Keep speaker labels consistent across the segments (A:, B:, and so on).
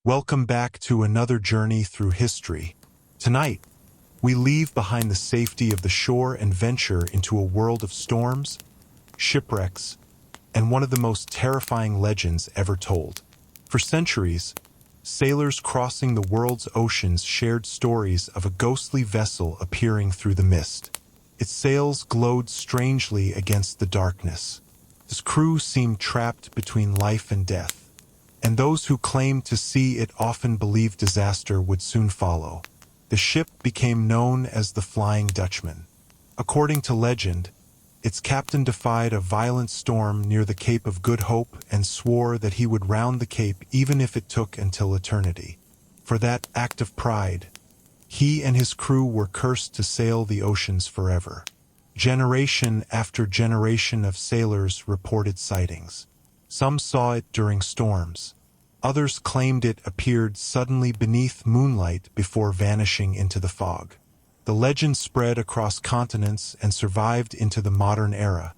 A: Welcome back to another journey through history. Tonight, we leave behind the safety of the shore and venture into a world of storms, shipwrecks, and one of the most terrifying legends ever told. For centuries, sailors crossing the world's oceans shared stories of a ghostly vessel appearing through the mist. Its sails glowed strangely against the darkness. Its crew seemed trapped between life and death, and those who claimed to see it often believed disaster would soon follow. The ship became known as the Flying Dutchman. According to legend, its captain defied a violent storm near the Cape of Good Hope and swore that he would round the cape even if it took until eternity. For that act of pride, he and his crew were cursed to sail the oceans forever. Generation after generation of sailors reported sightings. Some saw it during storms. Others claimed it appeared suddenly beneath moonlight before vanishing into the fog. The legend spread across continents and survived into the modern era,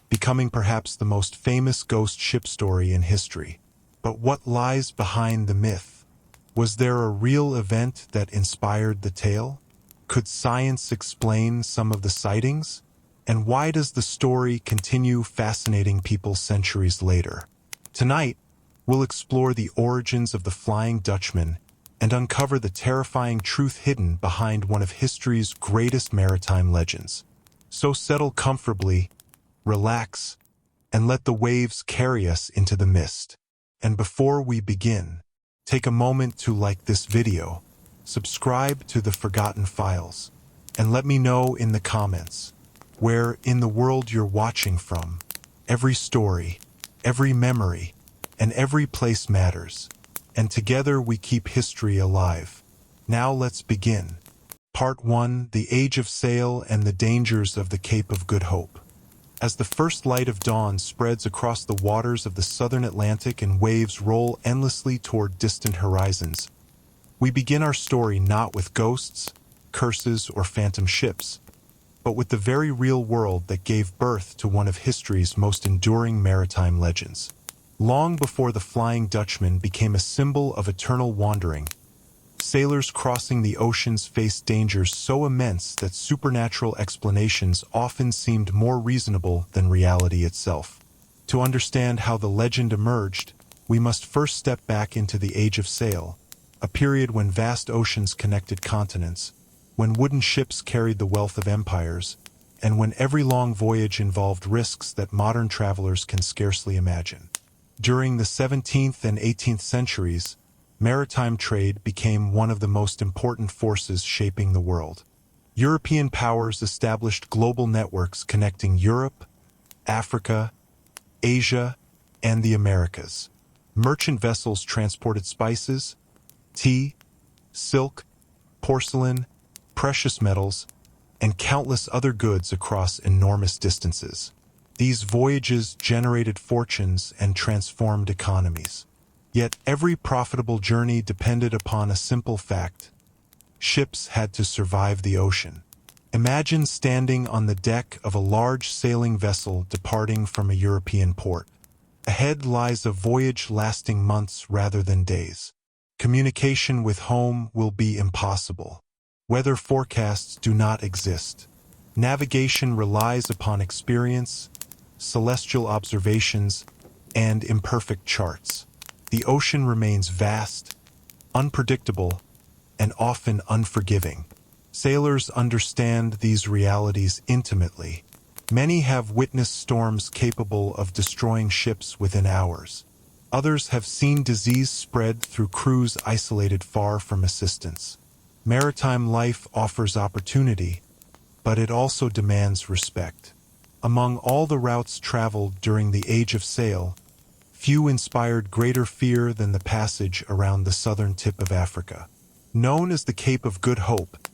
A: becoming perhaps the most famous ghost ship story in history. But what lies behind the myth? Was there a real event that inspired the tale? Could science explain some of the sightings? And why does the story continue fascinating people centuries later? Tonight, we'll explore the origins of the Flying Dutchman and uncover the terrifying truth hidden behind one of history's greatest maritime legends. So settle comfortably, relax, and let the waves carry us into the mist. And before we begin, take a moment to like this video, subscribe to the Forgotten Files, and let me know in the comments where in the world you're watching from. Every story, every memory, and every place matters, and together we keep history alive. Now let's begin. Part 1: The Age of Sail and the Dangers of the Cape of Good Hope. As the first light of dawn spreads across the waters of the southern Atlantic and waves roll endlessly toward distant horizons, we begin our story not with ghosts, curses, or phantom ships, but with the very real world that gave birth to one of history's most enduring maritime legends. Long before the Flying Dutchman became a symbol of eternal wandering, sailors crossing the oceans faced dangers so immense that supernatural explanations often seemed more reasonable than reality itself. To understand how the legend emerged, we must first step back into the Age of Sail, a period when vast oceans connected continents, when wooden ships carried the wealth of empires, and when every long voyage involved risks that modern travelers can scarcely imagine. During the 17th and 18th centuries, maritime trade became one of the most important forces shaping the world. European powers established global networks connecting Europe, Africa, Asia, and the Americas. Merchant vessels transported spices, tea, silk, porcelain, precious metals, and countless other goods across enormous distances. These voyages generated fortunes and transformed economies. Yet every profitable journey depended upon a simple fact: ships had to survive the ocean. Imagine standing on the deck of a large sailing vessel departing from a European port. Ahead lies a voyage lasting months rather than days. Communication with home will be impossible. Weather forecasts do not exist. Navigation relies upon experience, celestial observations, and imperfect charts. The ocean remains vast, unpredictable, and often unforgiving. Sailors understand these realities intimately. Many have witnessed storms capable of destroying ships within hours. Others have seen disease spread through crews isolated far from assistance. Maritime life offers opportunity, but it also demands respect. Among all the routes traveled during the Age of Sail, few inspired greater fear than the passage around the southern tip of Africa. Known as the Cape of Good Hope,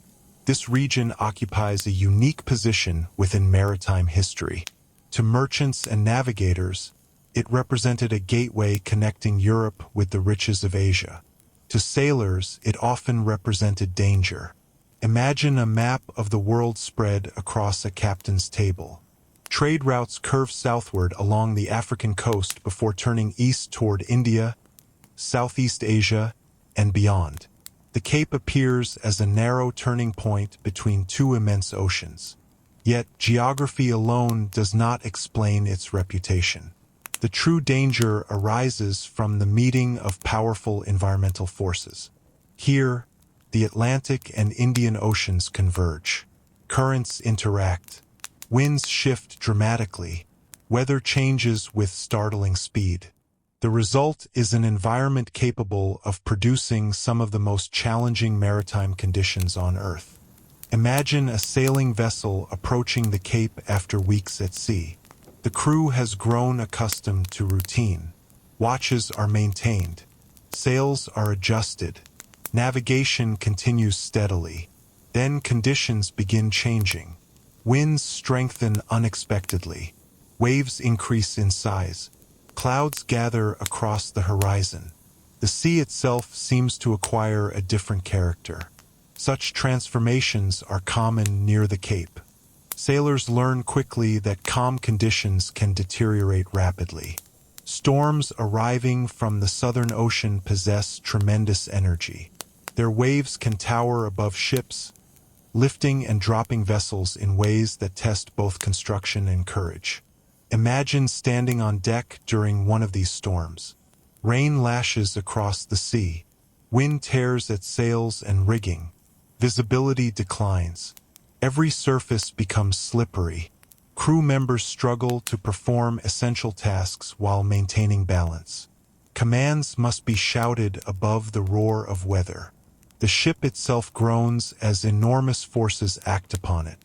A: this region occupies a unique position within maritime history. To merchants and navigators, it represented a gateway connecting Europe with the riches of Asia. To sailors, it often represented danger. Imagine a map of the world spread across a captain's table. Trade routes curved southward along the African coast before turning east toward India, Southeast Asia, and beyond. The cape appears as a narrow turning point between two immense oceans. Yet geography alone does not explain its reputation. The true danger arises from the meeting of powerful environmental forces. Here, the Atlantic and Indian Oceans converge. Currents interact. Winds shift dramatically. Weather changes with startling speed. The result is an environment capable of producing some of the most challenging maritime conditions on Earth. Imagine a sailing vessel approaching the Cape after weeks at sea. The crew has grown accustomed to routine. Watches are maintained. Sails are adjusted. Navigation continues steadily. Then conditions begin changing. Winds strengthen unexpectedly. Waves increase in size. Clouds gather across the horizon. The sea itself seems to acquire a different character. Such transformations are common near the Cape. Sailors learn quickly that calm conditions can deteriorate rapidly. Storms arriving from the Southern Ocean possess tremendous energy. Their waves can tower above ships, lifting and dropping vessels in ways that test both construction and courage. Imagine standing on deck during one of these storms. Rain lashes across the sea. Wind tears at sails and rigging. Visibility declines. Every surface becomes slippery. Crew members struggle to perform essential tasks while maintaining balance. Commands must be shouted above the roar of weather. The ship itself groans as enormous forces act upon it.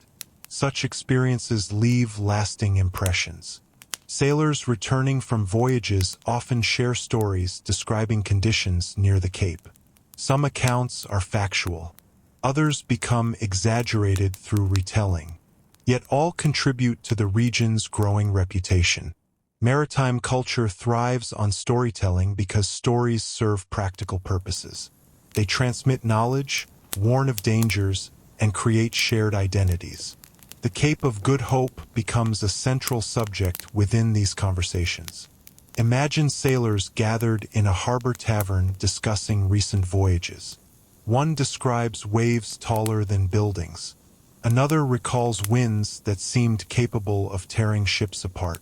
A: Such experiences leave lasting impressions. Sailors returning from voyages often share stories describing conditions near the Cape. Some accounts are factual. Others become exaggerated through retelling. Yet all contribute to the region's growing reputation. Maritime culture thrives on storytelling because stories serve practical purposes. They transmit knowledge, warn of dangers, and create shared identities. The Cape of Good Hope becomes a central subject within these conversations. Imagine sailors gathered in a harbor tavern discussing recent voyages. One describes waves taller than buildings. Another recalls winds that seemed capable of tearing ships apart.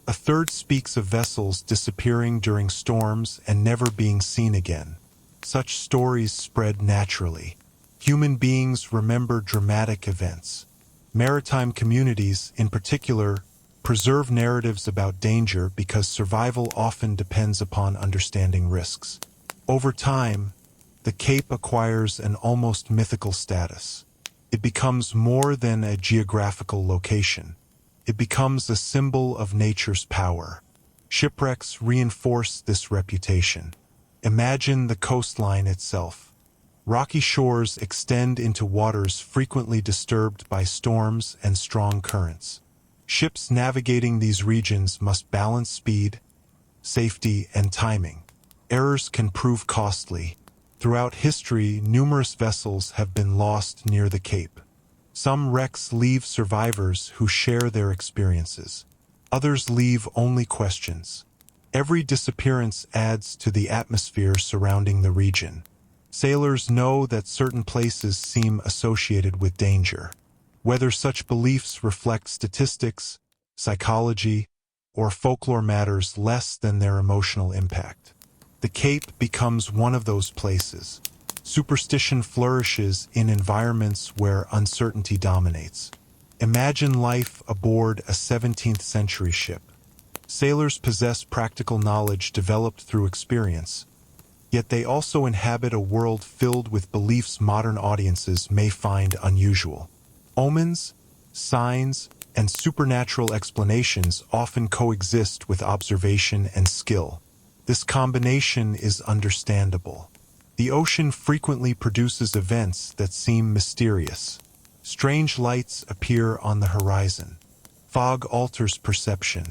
A: A third speaks of vessels disappearing during storms and never being seen again. Such stories spread naturally. Human beings remember dramatic events. Maritime communities, in particular, preserve narratives about danger because survival often depends upon understanding risks. Over time, the Cape acquires an almost mythical status. It becomes more than a geographical location. It becomes a symbol of nature's power. Shipwrecks reinforce this reputation. Imagine the coastline itself. Rocky shores extend into waters frequently disturbed by storms and strong currents. Ships navigating these regions must balance speed, safety, and timing. Errors can prove costly. Throughout history, numerous vessels have been lost near the Cape. Some wrecks leave survivors who share their experiences. Others leave only questions. Every disappearance adds to the atmosphere surrounding the region. Sailors know that certain places seem associated with danger. Whether such beliefs reflect statistics, psychology, or folklore matters less than their emotional impact. The Cape becomes one of those places. Superstition flourishes in environments where uncertainty dominates. Imagine life aboard a 17th century ship. Sailors possess practical knowledge developed through experience, yet they also inhabit a world filled with beliefs modern audiences may find unusual. Omens, signs, and supernatural explanations often coexist with observation and skill. This combination is understandable. The ocean frequently produces events that seem mysterious. Strange lights appear on the horizon. Fog alters perception.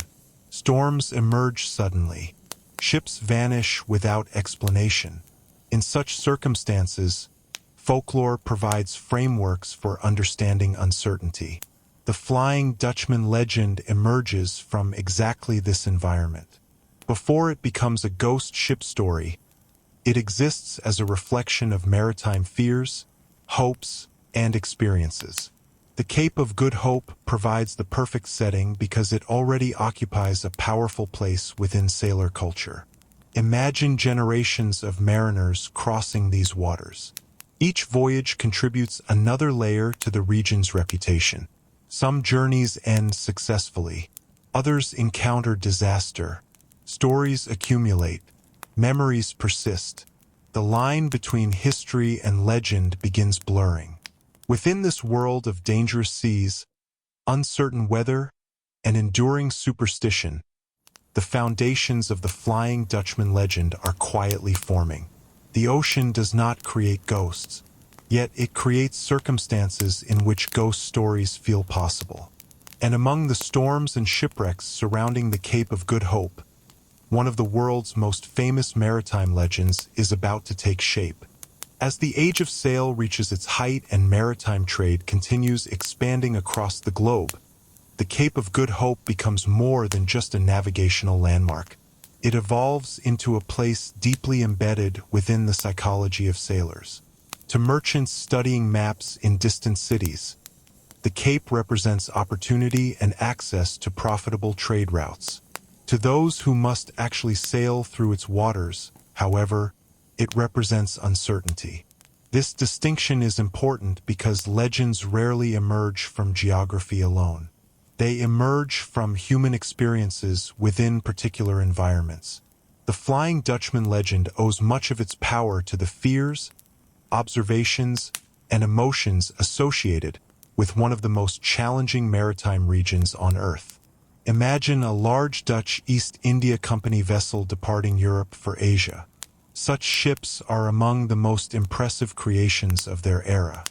A: Storms emerge suddenly. Ships vanish without explanation. In such circumstances, folklore provides frameworks for understanding uncertainty. The Flying Dutchman legend emerges from exactly this environment. Before it becomes a ghost ship story, It exists as a reflection of maritime fears, hopes, and experiences. The Cape of Good Hope provides the perfect setting because it already occupies a powerful place within sailor culture. Imagine generations of mariners crossing these waters. Each voyage contributes another layer to the region's reputation. Some journeys end successfully. Others encounter disaster. Stories accumulate. Memories persist. The line between history and legend begins blurring. Within this world of dangerous seas, uncertain weather, and enduring superstition, the foundations of the Flying Dutchman legend are quietly forming. The ocean does not create ghosts, yet it creates circumstances in which ghost stories feel possible. And among the storms and shipwrecks surrounding the Cape of Good Hope, one of the world's most famous maritime legends is about to take shape. As the age of sail reaches its height and maritime trade continues expanding across the globe, the Cape of Good Hope becomes more than just a navigational landmark. It evolves into a place deeply embedded within the psychology of sailors. To merchants studying maps in distant cities, the Cape represents opportunity and access to profitable trade routes. To those who must actually sail through its waters, however, it represents uncertainty. This distinction is important because legends rarely emerge from geography alone. They emerge from human experiences within particular environments. The Flying Dutchman legend owes much of its power to the fears, observations, and emotions associated with one of the most challenging maritime regions on Earth. Imagine a large Dutch East India Company vessel departing Europe for Asia. Such ships are among the most impressive creations of their era.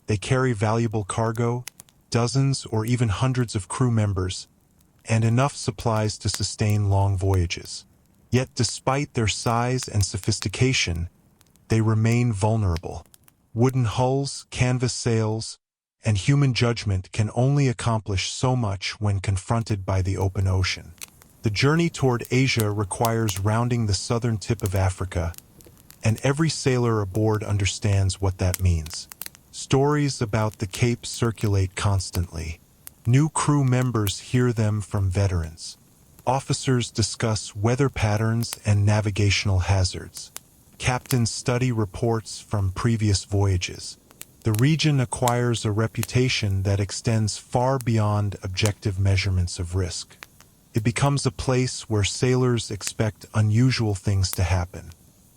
A: They carry valuable cargo, dozens or even hundreds of crew members, and enough supplies to sustain long voyages. Yet despite their size and sophistication, they remain vulnerable. Wooden hulls, canvas sails, and human judgment can only accomplish so much when confronted by the open ocean. The journey toward Asia requires rounding the southern tip of Africa, and every sailor aboard understands what that means. Stories about the Cape circulate constantly. New crew members hear them from veterans. Officers discuss weather patterns and navigational hazards. Captains study reports from previous voyages. The region acquires a reputation that extends far beyond objective measurements of risk. It becomes a place where sailors expect unusual things to happen.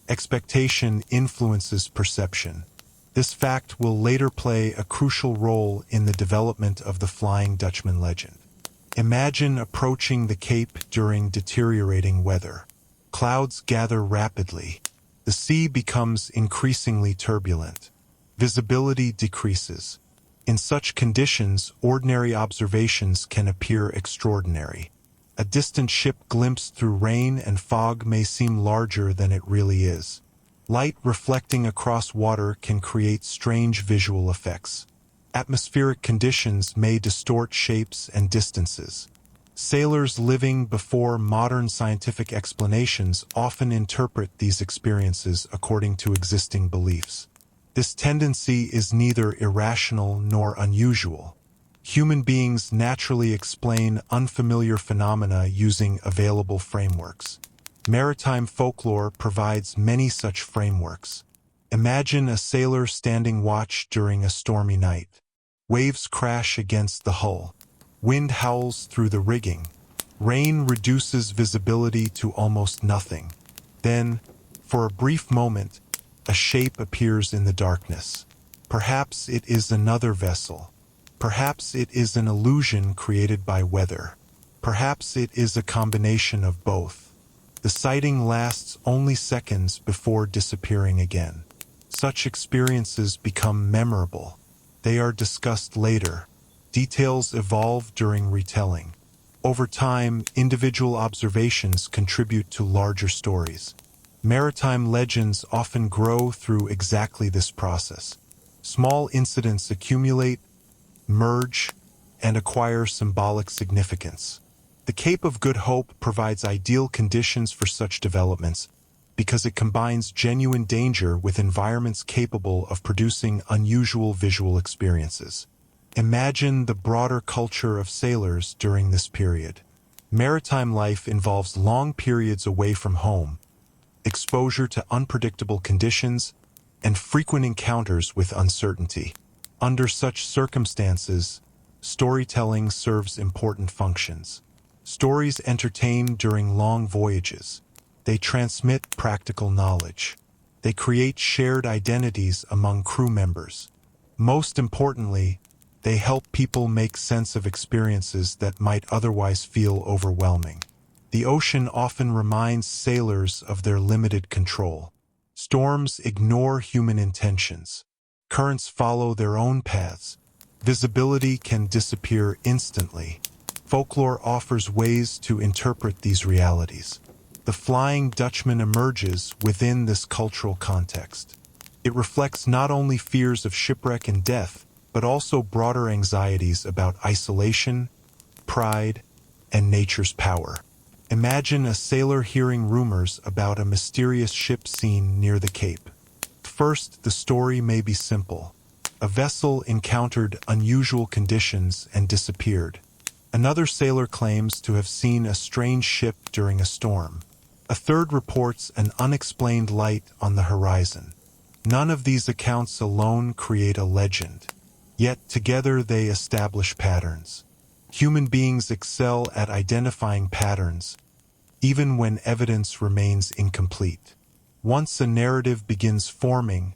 A: Expectation influences perception. This fact will later play a crucial role in the development of the Flying Dutchman legend. Imagine approaching the Cape during deteriorating weather. Clouds gather rapidly. The sea becomes increasingly turbulent. Visibility decreases. In such conditions, ordinary observations can appear extraordinary. A distant ship glimpsed through rain and fog may seem larger than it really is. Light reflecting across water can create strange visual effects. Atmospheric conditions may distort shapes and distances. Sailors living before modern scientific explanations often interpret these experiences according to existing beliefs. This tendency is neither irrational nor unusual. Human beings naturally explain unfamiliar phenomena using available frameworks. Maritime folklore provides many such frameworks. Imagine a sailor standing watch during a stormy night. Waves crash against the hull. Wind howls through the rigging. Rain reduces visibility to almost nothing. Then, for a brief moment, a shape appears in the darkness. Perhaps it is another vessel. Perhaps it is an illusion created by weather. Perhaps it is a combination of both. The sighting lasts only seconds before disappearing again. Such experiences become memorable. They are discussed later. Details evolve during retelling. Over time, individual observations contribute to larger stories. Maritime legends often grow through exactly this process. Small incidents accumulate, merge, and acquire symbolic significance. The Cape of Good Hope provides ideal conditions for such developments, because it combines genuine danger with environments capable of producing unusual visual experiences. Imagine the broader culture of sailors during this period. Maritime life involves long periods away from home, exposure to unpredictable conditions, and frequent encounters with uncertainty. Under such circumstances, storytelling serves important functions. Stories entertain during long voyages. They transmit practical knowledge. They create shared identities among crew members. Most importantly, they help people make sense of experiences that might otherwise feel overwhelming. The ocean often reminds sailors of their limited control. Storms ignore human intentions. Currents follow their own paths. Visibility can disappear instantly. Folklore offers ways to interpret these realities. The Flying Dutchman emerges within this cultural context. It reflects not only fears of shipwreck and death, but also broader anxieties about isolation, pride, and nature's power. Imagine a sailor hearing rumors about a mysterious ship seen near the Cape. First, the story may be simple. A vessel encountered unusual conditions and disappeared. Another sailor claims to have seen a strange ship during a storm. A third reports an unexplained light on the horizon. None of these accounts alone create a legend. Yet together they establish patterns. Human beings excel at identifying patterns, even when evidence remains incomplete. Once a narrative begins forming,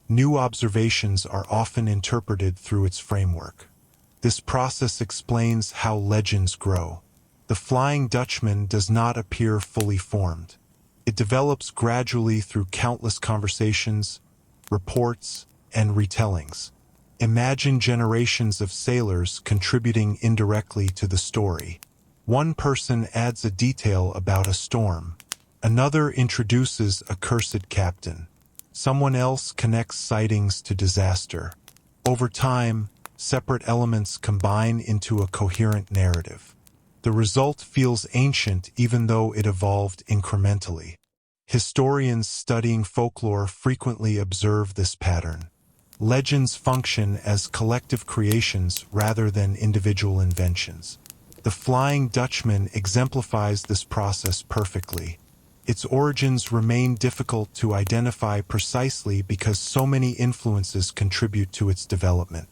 A: new observations are often interpreted through its framework. This process explains how legends grow. The Flying Dutchman does not appear fully formed. It develops gradually through countless conversations, reports, and retellings. Imagine generations of sailors contributing indirectly to the story. One person adds a detail about a storm. Another introduces a cursed captain. Someone else connects sightings to disaster. Over time, separate elements combine into a coherent narrative. The result feels ancient even though it evolved incrementally. Historians studying folklore frequently observe this pattern. Legends function as collective creations rather than individual inventions. The Flying Dutchman exemplifies this process perfectly. Its origins remain difficult to identify precisely because so many influences contribute to its development.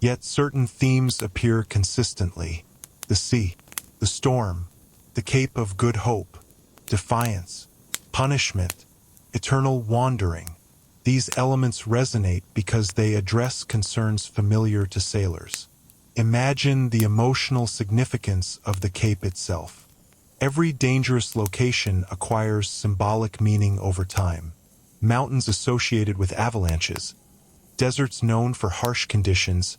A: Yet certain themes appear consistently. The sea, the storm, the Cape of Good Hope, defiance, punishment, eternal wandering. These elements resonate because they address concerns familiar to sailors. Imagine the emotional significance of the Cape itself. Every dangerous location acquires symbolic meaning over time. Mountains associated with avalanches, deserts known for harsh conditions,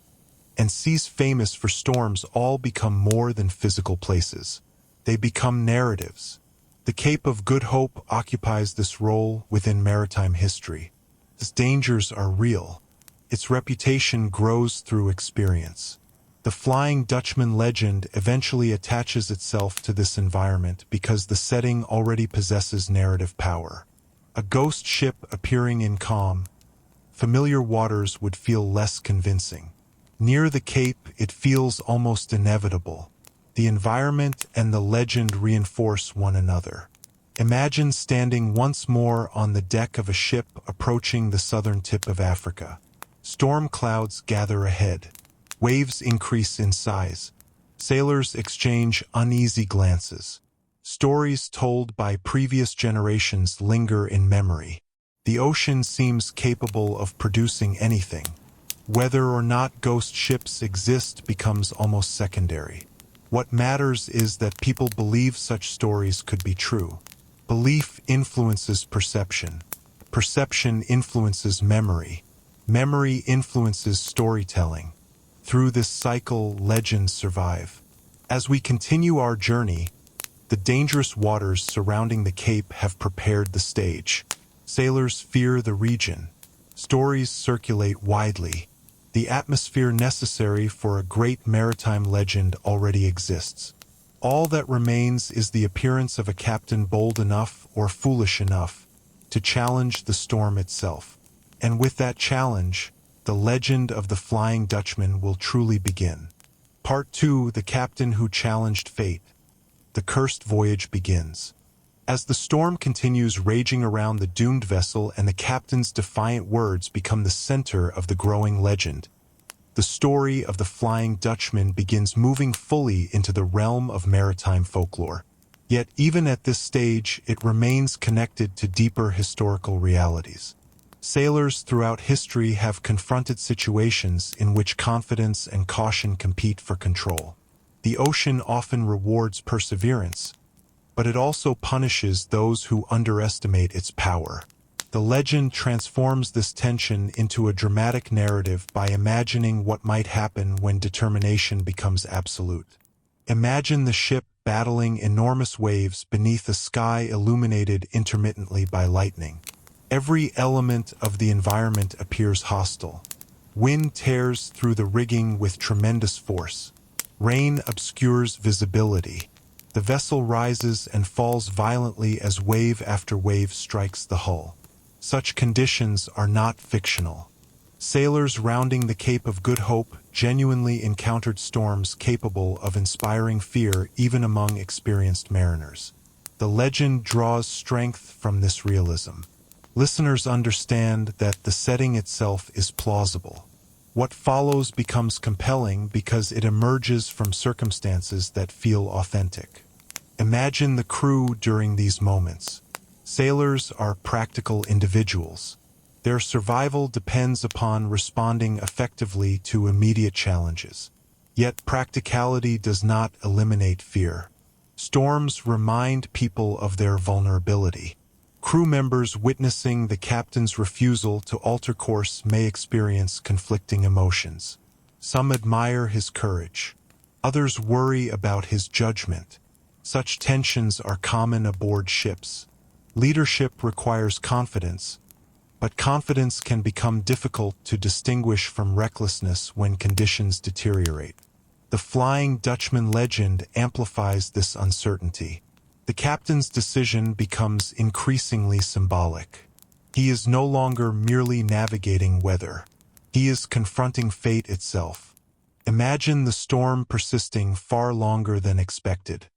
A: and seas famous for storms all become more than physical places. They become narratives. The Cape of Good Hope occupies this role within maritime history. Its dangers are real. Its reputation grows through experience. The Flying Dutchman legend eventually attaches itself to this environment because the setting already possesses narrative power. A ghost ship appearing in calm, familiar waters would feel less convincing. Near the Cape, it feels almost inevitable. The environment and the legend reinforce one another. Imagine standing once more on the deck of a ship approaching the southern tip of Africa. Storm clouds gather ahead. Waves increase in size. Sailors exchange uneasy glances. Stories told by previous generations linger in memory. The ocean seems capable of producing anything. Whether or not ghost ships exist becomes almost secondary. What matters is that people believe such stories could be true. Belief influences perception. Perception influences memory. Memory influences storytelling. Through this cycle, legends survive. As we continue our journey, the dangerous waters surrounding the Cape have prepared the stage. Sailors fear the region. Stories circulate widely. The atmosphere necessary for a great maritime legend already exists. All that remains is the appearance of a captain bold enough or foolish enough to challenge the storm itself. And with that challenge, the legend of the Flying Dutchman will truly begin. Part 2: The Captain Who Challenged Fate. The cursed voyage begins. As the storm continues raging around the doomed vessel and the captain's defiant words become the center of the growing legend, the story of the Flying Dutchman begins moving fully into the realm of maritime folklore. Yet even at this stage, it remains connected to deeper historical realities. Sailors throughout history have confronted situations in which confidence and caution compete for control. The ocean often rewards perseverance, but it also punishes those who underestimate its power. The legend transforms this tension into a dramatic narrative by imagining what might happen when determination becomes absolute. Imagine the ship battling enormous waves beneath a sky illuminated intermittently by lightning. Every element of the environment appears hostile. Wind tears through the rigging with tremendous force. Rain obscures visibility. The vessel rises and falls violently as wave after wave strikes the hull. Such conditions are not fictional. Sailors rounding the Cape of Good Hope genuinely encountered storms capable of inspiring fear even among experienced mariners. The legend draws strength from this realism. Listeners understand that the setting itself is plausible. What follows becomes compelling because it emerges from circumstances that feel authentic. Imagine the crew during these moments. Sailors are practical individuals. Their survival depends upon responding effectively to immediate challenges. Yet practicality does not eliminate fear. Storms remind people of their vulnerability. Crew members witnessing the captain's refusal to alter course may experience conflicting emotions. Some admire his courage. Others worry about his judgment. Such tensions are common aboard ships. Leadership requires confidence, but confidence can become difficult to distinguish from recklessness when conditions deteriorate. The Flying Dutchman legend amplifies this uncertainty. The captain's decision becomes increasingly symbolic. He is no longer merely navigating weather. He is confronting fate itself. Imagine the storm persisting far longer than expected.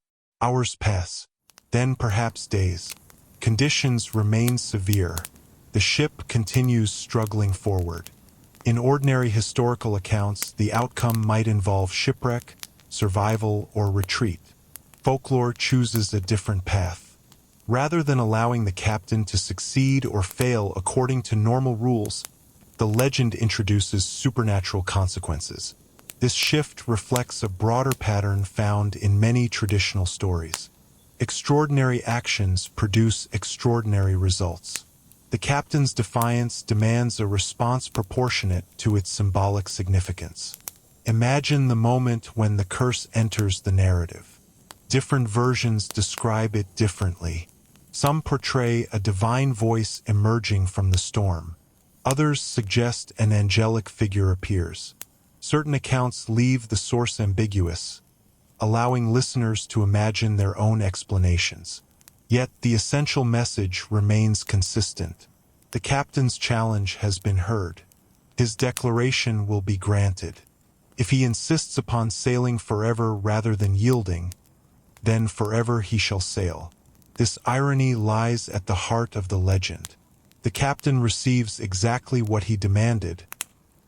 A: Hours pass, then perhaps days. Conditions remain severe. The ship continues struggling forward. In ordinary historical accounts, the outcome might involve shipwreck, survival, or retreat. Folklore chooses a different path. Rather than allowing the captain to succeed or fail according to normal rules, the legend introduces supernatural consequences. This shift reflects a broader pattern found in many traditional stories. Extraordinary actions produce extraordinary results. The captain's defiance demands a response proportionate to its symbolic significance. Imagine the moment when the curse enters the narrative. Different versions describe it differently. Some portray a divine voice emerging from the storm. Others suggest an angelic figure appears. Certain accounts leave the source ambiguous, allowing listeners to imagine their own explanations. Yet the essential message remains consistent. The captain's challenge has been heard. His declaration will be granted. If he insists upon sailing forever rather than yielding, then forever he shall sail. This irony lies at the heart of the legend. The captain receives exactly what he demanded,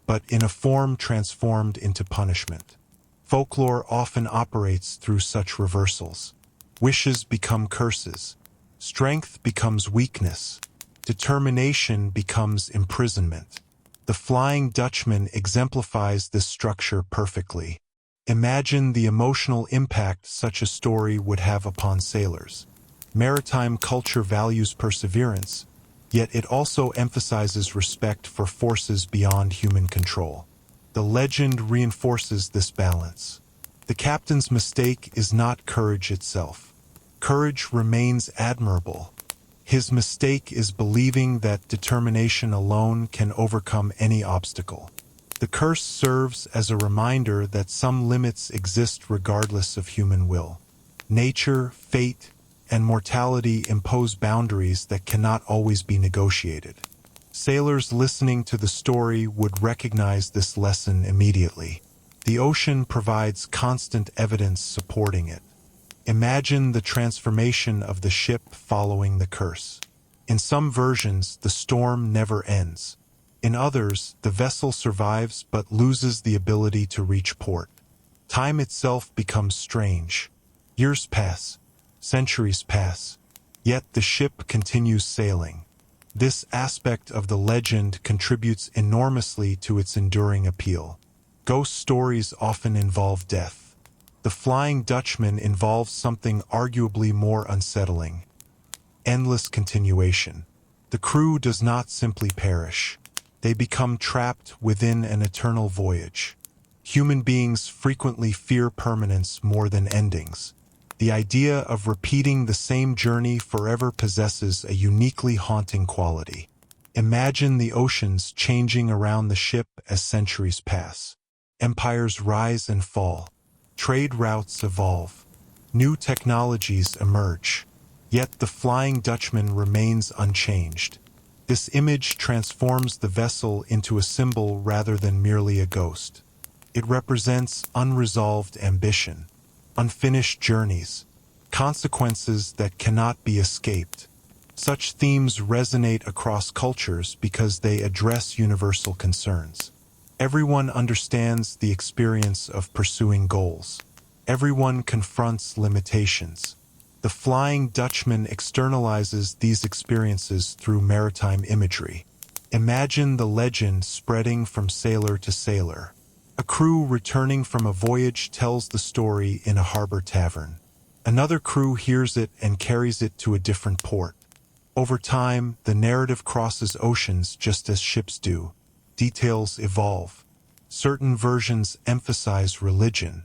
A: but in a form transformed into punishment. Folklore often operates through such reversals. Wishes become curses. Strength becomes weakness. Determination becomes imprisonment. The Flying Dutchman exemplifies this structure perfectly. Imagine the emotional impact such a story would have upon sailors. Maritime culture values perseverance, yet it also emphasizes respect for forces beyond human control. The legend reinforces this balance. The captain's mistake is not courage itself. Courage remains admirable. His mistake is believing that determination alone can overcome any obstacle. The curse serves as a reminder that some limits exist regardless of human will. Nature, fate, and mortality impose boundaries that cannot always be negotiated. Sailors listening to the story would recognize this lesson immediately. The ocean provides constant evidence supporting it. Imagine the transformation of the ship following the curse. In some versions, the storm never ends. In others, the vessel survives but loses the ability to reach port. Time itself becomes strange. Years pass, centuries pass, yet the ship continues sailing. This aspect of the legend contributes enormously to its enduring appeal. Ghost stories often involve death. The Flying Dutchman involves something arguably more unsettling: endless continuation. The crew does not simply perish. They become trapped within an eternal voyage. Human beings frequently fear permanence more than endings. The idea of repeating the same journey forever possesses a uniquely haunting quality. Imagine the oceans changing around the ship as centuries pass. Empires rise and fall. Trade routes evolve. New technologies emerge. Yet the Flying Dutchman remains unchanged. This image transforms the vessel into a symbol rather than merely a ghost. It represents unresolved ambition, unfinished journeys, consequences that cannot be escaped. Such themes resonate across cultures because they address universal concerns. Everyone understands the experience of pursuing goals. Everyone confronts limitations. The Flying Dutchman externalizes these experiences through maritime imagery. Imagine the legend spreading from sailor to sailor. A crew returning from a voyage tells the story in a harbor tavern. Another crew hears it and carries it to a different port. Over time, the narrative crosses oceans just as ships do. Details evolve. Certain versions emphasize religion.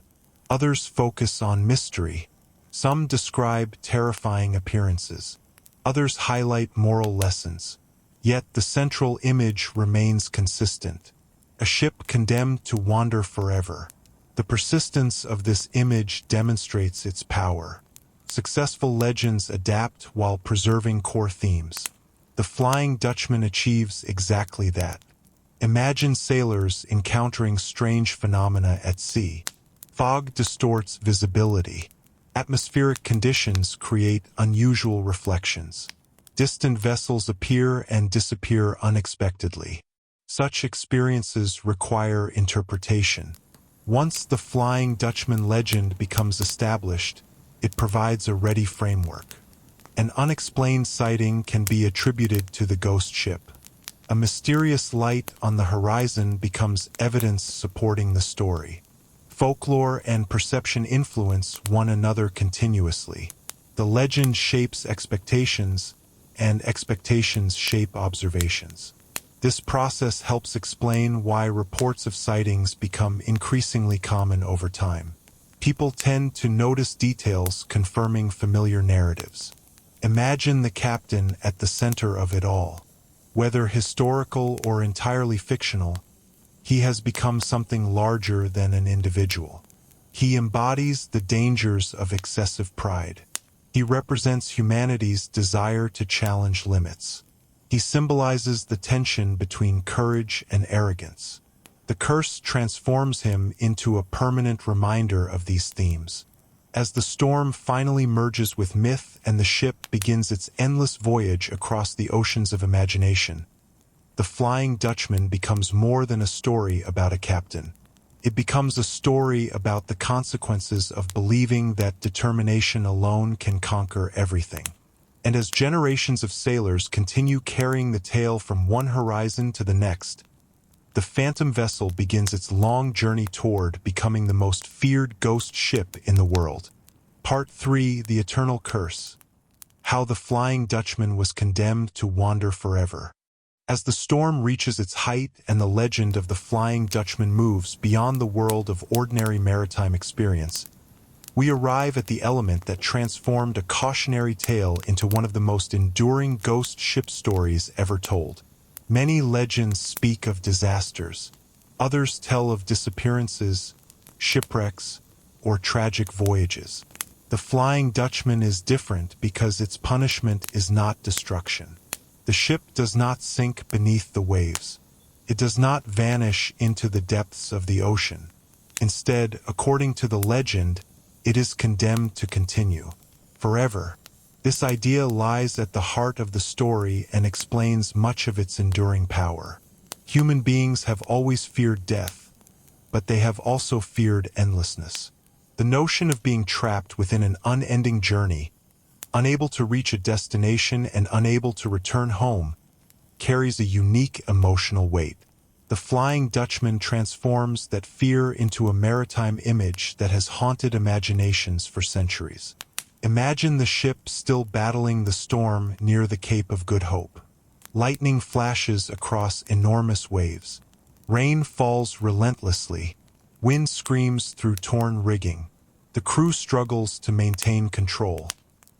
A: Others focus on mystery. Some describe terrifying appearances. Others highlight moral lessons. Yet the central image remains consistent: a ship condemned to wander forever. The persistence of this image demonstrates its power. Successful legends adapt while preserving core themes. The Flying Dutchman achieves exactly that. Imagine sailors encountering strange phenomena at sea. Fog distorts visibility. Atmospheric conditions create unusual reflections. Distant vessels appear and disappear unexpectedly. Such experiences require interpretation. Once the Flying Dutchman legend becomes established, it provides a ready framework. An unexplained sighting can be attributed to the ghost ship. A mysterious light on the horizon becomes evidence supporting the story. Folklore and perception influence one another continuously. The legend shapes expectations, and expectations shape observations. This process helps explain why reports of sightings become increasingly common over time. People tend to notice details confirming familiar narratives. Imagine the captain at the center of it all. Whether historical or entirely fictional, he has become something larger than an individual. He embodies the dangers of excessive pride. He represents humanity's desire to challenge limits. He symbolizes the tension between courage and arrogance. The curse transforms him into a permanent reminder of these themes. As the storm finally merges with myth and the ship begins its endless voyage across the oceans of imagination, the Flying Dutchman becomes more than a story about a captain. It becomes a story about the consequences of believing that determination alone can conquer everything. And as generations of sailors continue carrying the tale from one horizon to the next, the Phantom vessel begins its long journey toward becoming the most feared ghost ship in the world. Part 3: The Eternal Curse. How the Flying Dutchman was condemned to wander forever. As the storm reaches its height and the legend of the Flying Dutchman moves beyond the world of ordinary maritime experience, we arrive at the element that transformed a cautionary tale into one of the most enduring ghost ship stories ever told. Many legends speak of disasters. Others tell of disappearances, shipwrecks, or tragic voyages. The Flying Dutchman is different because its punishment is not destruction. The ship does not sink beneath the waves. It does not vanish into the depths of the ocean. Instead, according to the legend, it is condemned to continue forever. This idea lies at the heart of the story and explains much of its enduring power. Human beings have always feared death, but they have also feared endlessness. The notion of being trapped within an unending journey, unable to reach a destination and unable to return home, carries a unique emotional weight. The Flying Dutchman transforms that fear into a maritime image that has haunted imaginations for centuries. Imagine the ship still battling the storm near the Cape of Good Hope. Lightning flashes across enormous waves. Rain falls relentlessly. Wind screams through torn rigging. The crew struggles to maintain control.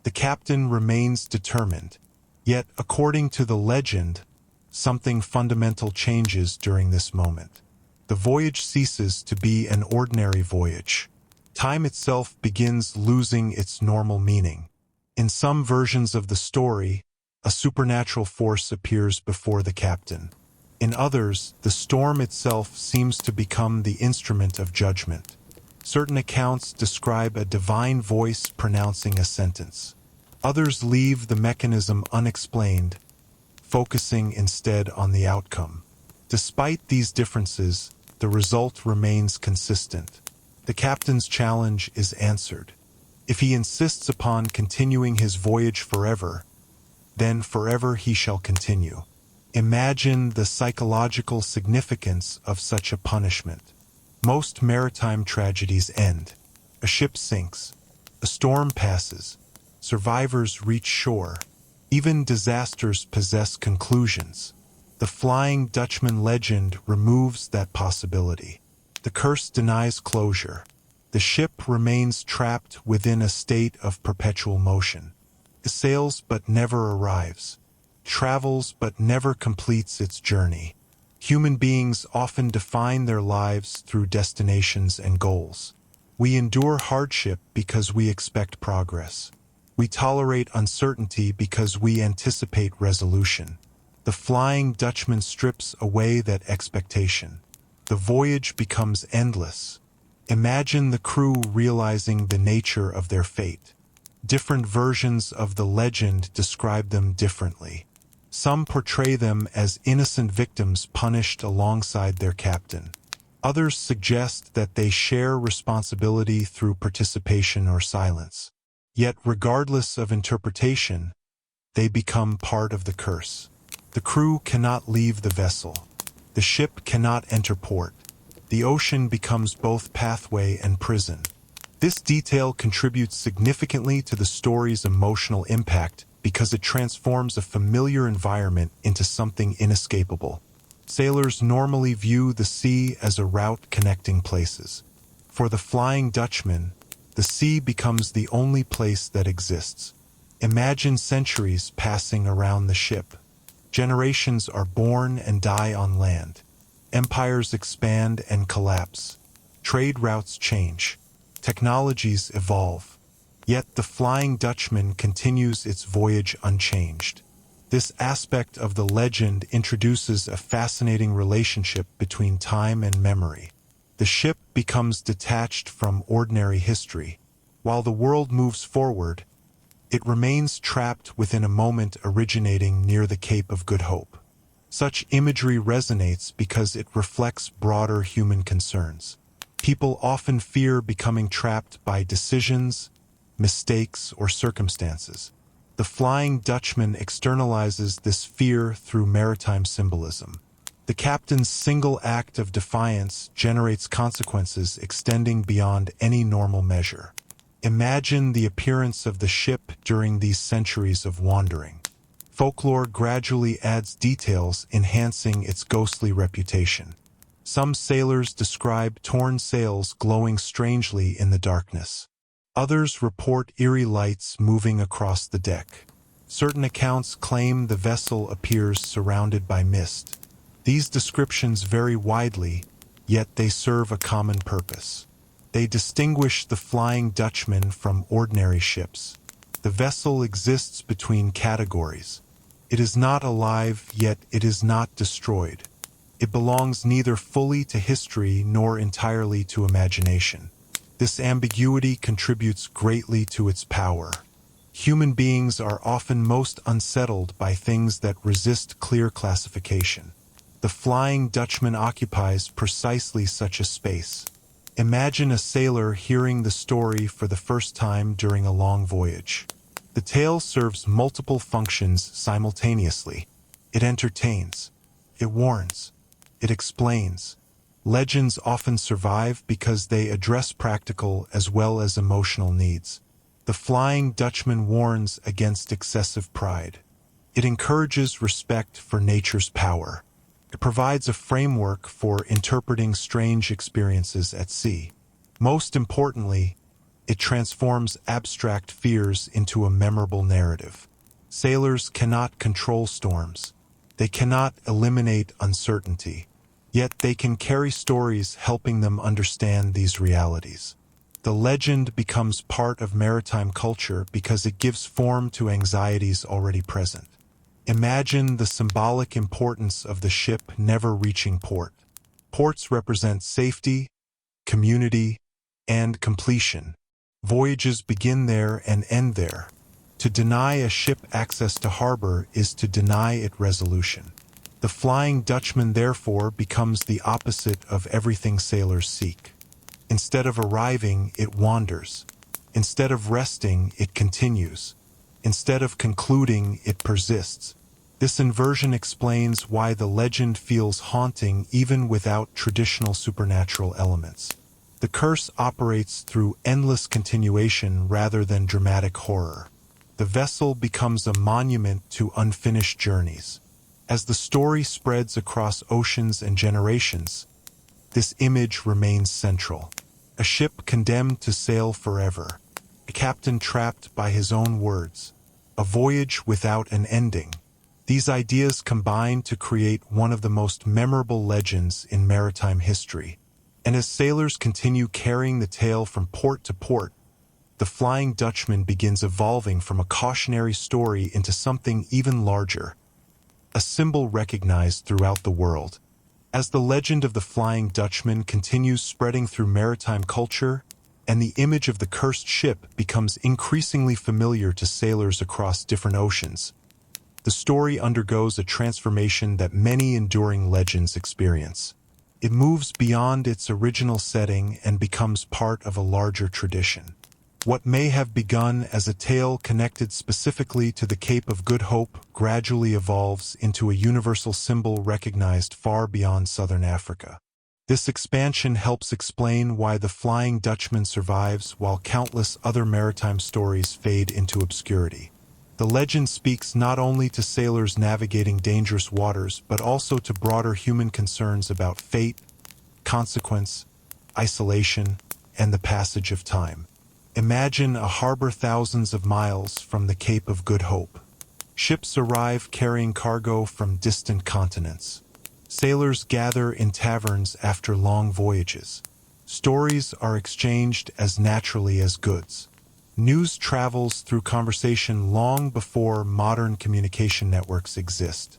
A: The captain remains determined. Yet, according to the legend, something fundamental changes during this moment. The voyage ceases to be an ordinary voyage. Time itself begins losing its normal meaning. In some versions of the story, a supernatural force appears before the captain. In others, the storm itself seems to become the instrument of judgment. Certain accounts describe a divine voice pronouncing a sentence. Others leave the mechanism unexplained, focusing instead on the outcome. Despite these differences, the result remains consistent. The captain's challenge is answered. If he insists upon continuing his voyage forever, then forever he shall continue. Imagine the psychological significance of such a punishment. Most maritime tragedies end. A ship sinks. A storm passes. Survivors reach shore. Even disasters possess conclusions. The Flying Dutchman legend removes that possibility. The curse denies closure. The ship remains trapped within a state of perpetual motion. It sails but never arrives. Travels but never completes its journey. Human beings often define their lives through destinations and goals. We endure hardship because we expect progress. We tolerate uncertainty because we anticipate resolution. The Flying Dutchman strips away that expectation. The voyage becomes endless. Imagine the crew realizing the nature of their fate. Different versions of the legend describe them differently. Some portray them as innocent victims punished alongside their captain. Others suggest that they share responsibility through participation or silence. Yet, regardless of interpretation, they become part of the curse. The crew cannot leave the vessel. The ship cannot enter port. The ocean becomes both pathway and prison. This detail contributes significantly to the story's emotional impact because it transforms a familiar environment into something inescapable. Sailors normally view the sea as a route connecting places. For the Flying Dutchman, the sea becomes the only place that exists. Imagine centuries passing around the ship. Generations are born and die on land. Empires expand and collapse. Trade routes change. Technologies evolve. Yet the Flying Dutchman continues its voyage unchanged. This aspect of the legend introduces a fascinating relationship between time and memory. The ship becomes detached from ordinary history. While the world moves forward, it remains trapped within a moment originating near the Cape of Good Hope. Such imagery resonates because it reflects broader human concerns. People often fear becoming trapped by decisions, mistakes, or circumstances. The Flying Dutchman externalizes this fear through maritime symbolism. The captain's single act of defiance generates consequences extending beyond any normal measure. Imagine the appearance of the ship during these centuries of wandering. Folklore gradually adds details enhancing its ghostly reputation. Some sailors describe torn sails glowing strangely in the darkness. Others report eerie lights moving across the deck. Certain accounts claim the vessel appears surrounded by mist. These descriptions vary widely, yet they serve a common purpose. They distinguish the Flying Dutchman from ordinary ships. The vessel exists between categories. It is not alive, yet it is not destroyed. It belongs neither fully to history nor entirely to imagination. This ambiguity contributes greatly to its power. Human beings are often most unsettled by things that resist clear classification. The Flying Dutchman occupies precisely such a space. Imagine a sailor hearing the story for the first time during a long voyage. The tale serves multiple functions simultaneously. It entertains. It warns. It explains. Legends often survive because they address practical as well as emotional needs. The Flying Dutchman warns against excessive pride. It encourages respect for nature's power. It provides a framework for interpreting strange experiences at sea. Most importantly, it transforms abstract fears into a memorable narrative. Sailors cannot control storms. They cannot eliminate uncertainty. Yet they can carry stories helping them understand these realities. The legend becomes part of maritime culture because it gives form to anxieties already present. Imagine the symbolic importance of the ship never reaching port. Ports represent safety, community, and completion. Voyages begin there and end there. To deny a ship access to harbor is to deny it resolution. The Flying Dutchman therefore becomes the opposite of everything sailors seek. Instead of arriving, it wanders. Instead of resting, it continues. Instead of concluding, it persists. This inversion explains why the legend feels haunting even without traditional supernatural elements. The curse operates through endless continuation rather than dramatic horror. The vessel becomes a monument to unfinished journeys. As the story spreads across oceans and generations, this image remains central. A ship condemned to sail forever. A captain trapped by his own words. A voyage without an ending. These ideas combine to create one of the most memorable legends in maritime history. And as sailors continue carrying the tale from port to port, the Flying Dutchman begins evolving from a cautionary story into something even larger. A symbol recognized throughout the world. As the legend of the Flying Dutchman continues spreading through maritime culture, and the image of the cursed ship becomes increasingly familiar to sailors across different oceans, the story undergoes a transformation that many enduring legends experience. It moves beyond its original setting and becomes part of a larger tradition. What may have begun as a tale connected specifically to the Cape of Good Hope gradually evolves into a universal symbol recognized far beyond southern Africa. This expansion helps explain why the Flying Dutchman survives while countless other maritime stories fade into obscurity. The legend speaks not only to sailors navigating dangerous waters but also to broader human concerns about fate, consequence, isolation, and the passage of time. Imagine a harbor thousands of miles from the Cape of Good Hope. Ships arrive carrying cargo from distant continents. Sailors gather in taverns after long voyages. Stories are exchanged as naturally as goods. News travels through conversation long before modern communication networks exist.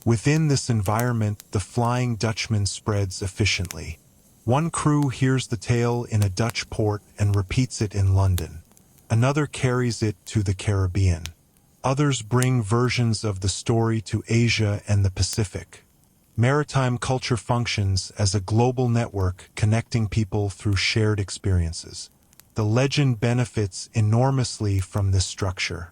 A: Within this environment, the Flying Dutchman spreads efficiently. One crew hears the tale in a Dutch port and repeats it in London. Another carries it to the Caribbean. Others bring versions of the story to Asia and the Pacific. Maritime culture functions as a global network connecting people through shared experiences. The legend benefits enormously from this structure.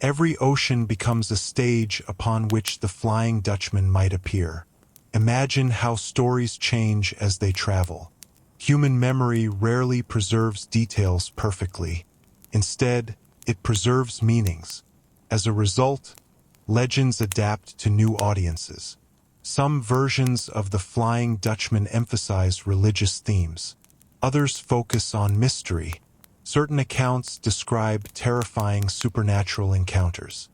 A: Every ocean becomes a stage upon which the Flying Dutchman might appear. Imagine how stories change as they travel. Human memory rarely preserves details perfectly. Instead, it preserves meanings. As a result, legends adapt to new audiences. Some versions of the Flying Dutchman emphasize religious themes. Others focus on mystery. Certain accounts describe terrifying supernatural encounters.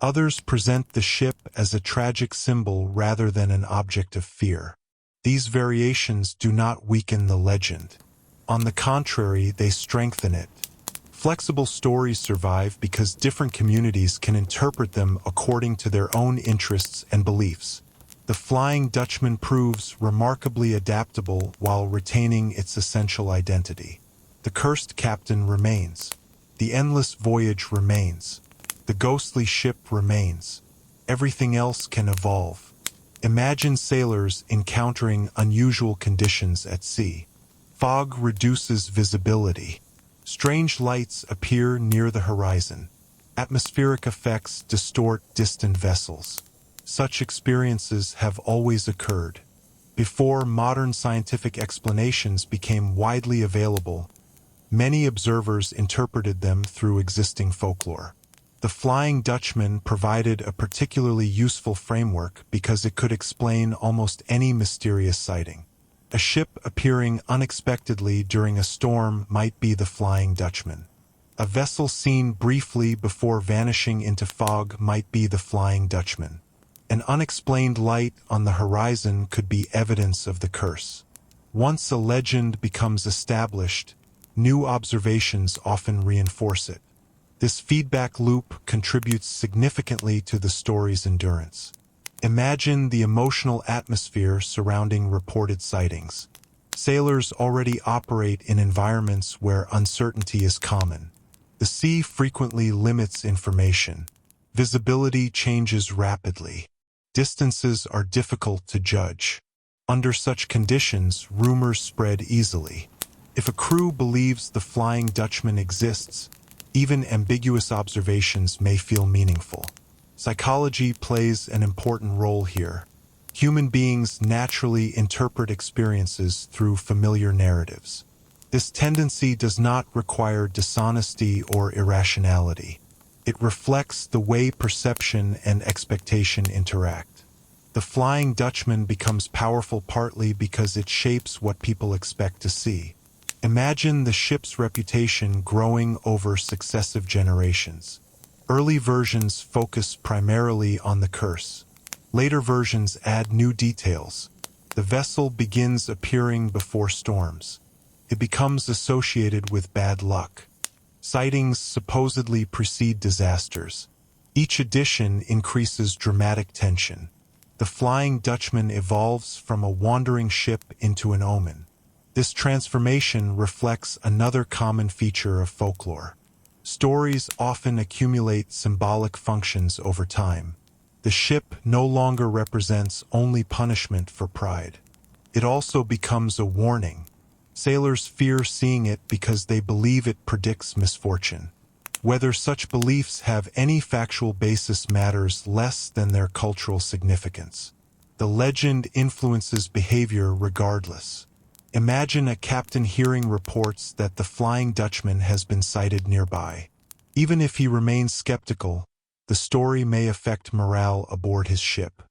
A: Others present the ship as a tragic symbol rather than an object of fear. These variations do not weaken the legend. On the contrary, they strengthen it. Flexible stories survive because different communities can interpret them according to their own interests and beliefs. The Flying Dutchman proves remarkably adaptable while retaining its essential identity. The cursed captain remains. The endless voyage remains. The ghostly ship remains. Everything else can evolve. Imagine sailors encountering unusual conditions at sea. Fog reduces visibility. Strange lights appear near the horizon. Atmospheric effects distort distant vessels. Such experiences have always occurred. Before modern scientific explanations became widely available, many observers interpreted them through existing folklore. The Flying Dutchman provided a particularly useful framework because it could explain almost any mysterious sighting. A ship appearing unexpectedly during a storm might be the Flying Dutchman. A vessel seen briefly before vanishing into fog might be the Flying Dutchman. An unexplained light on the horizon could be evidence of the curse. Once a legend becomes established, new observations often reinforce it. This feedback loop contributes significantly to the story's endurance. Imagine the emotional atmosphere surrounding reported sightings. Sailors already operate in environments where uncertainty is common. The sea frequently limits information. Visibility changes rapidly. Distances are difficult to judge. Under such conditions, rumors spread easily. If a crew believes the Flying Dutchman exists, even ambiguous observations may feel meaningful. Psychology plays an important role here. Human beings naturally interpret experiences through familiar narratives. This tendency does not require dishonesty or irrationality. It reflects the way perception and expectation interact. The Flying Dutchman becomes powerful partly because it shapes what people expect to see. Imagine the ship's reputation growing over successive generations. Early versions focus primarily on the curse. Later versions add new details. The vessel begins appearing before storms. It becomes associated with bad luck. Sightings supposedly precede disasters. Each edition increases dramatic tension. The Flying Dutchman evolves from a wandering ship into an omen. This transformation reflects another common feature of folklore. Stories often accumulate symbolic functions over time. The ship no longer represents only punishment for pride. It also becomes a warning. Sailors fear seeing it because they believe it predicts misfortune. Whether such beliefs have any factual basis matters less than their cultural significance. The legend influences behavior regardless. Imagine a captain hearing reports that the Flying Dutchman has been sighted nearby. Even if he remains skeptical, the story may affect morale aboard his ship.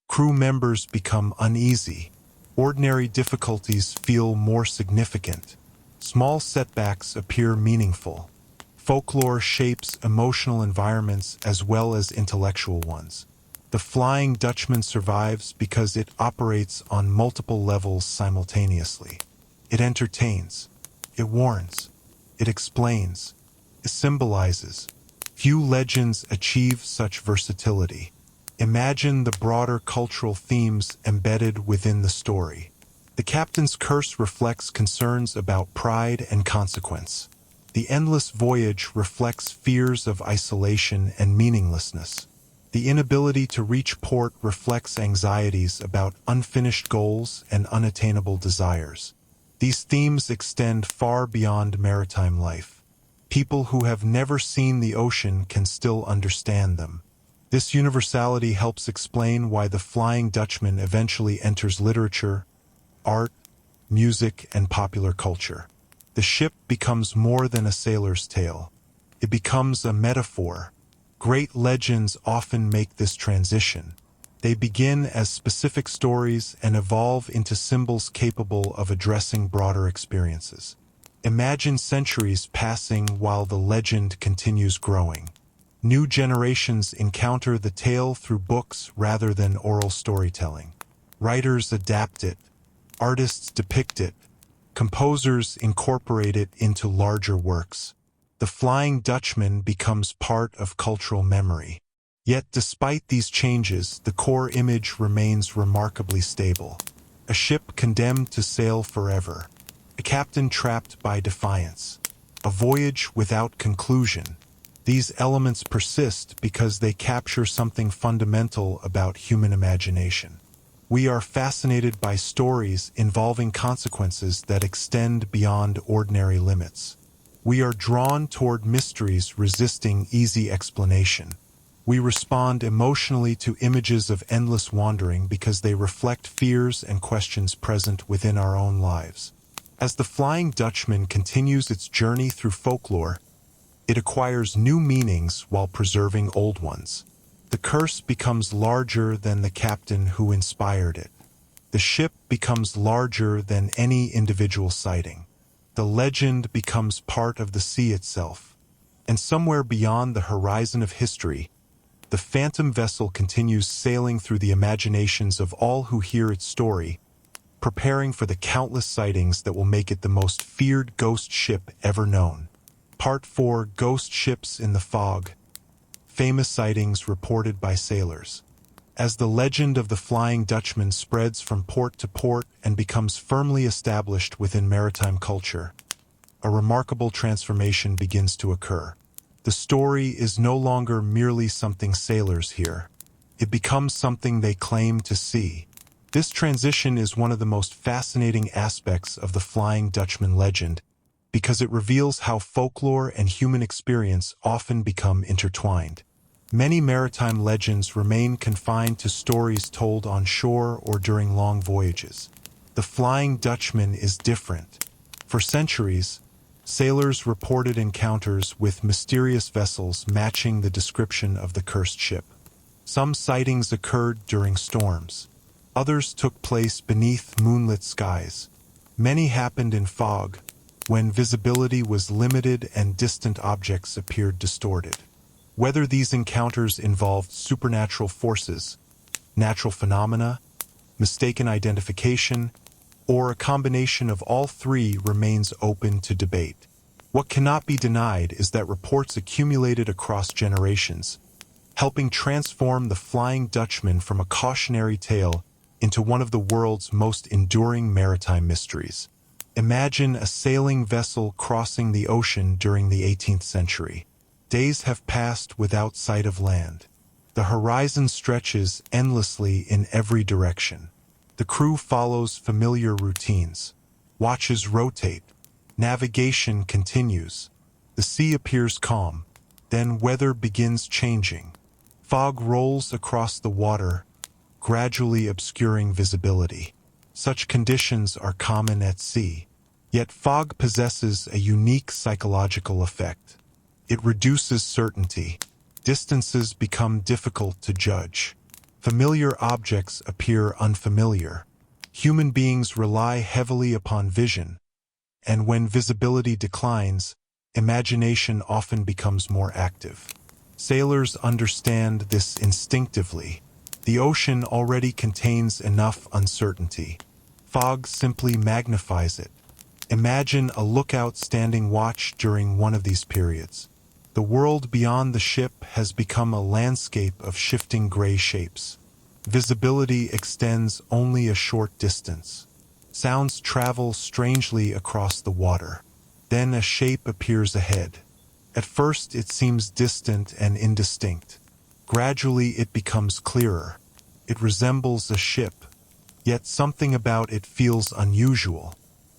A: Crew members become uneasy. Ordinary difficulties feel more significant. Small setbacks appear meaningful. Folklore shapes emotional environments as well as intellectual ones. The Flying Dutchman survives because it operates on multiple levels simultaneously. It entertains. It warns. It explains. It symbolizes. Few legends achieve such versatility. Imagine the broader cultural themes embedded within the story. The captain's curse reflects concerns about pride and consequence. The endless voyage reflects fears of isolation and meaninglessness. The inability to reach port reflects anxieties about unfinished goals and unattainable desires. These themes extend far beyond maritime life. People who have never seen the ocean can still understand them. This universality helps explain why the Flying Dutchman eventually enters literature, art, music, and popular culture. The ship becomes more than a sailor's tale. It becomes a metaphor. Great legends often make this transition. They begin as specific stories and evolve into symbols capable of addressing broader experiences. Imagine centuries passing while the legend continues growing. New generations encounter the tale through books rather than oral storytelling. Writers adapt it. Artists depict it. Composers incorporate it into larger works. The Flying Dutchman becomes part of cultural memory. Yet despite these changes, the core image remains remarkably stable. A ship condemned to sail forever. A captain trapped by defiance. A voyage without conclusion. These elements persist because they capture something fundamental about human imagination. We are fascinated by stories involving consequences that extend beyond ordinary limits. We are drawn toward mysteries resisting easy explanation. We respond emotionally to images of endless wandering because they reflect fears and questions present within our own lives. As the Flying Dutchman continues its journey through folklore, it acquires new meanings while preserving old ones. The curse becomes larger than the captain who inspired it. The ship becomes larger than any individual sighting. The legend becomes part of the sea itself. And somewhere beyond the horizon of history, the phantom vessel continues sailing through the imaginations of all who hear its story, preparing for the countless sightings that will make it the most feared ghost ship ever known. Part 4: Ghost Ships in the Fog. Famous sightings reported by sailors. As the legend of the Flying Dutchman spreads from port to port and becomes firmly established within maritime culture, a remarkable transformation begins to occur. The story is no longer merely something sailors hear. It becomes something they claim to see. This transition is one of the most fascinating aspects of the Flying Dutchman legend, because it reveals how folklore and human experience often become intertwined. Many maritime legends remain confined to stories told on shore or during long voyages. The Flying Dutchman is different. For centuries, sailors reported encounters with mysterious vessels matching the description of the cursed ship. Some sightings occurred during storms. Others took place beneath moonlit skies. Many happened in fog, when visibility was limited and distant objects appeared distorted. Whether these encounters involved supernatural forces, natural phenomena, mistaken identification, or a combination of all three remains open to debate. What cannot be denied is that reports accumulated across generations, helping transform the Flying Dutchman from a cautionary tale into one of the world's most enduring maritime mysteries. Imagine a sailing vessel crossing the ocean during the 18th century. Days have passed without sight of land. The horizon stretches endlessly in every direction. The crew follows familiar routines. Watches rotate. Navigation continues. The sea appears calm. Then weather begins changing. Fog rolls across the water, gradually obscuring visibility. Such conditions are common at sea. Yet fog possesses a unique psychological effect. It reduces certainty. Distances become difficult to judge. Familiar objects appear unfamiliar. Human beings rely heavily upon vision, and when visibility declines, imagination often becomes more active. Sailors understand this instinctively. The ocean already contains enough uncertainty. Fog simply magnifies it. Imagine a lookout standing watch during one of these periods. The world beyond the ship has become a landscape of shifting gray shapes. Visibility extends only a short distance. Sounds travel strangely across the water. Then a shape appears ahead. At first it seems distant and indistinct. Gradually it becomes clearer. It resembles a ship, yet something about it feels unusual.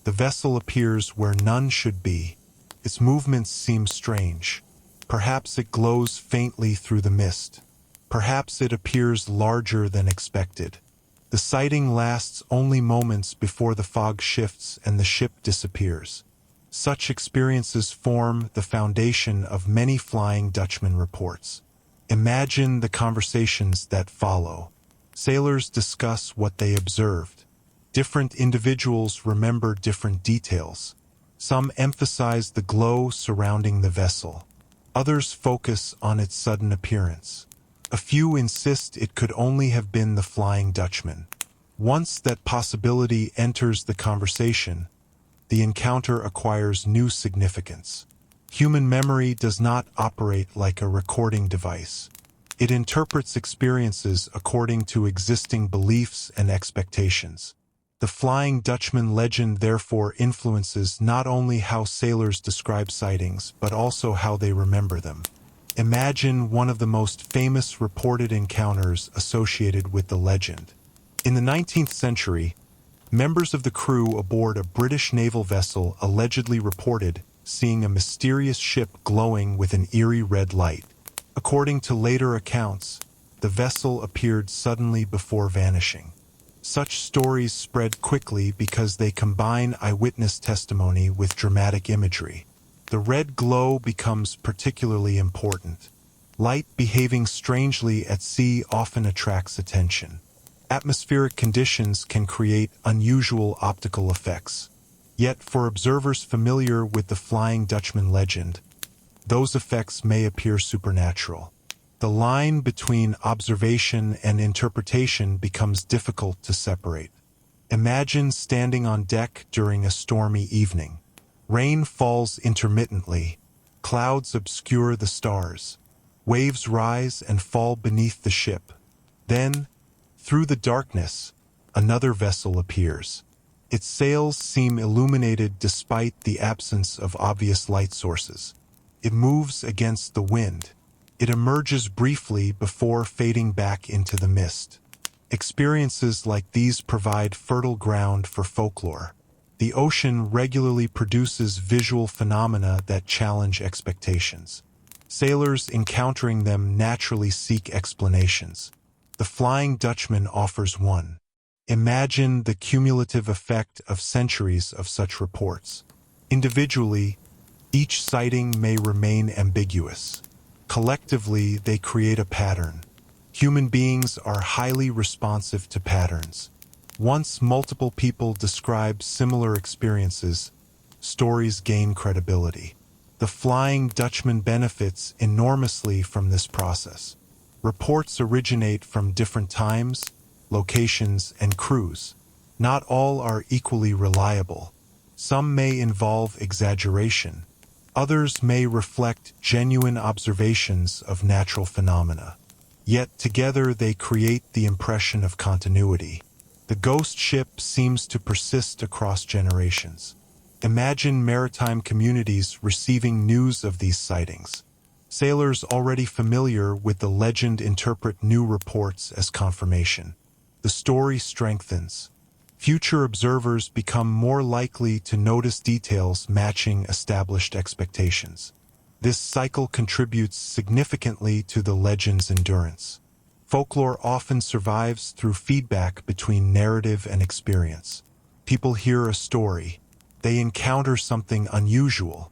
A: The vessel appears where none should be. Its movements seem strange. Perhaps it glows faintly through the mist. Perhaps it appears larger than expected. The sighting lasts only moments before the fog shifts and the ship disappears. Such experiences form the foundation of many Flying Dutchman reports. Imagine the conversations that follow. Sailors discuss what they observed. Different individuals remember different details. Some emphasize the glow surrounding the vessel. Others focus on its sudden appearance. A few insist it could only have been the Flying Dutchman. Once that possibility enters the conversation, the encounter acquires new significance. Human memory does not operate like a recording device. It interprets experiences according to existing beliefs and expectations. The Flying Dutchman legend therefore influences not only how sailors describe sightings, but also how they remember them. Imagine one of the most famous reported encounters associated with the legend. In the 19th century, members of the crew aboard a British naval vessel allegedly reported seeing a mysterious ship glowing with an eerie red light. According to later accounts, the vessel appeared suddenly before vanishing. Such stories spread quickly because they combine eyewitness testimony with dramatic imagery. The red glow becomes particularly important. Light behaving strangely at sea often attracts attention. Atmospheric conditions can create unusual optical effects. Yet, for observers familiar with the Flying Dutchman legend, those effects may appear supernatural. The line between observation and interpretation becomes difficult to separate. Imagine standing on deck during a stormy evening. Rain falls intermittently. Clouds obscure the stars. Waves rise and fall beneath the ship. Then, through the darkness, another vessel appears. Its sails seem illuminated despite the absence of obvious light sources. It moves against the wind. It emerges briefly before fading back into the mist. Experiences like these provide fertile ground for folklore. The ocean regularly produces visual phenomena that challenge expectations. Sailors encountering them naturally seek explanations. The Flying Dutchman offers one. Imagine the cumulative effect of centuries of such reports. Individually, each sighting may remain ambiguous. Collectively, they create a pattern. Human beings are highly responsive to patterns. Once multiple people describe similar experiences, stories gain credibility. The Flying Dutchman benefits enormously from this process. Reports originate from different times, locations, and crews. Not all are equally reliable. Some may involve exaggeration. Others may reflect genuine observations of natural phenomena. Yet together they create the impression of continuity. The ghost ship seems to persist across generations. Imagine maritime communities receiving news of these sightings. Sailors already familiar with the legend interpret new reports as confirmation. The story strengthens. Future observers become more likely to notice details matching established expectations. This cycle contributes significantly to the legend's endurance. Folklore often survives through feedback between narrative and experience. People hear a story. They encounter something unusual.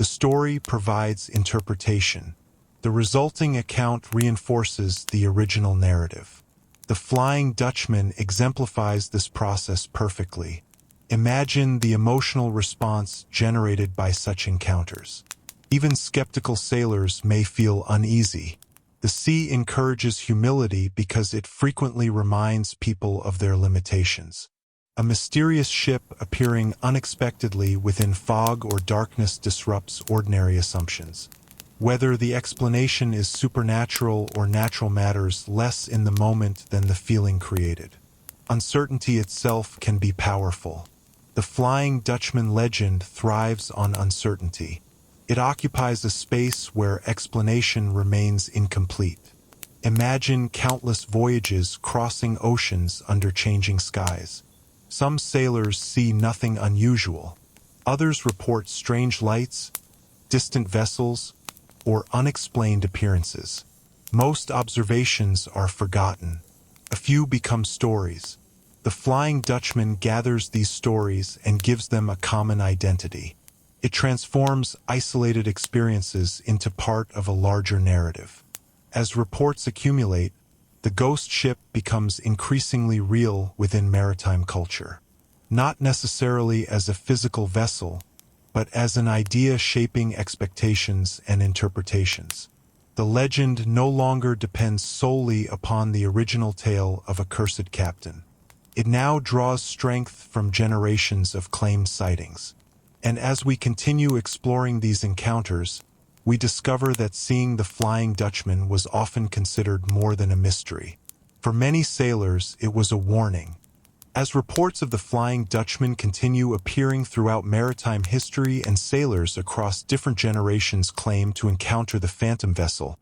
A: The story provides interpretation. The resulting account reinforces the original narrative. The Flying Dutchman exemplifies this process perfectly. Imagine the emotional response generated by such encounters. Even skeptical sailors may feel uneasy. The sea encourages humility because it frequently reminds people of their limitations. A mysterious ship appearing unexpectedly within fog or darkness disrupts ordinary assumptions. Whether the explanation is supernatural or natural matters less in the moment than the feeling created. Uncertainty itself can be powerful. The Flying Dutchman legend thrives on uncertainty. It occupies a space where explanation remains incomplete. Imagine countless voyages crossing oceans under changing skies. Some sailors see nothing unusual. Others report strange lights, distant vessels, or unexplained appearances. Most observations are forgotten. A few become stories. The Flying Dutchman gathers these stories and gives them a common identity. It transforms isolated experiences into part of a larger narrative. As reports accumulate, the ghost ship becomes increasingly real within maritime culture. Not necessarily as a physical vessel, but as an idea shaping expectations and interpretations. The legend no longer depends solely upon the original tale of a cursed captain. It now draws strength from generations of claimed sightings. And as we continue exploring these encounters, we discover that seeing the Flying Dutchman was often considered more than a mystery. For many sailors, it was a warning. As reports of the Flying Dutchman continue appearing throughout maritime history and sailors across different generations claim to encounter the phantom vessel,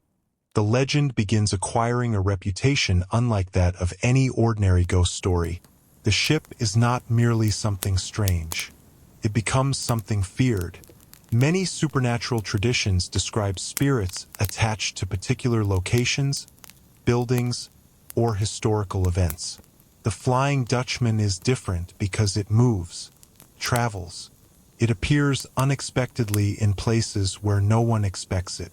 A: the legend begins acquiring a reputation unlike that of any ordinary ghost story. The ship is not merely something strange. It becomes something feared. Many supernatural traditions describe spirits attached to particular locations, buildings, or historical events. The Flying Dutchman is different because it moves, travels. It appears unexpectedly in places where no one expects it.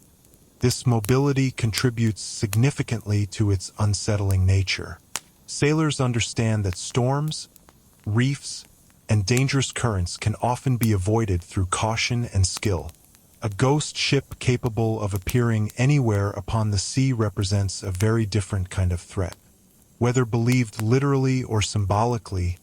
A: This mobility contributes significantly to its unsettling nature. Sailors understand that storms, reefs, and dangerous currents can often be avoided through caution and skill. A ghost ship capable of appearing anywhere upon the sea represents a very different kind of threat. Whether believed literally or symbolically,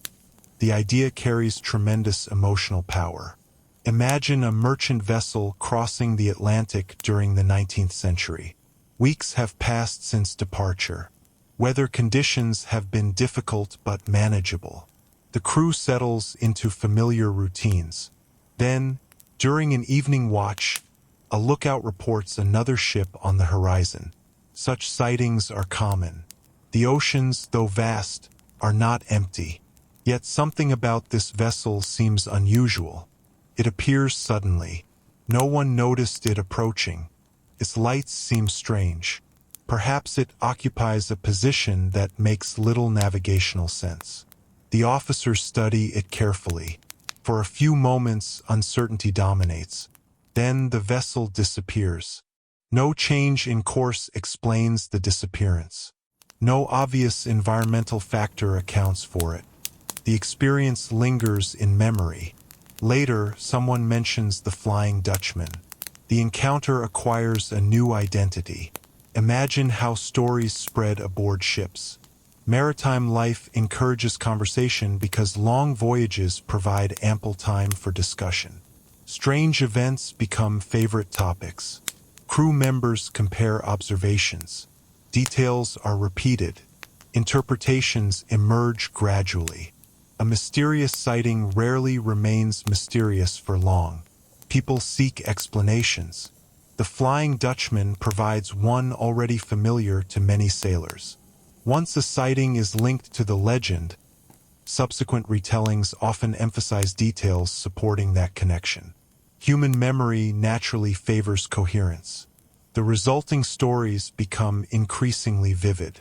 A: the idea carries tremendous emotional power. Imagine a merchant vessel crossing the Atlantic during the 19th century. Weeks have passed since departure. Weather conditions have been difficult but manageable. The crew settles into familiar routines. Then, during an evening watch, a lookout reports another ship on the horizon. Such sightings are common. The oceans, though vast, are not empty. Yet something about this vessel seems unusual. It appears suddenly. No one noticed it approaching. Its lights seem strange. Perhaps it occupies a position that makes little navigational sense. The officers study it carefully. For a few moments, uncertainty dominates. Then the vessel disappears. No change in course explains the disappearance. No obvious environmental factor accounts for it. The experience lingers in memory. Later, someone mentions the Flying Dutchman. The encounter acquires a new identity. Imagine how stories spread aboard ships. Maritime life encourages conversation because long voyages provide ample time for discussion. Strange events become favorite topics. Crew members compare observations. Details are repeated. Interpretations emerge gradually. A mysterious sighting rarely remains mysterious for long. People seek explanations. The Flying Dutchman provides one already familiar to many sailors. Once a sighting is linked to the legend, subsequent retellings often emphasize details supporting that connection. Human memory naturally favors coherence. The resulting stories become increasingly vivid.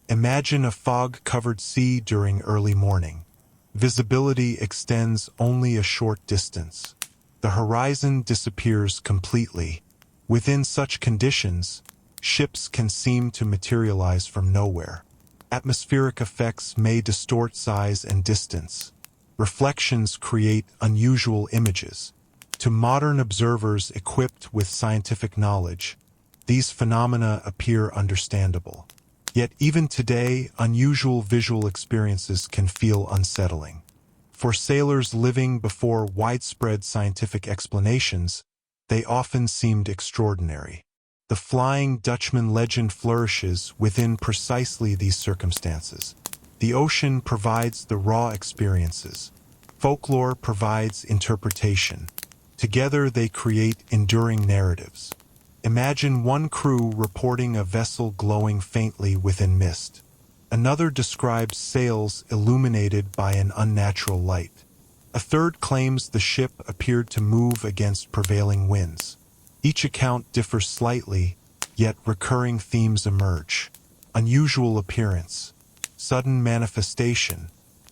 A: Imagine a fog-covered sea during early morning. Visibility extends only a short distance. The horizon disappears completely. Within such conditions, ships can seem to materialize from nowhere. Atmospheric effects may distort size and distance. Reflections create unusual images. To modern observers equipped with scientific knowledge, these phenomena appear understandable. Yet even today, unusual visual experiences can feel unsettling. For sailors living before widespread scientific explanations, they often seemed extraordinary. The Flying Dutchman legend flourishes within precisely these circumstances. The ocean provides the raw experiences. Folklore provides interpretation. Together they create enduring narratives. Imagine one crew reporting a vessel glowing faintly within mist. Another describes sails illuminated by an unnatural light. A third claims the ship appeared to move against prevailing winds. Each account differs slightly, yet recurring themes emerge. Unusual appearance, sudden manifestation,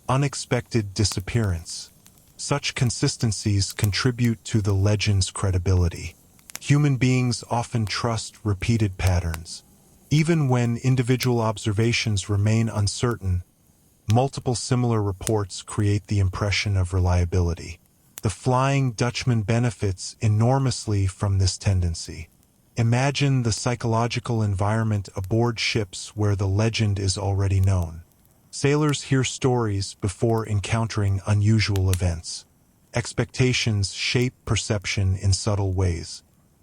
A: unexpected disappearance. Such consistencies contribute to the legend's credibility. Human beings often trust repeated patterns. Even when individual observations remain uncertain, multiple similar reports create the impression of reliability. The Flying Dutchman benefits enormously from this tendency. Imagine the psychological environment aboard ships where the legend is already known. Sailors hear stories before encountering unusual events. Expectations shape perception in subtle ways.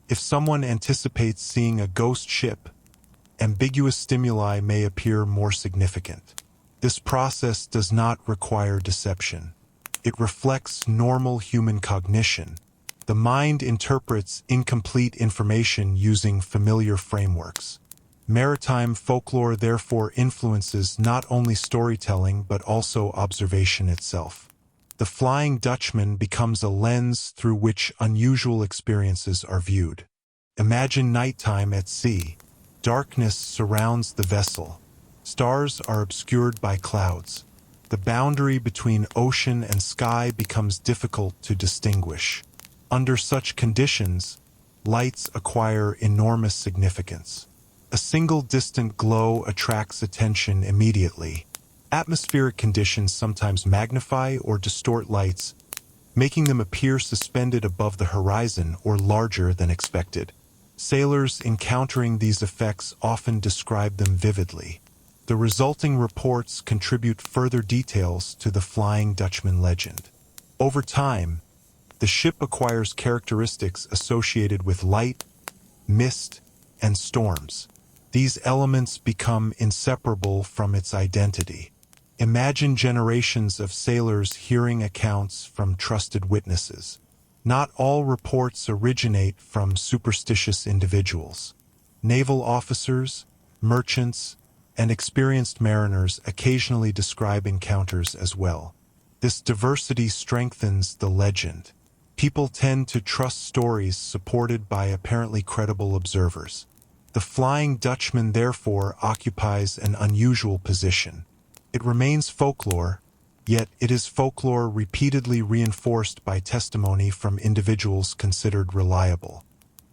A: If someone anticipates seeing a ghost ship, ambiguous stimuli may appear more significant. This process does not require deception. It reflects normal human cognition. The mind interprets incomplete information using familiar frameworks. Maritime folklore therefore influences not only storytelling but also observation itself. The Flying Dutchman becomes a lens through which unusual experiences are viewed. Imagine nighttime at sea. Darkness surrounds the vessel. Stars are obscured by clouds. The boundary between ocean and sky becomes difficult to distinguish. Under such conditions, lights acquire enormous significance. A single distant glow attracts attention immediately. Atmospheric conditions sometimes magnify or distort lights, making them appear suspended above the horizon or larger than expected. Sailors encountering these effects often describe them vividly. The resulting reports contribute further details to the Flying Dutchman legend. Over time, the ship acquires characteristics associated with light, mist, and storms. These elements become inseparable from its identity. Imagine generations of sailors hearing accounts from trusted witnesses. Not all reports originate from superstitious individuals. Naval officers, merchants, and experienced mariners occasionally describe encounters as well. This diversity strengthens the legend. People tend to trust stories supported by apparently credible observers. The Flying Dutchman therefore occupies an unusual position. It remains folklore, yet it is folklore repeatedly reinforced by testimony from individuals considered reliable.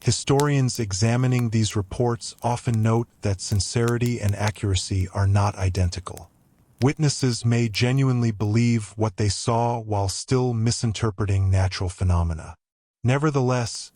A: Historians examining these reports often note that sincerity and accuracy are not identical. Witnesses may genuinely believe what they saw while still misinterpreting natural phenomena. Nevertheless,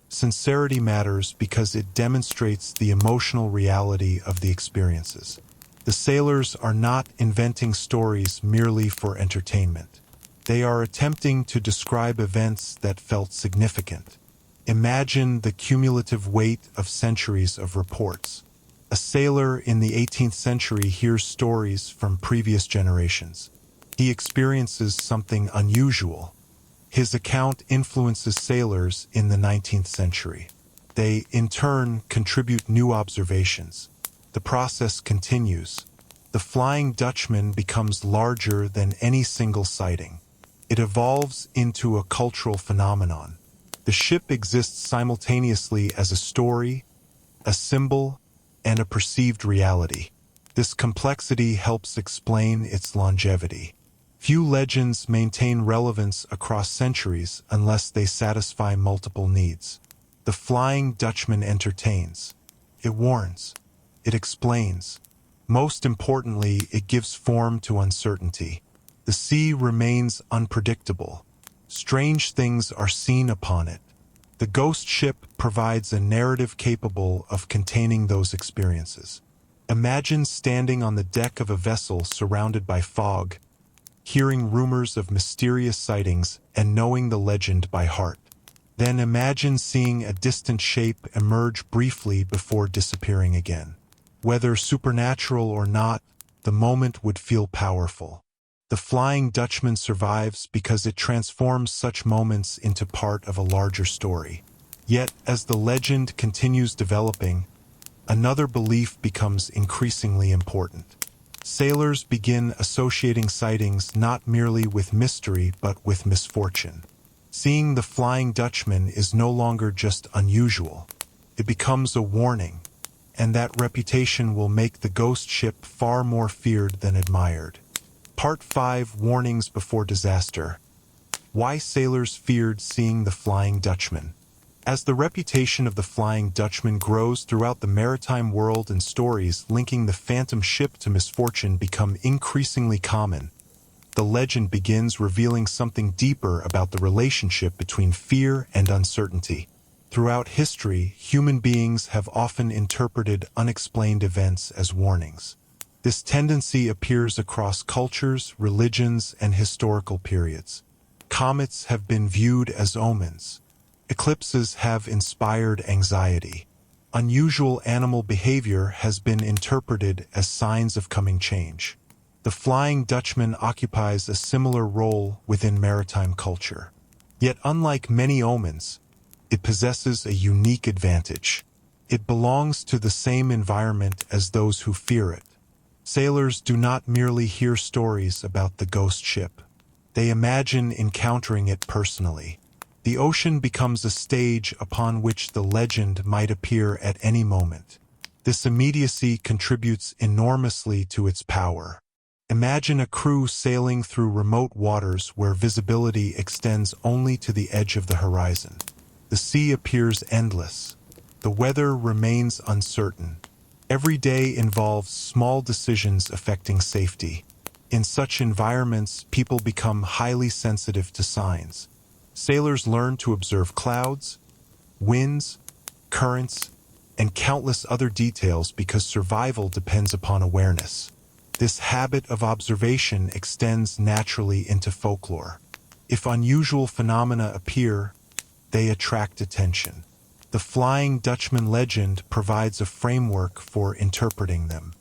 A: sincerity matters because it demonstrates the emotional reality of the experiences. The sailors are not inventing stories merely for entertainment. They are attempting to describe events that felt significant. Imagine the cumulative weight of centuries of reports. A sailor in the 18th century hears stories from previous generations. He experiences something unusual. His account influences sailors in the 19th century. They, in turn, contribute new observations. The process continues. The Flying Dutchman becomes larger than any single sighting. It evolves into a cultural phenomenon. The ship exists simultaneously as a story, a symbol, and a perceived reality. This complexity helps explain its longevity. Few legends maintain relevance across centuries unless they satisfy multiple needs. The Flying Dutchman entertains. It warns. It explains. Most importantly, it gives form to uncertainty. The sea remains unpredictable. Strange things are seen upon it. The ghost ship provides a narrative capable of containing those experiences. Imagine standing on the deck of a vessel surrounded by fog, hearing rumors of mysterious sightings and knowing the legend by heart. Then imagine seeing a distant shape emerge briefly before disappearing again. Whether supernatural or not, the moment would feel powerful. The Flying Dutchman survives because it transforms such moments into part of a larger story. Yet, as the legend continues developing, another belief becomes increasingly important. Sailors begin associating sightings not merely with mystery but with misfortune. Seeing the Flying Dutchman is no longer just unusual. It becomes a warning, and that reputation will make the ghost ship far more feared than admired. Part 5: Warnings Before Disaster. Why sailors feared seeing the Flying Dutchman. As the reputation of the Flying Dutchman grows throughout the maritime world and stories linking the phantom ship to misfortune become increasingly common, the legend begins revealing something deeper about the relationship between fear and uncertainty. Throughout history, human beings have often interpreted unexplained events as warnings. This tendency appears across cultures, religions, and historical periods. Comets have been viewed as omens. Eclipses have inspired anxiety. Unusual animal behavior has been interpreted as signs of coming change. The Flying Dutchman occupies a similar role within maritime culture. Yet unlike many omens, it possesses a unique advantage. It belongs to the same environment as those who fear it. Sailors do not merely hear stories about the ghost ship. They imagine encountering it personally. The ocean becomes a stage upon which the legend might appear at any moment. This immediacy contributes enormously to its power. Imagine a crew sailing through remote waters where visibility extends only to the edge of the horizon. The sea appears endless. The weather remains uncertain. Every day involves small decisions affecting safety. In such environments, people become highly sensitive to signs. Sailors learn to observe clouds, winds, currents, and countless other details because survival depends upon awareness. This habit of observation extends naturally into folklore. If unusual phenomena appear, they attract attention. The Flying Dutchman legend provides a framework for interpreting them.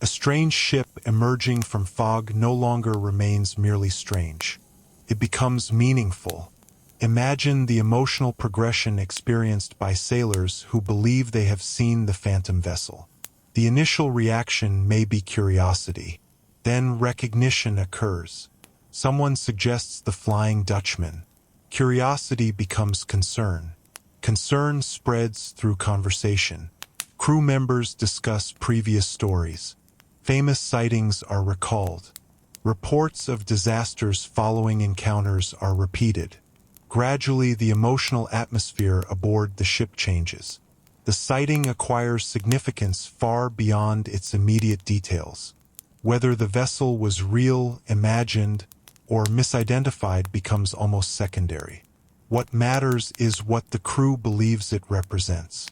A: A strange ship emerging from fog no longer remains merely strange. It becomes meaningful. Imagine the emotional progression experienced by sailors who believe they have seen the phantom vessel. The initial reaction may be curiosity. Then recognition occurs. Someone suggests the Flying Dutchman. Curiosity becomes concern. Concern spreads through conversation. Crew members discuss previous stories. Famous sightings are recalled. Reports of disasters following encounters are repeated. Gradually, the emotional atmosphere aboard the ship changes. The sighting acquires significance far beyond its immediate details. Whether the vessel was real, imagined, or misidentified becomes almost secondary. What matters is what the crew believes it represents.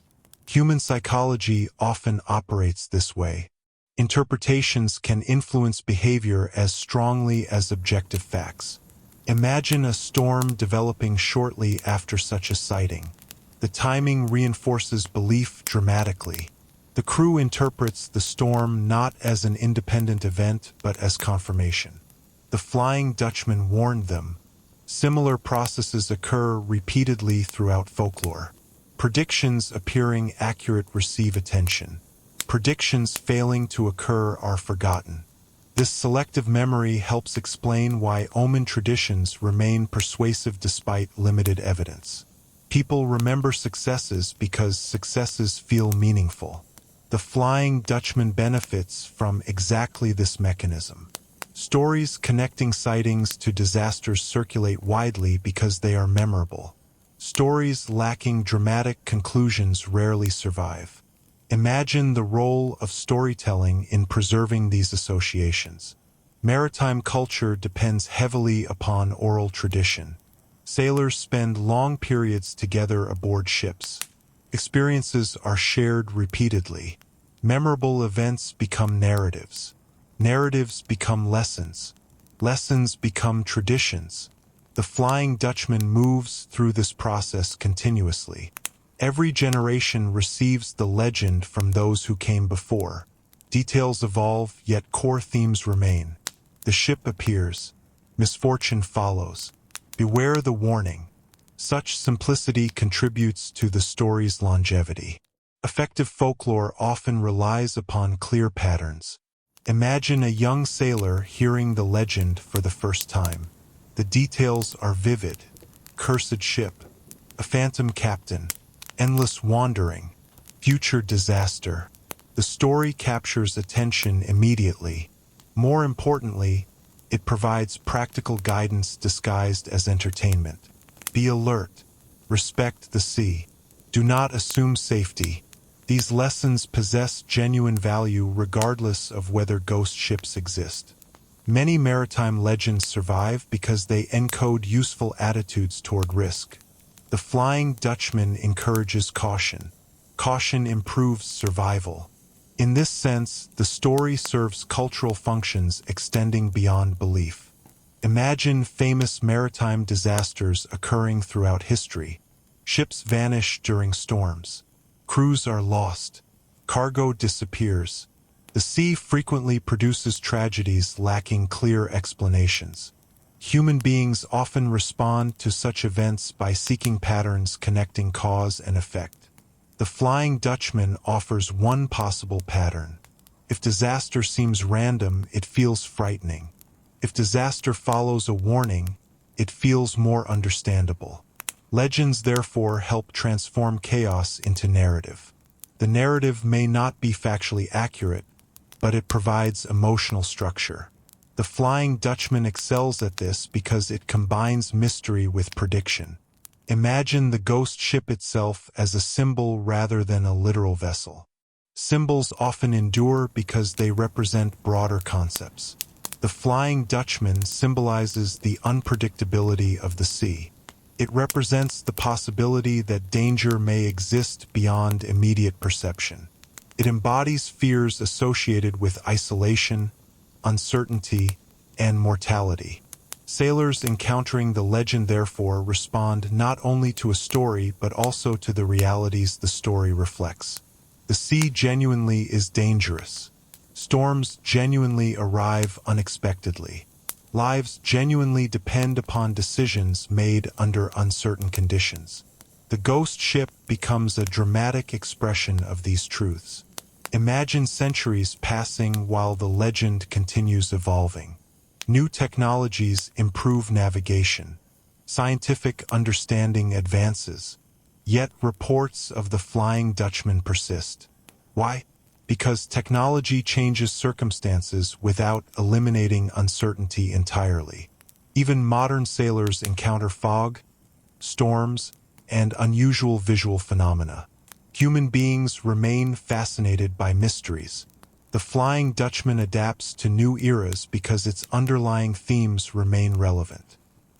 A: Human psychology often operates this way. Interpretations can influence behavior as strongly as objective facts. Imagine a storm developing shortly after such a sighting. The timing reinforces belief dramatically. The crew interprets the storm not as an independent event but as confirmation. The Flying Dutchman warned them. Similar processes occur repeatedly throughout folklore. Predictions appearing accurate receive attention. Predictions failing to occur are forgotten. This selective memory helps explain why omen traditions remain persuasive despite limited evidence. People remember successes because successes feel meaningful. The Flying Dutchman benefits from exactly this mechanism. Stories connecting sightings to disasters circulate widely because they are memorable. Stories lacking dramatic conclusions rarely survive. Imagine the role of storytelling in preserving these associations. Maritime culture depends heavily upon oral tradition. Sailors spend long periods together aboard ships. Experiences are shared repeatedly. Memorable events become narratives. Narratives become lessons. Lessons become traditions. The Flying Dutchman moves through this process continuously. Every generation receives the legend from those who came before. Details evolve, yet core themes remain. The ship appears. Misfortune follows. Beware the warning. Such simplicity contributes to the story's longevity. Effective folklore often relies upon clear patterns. Imagine a young sailor hearing the legend for the first time. The details are vivid. Cursed ship. A phantom captain. Endless wandering. Future disaster. The story captures attention immediately. More importantly, it provides practical guidance disguised as entertainment. Be alert. Respect the sea. Do not assume safety. These lessons possess genuine value regardless of whether ghost ships exist. Many maritime legends survive because they encode useful attitudes toward risk. The Flying Dutchman encourages caution. Caution improves survival. In this sense, the story serves cultural functions extending beyond belief. Imagine famous maritime disasters occurring throughout history. Ships vanish during storms. Crews are lost. Cargo disappears. The sea frequently produces tragedies lacking clear explanations. Human beings often respond to such events by seeking patterns connecting cause and effect. The Flying Dutchman offers one possible pattern. If disaster seems random, it feels frightening. If disaster follows a warning, it feels more understandable. Legends therefore help transform chaos into narrative. The narrative may not be factually accurate, but it provides emotional structure. The Flying Dutchman excels at this because it combines mystery with prediction. Imagine the ghost ship itself as a symbol rather than a literal vessel. Symbols often endure because they represent broader concepts. The Flying Dutchman symbolizes the unpredictability of the sea. It represents the possibility that danger may exist beyond immediate perception. It embodies fears associated with isolation, uncertainty, and mortality. Sailors encountering the legend therefore respond not only to a story but also to the realities the story reflects. The sea genuinely is dangerous. Storms genuinely arrive unexpectedly. Lives genuinely depend upon decisions made under uncertain conditions. The ghost ship becomes a dramatic expression of these truths. Imagine centuries passing while the legend continues evolving. New technologies improve navigation. Scientific understanding advances. Yet reports of the Flying Dutchman persist. Why? Because technology changes circumstances without eliminating uncertainty entirely. Even modern sailors encounter fog, storms, and unusual visual phenomena. Human beings remain fascinated by mysteries. The Flying Dutchman adapts to new eras because its underlying themes remain relevant.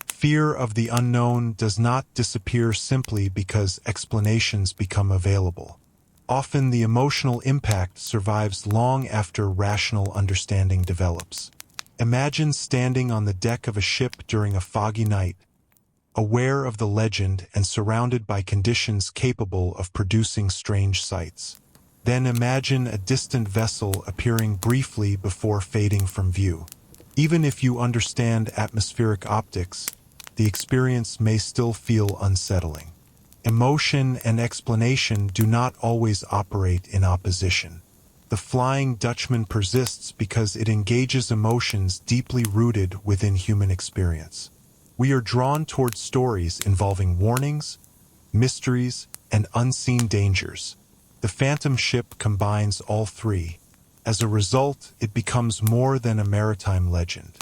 A: Fear of the unknown does not disappear simply because explanations become available. Often the emotional impact survives long after rational understanding develops. Imagine standing on the deck of a ship during a foggy night, aware of the legend and surrounded by conditions capable of producing strange sights. Then imagine a distant vessel appearing briefly before fading from view. Even if you understand atmospheric optics, the experience may still feel unsettling. Emotion and explanation do not always operate in opposition. The Flying Dutchman persists because it engages emotions deeply rooted within human experience. We are drawn towards stories involving warnings, mysteries, and unseen dangers. The phantom ship combines all three. As a result, it becomes more than a maritime legend.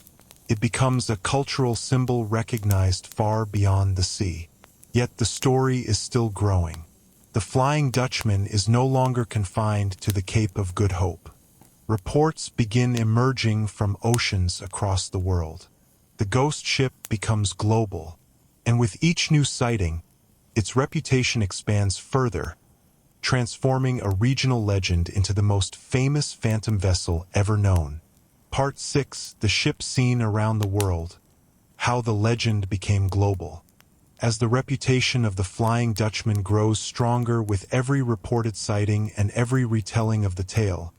A: It becomes a cultural symbol recognized far beyond the sea. Yet the story is still growing. The Flying Dutchman is no longer confined to the Cape of Good Hope. Reports begin emerging from oceans across the world. The ghost ship becomes global, and with each new sighting, its reputation expands further, transforming a regional legend into the most famous phantom vessel ever known. Part 6: The Ship Seen Around the World. How the Legend Became Global. As the reputation of the Flying Dutchman grows stronger with every reported sighting and every retelling of the tale,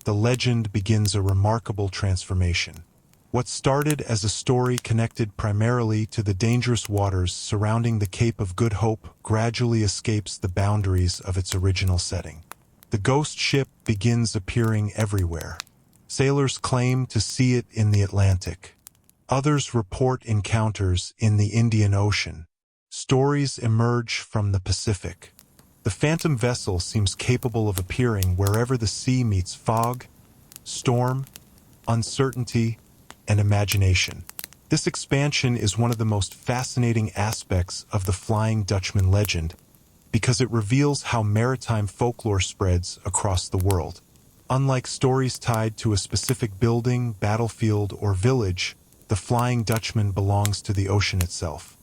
A: the legend begins a remarkable transformation. What started as a story connected primarily to the dangerous waters surrounding the Cape of Good Hope gradually escapes the boundaries of its original setting. The ghost ship begins appearing everywhere. Sailors claim to see it in the Atlantic. Others report encounters in the Indian Ocean. Stories emerge from the Pacific. The phantom vessel seems capable of appearing wherever the sea meets fog, storm, uncertainty, and imagination. This expansion is one of the most fascinating aspects of the Flying Dutchman legend because it reveals how maritime folklore spreads across the world. Unlike stories tied to a specific building, battlefield, or village, the Flying Dutchman belongs to the ocean itself.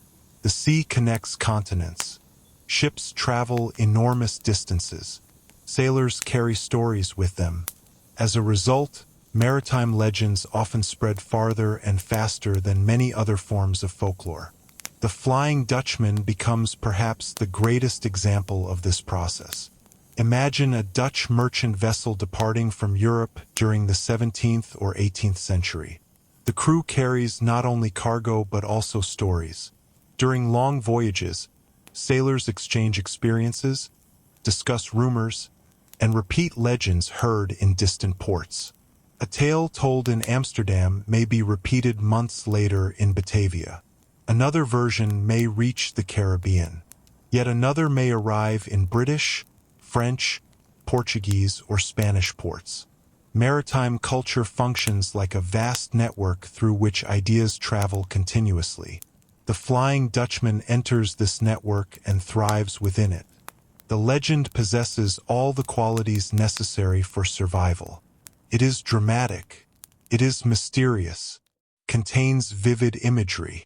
A: The sea connects continents. Ships travel enormous distances. Sailors carry stories with them. As a result, maritime legends often spread farther and faster than many other forms of folklore. The Flying Dutchman becomes perhaps the greatest example of this process. Imagine a Dutch merchant vessel departing from Europe during the 17th or 18th century. The crew carries not only cargo but also stories. During long voyages, sailors exchange experiences, discuss rumors, and repeat legends heard in distant ports. A tale told in Amsterdam may be repeated months later in Batavia. Another version may reach the Caribbean. Yet another may arrive in British, French, Portuguese, or Spanish ports. Maritime culture functions like a vast network through which ideas travel continuously. The Flying Dutchman enters this network and thrives within it. The legend possesses all the qualities necessary for survival. It is dramatic. It is mysterious. Contains vivid imagery.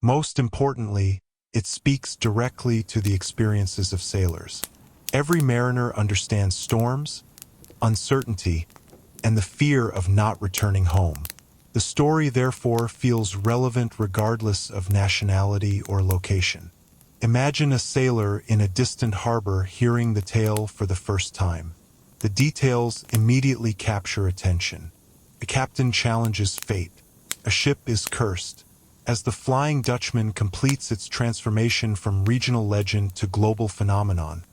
A: Most importantly, it speaks directly to the experiences of sailors. Every mariner understands storms, uncertainty, and the fear of not returning home. The story therefore feels relevant regardless of nationality or location. Imagine a sailor in a distant harbor hearing the tale for the first time. The details immediately capture attention. A captain challenges fate. A ship is cursed. As the Flying Dutchman completes its transformation from regional legend to global phenomenon,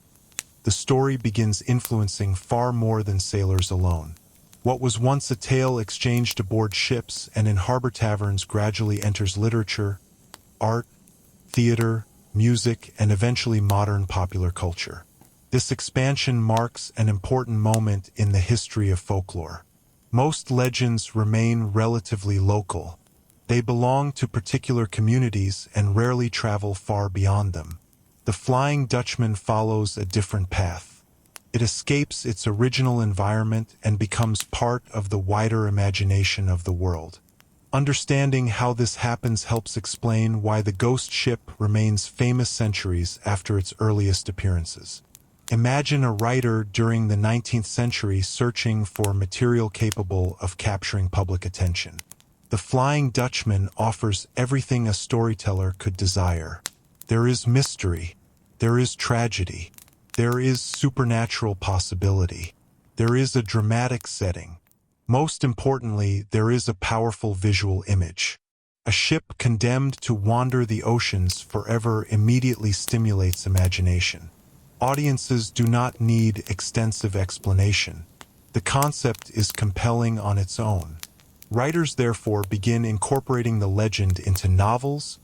A: the story begins influencing far more than sailors alone. What was once a tale exchanged aboard ships and in harbor taverns gradually enters literature, art, theater, music, and eventually modern popular culture. This expansion marks an important moment in the history of folklore. Most legends remain relatively local. They belong to particular communities and rarely travel far beyond them. The Flying Dutchman follows a different path. It escapes its original environment and becomes part of the wider imagination of the world. Understanding how this happens helps explain why the ghost ship remains famous centuries after its earliest appearances. Imagine a writer during the 19th century searching for material capable of capturing public attention. The Flying Dutchman offers everything a storyteller could desire. There is mystery. There is tragedy. There is supernatural possibility. There is a dramatic setting. Most importantly, there is a powerful visual image. A ship condemned to wander the oceans forever immediately stimulates imagination. Audiences do not need extensive explanation. The concept is compelling on its own. Writers therefore begin incorporating the legend into novels,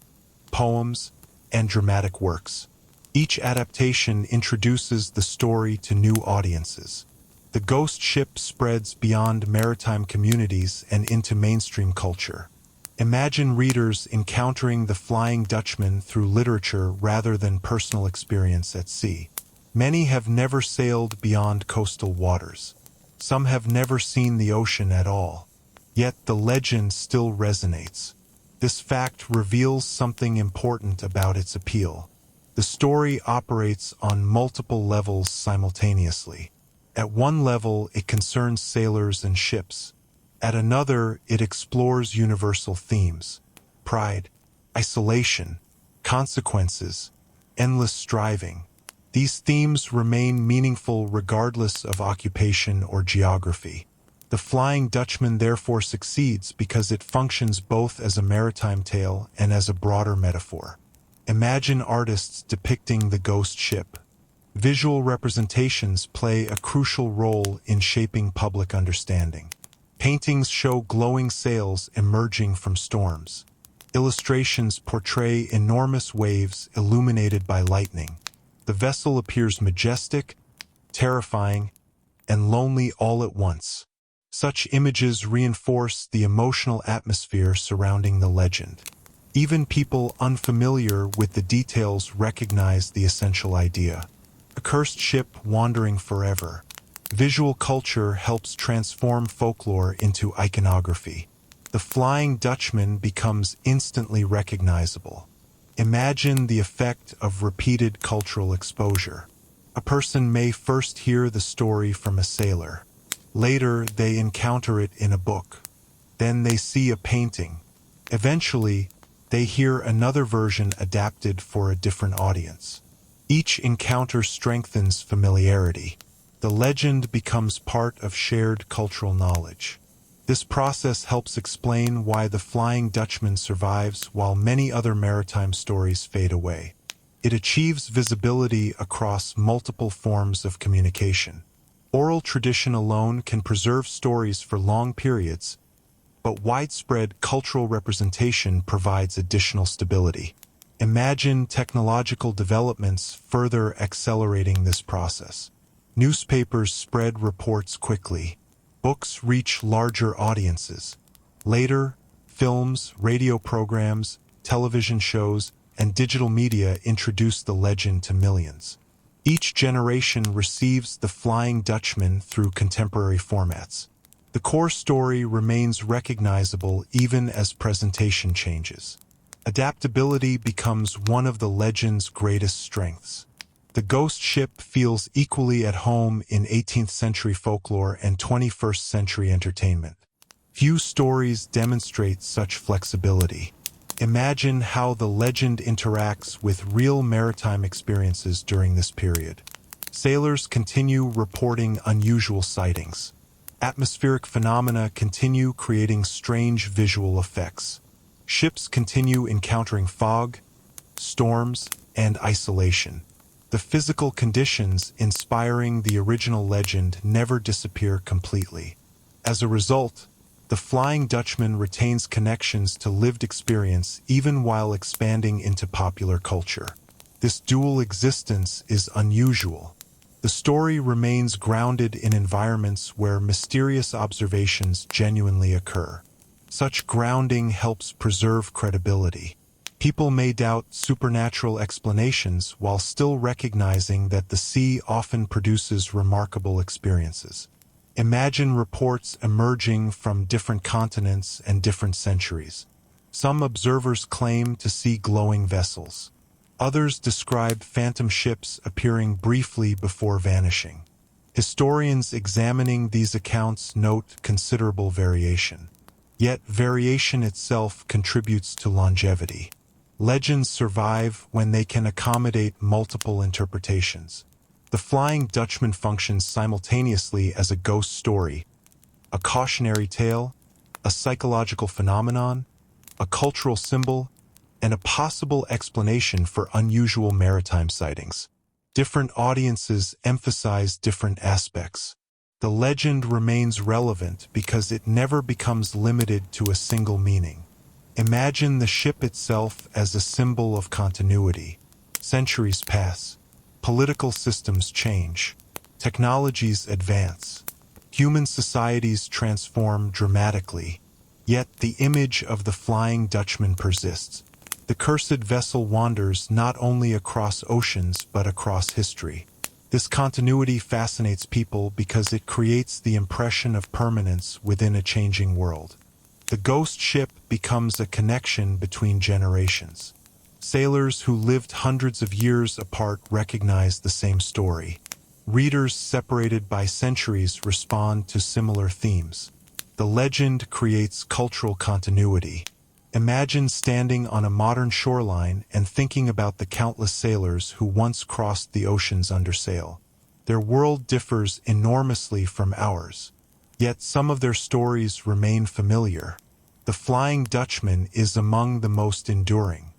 A: poems, and dramatic works. Each adaptation introduces the story to new audiences. The ghost ship spreads beyond maritime communities and into mainstream culture. Imagine readers encountering the Flying Dutchman through literature rather than personal experience at sea. Many have never sailed beyond coastal waters. Some have never seen the ocean at all. Yet the legend still resonates. This fact reveals something important about its appeal. The story operates on multiple levels simultaneously. At one level, it concerns sailors and ships. At another, it explores universal themes: pride, isolation, consequences, endless striving. These themes remain meaningful regardless of occupation or geography. The Flying Dutchman therefore succeeds because it functions both as a maritime tale and as a broader metaphor. Imagine artists depicting the ghost ship. Visual representations play a crucial role in shaping public understanding. Paintings show glowing sails emerging from storms. Illustrations portray enormous waves illuminated by lightning. The vessel appears majestic, terrifying, and lonely all at once. Such images reinforce the emotional atmosphere surrounding the legend. Even people unfamiliar with the details recognize the essential idea: a cursed ship wandering forever. Visual culture helps transform folklore into iconography. The Flying Dutchman becomes instantly recognizable. Imagine the effect of repeated cultural exposure. A person may first hear the story from a sailor. Later, they encounter it in a book. Then they see a painting. Eventually, they hear another version adapted for a different audience. Each encounter strengthens familiarity. The legend becomes part of shared cultural knowledge. This process helps explain why the Flying Dutchman survives while many other maritime stories fade away. It achieves visibility across multiple forms of communication. Oral tradition alone can preserve stories for long periods, but widespread cultural representation provides additional stability. Imagine technological developments further accelerating this process. Newspapers spread reports quickly. Books reach larger audiences. Later, films, radio programs, television shows, and digital media introduce the legend to millions. Each generation receives the Flying Dutchman through contemporary formats. The core story remains recognizable even as presentation changes. Adaptability becomes one of the legend's greatest strengths. The ghost ship feels equally at home in 18th century folklore and 21st century entertainment. Few stories demonstrate such flexibility. Imagine how the legend interacts with real maritime experiences during this period. Sailors continue reporting unusual sightings. Atmospheric phenomena continue creating strange visual effects. Ships continue encountering fog, storms, and isolation. The physical conditions inspiring the original legend never disappear completely. As a result, the Flying Dutchman retains connections to lived experience even while expanding into popular culture. This dual existence is unusual. The story remains grounded in environments where mysterious observations genuinely occur. Such grounding helps preserve credibility. People may doubt supernatural explanations while still recognizing that the sea often produces remarkable experiences. Imagine reports emerging from different continents and different centuries. Some observers claim to see glowing vessels. Others describe phantom ships appearing briefly before vanishing. Historians examining these accounts note considerable variation. Yet variation itself contributes to longevity. Legends survive when they can accommodate multiple interpretations. The Flying Dutchman functions simultaneously as a ghost story, a cautionary tale, a psychological phenomenon, a cultural symbol, and a possible explanation for unusual maritime sightings. Different audiences emphasize different aspects. The legend remains relevant because it never becomes limited to a single meaning. Imagine the ship itself as a symbol of continuity. Centuries pass. Political systems change. Technologies advance. Human societies transform dramatically. Yet the image of the Flying Dutchman persists. The cursed vessel wanders not only across oceans but across history. This continuity fascinates people because it creates the impression of permanence within a changing world. The ghost ship becomes a connection between generations. Sailors who lived hundreds of years apart recognize the same story. Readers separated by centuries respond to similar themes. The legend creates cultural continuity. Imagine standing on a modern shoreline and thinking about the countless sailors who once crossed the oceans under sail. Their world differs enormously from ours, yet some of their stories remain familiar. The Flying Dutchman is among the most enduring.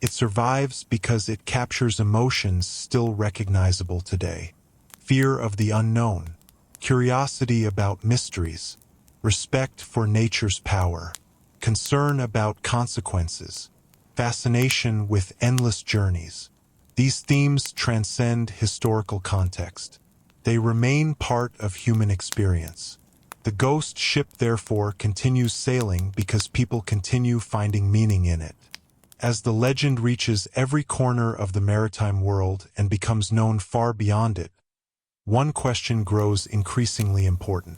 A: It survives because it captures emotions still recognizable today. Fear of the unknown, curiosity about mysteries, respect for nature's power, concern about consequences, fascination with endless journeys. These themes transcend historical context. They remain part of human experience. The ghost ship, therefore, continues sailing because people continue finding meaning in it. As the legend reaches every corner of the maritime world and becomes known far beyond it, one question grows increasingly important.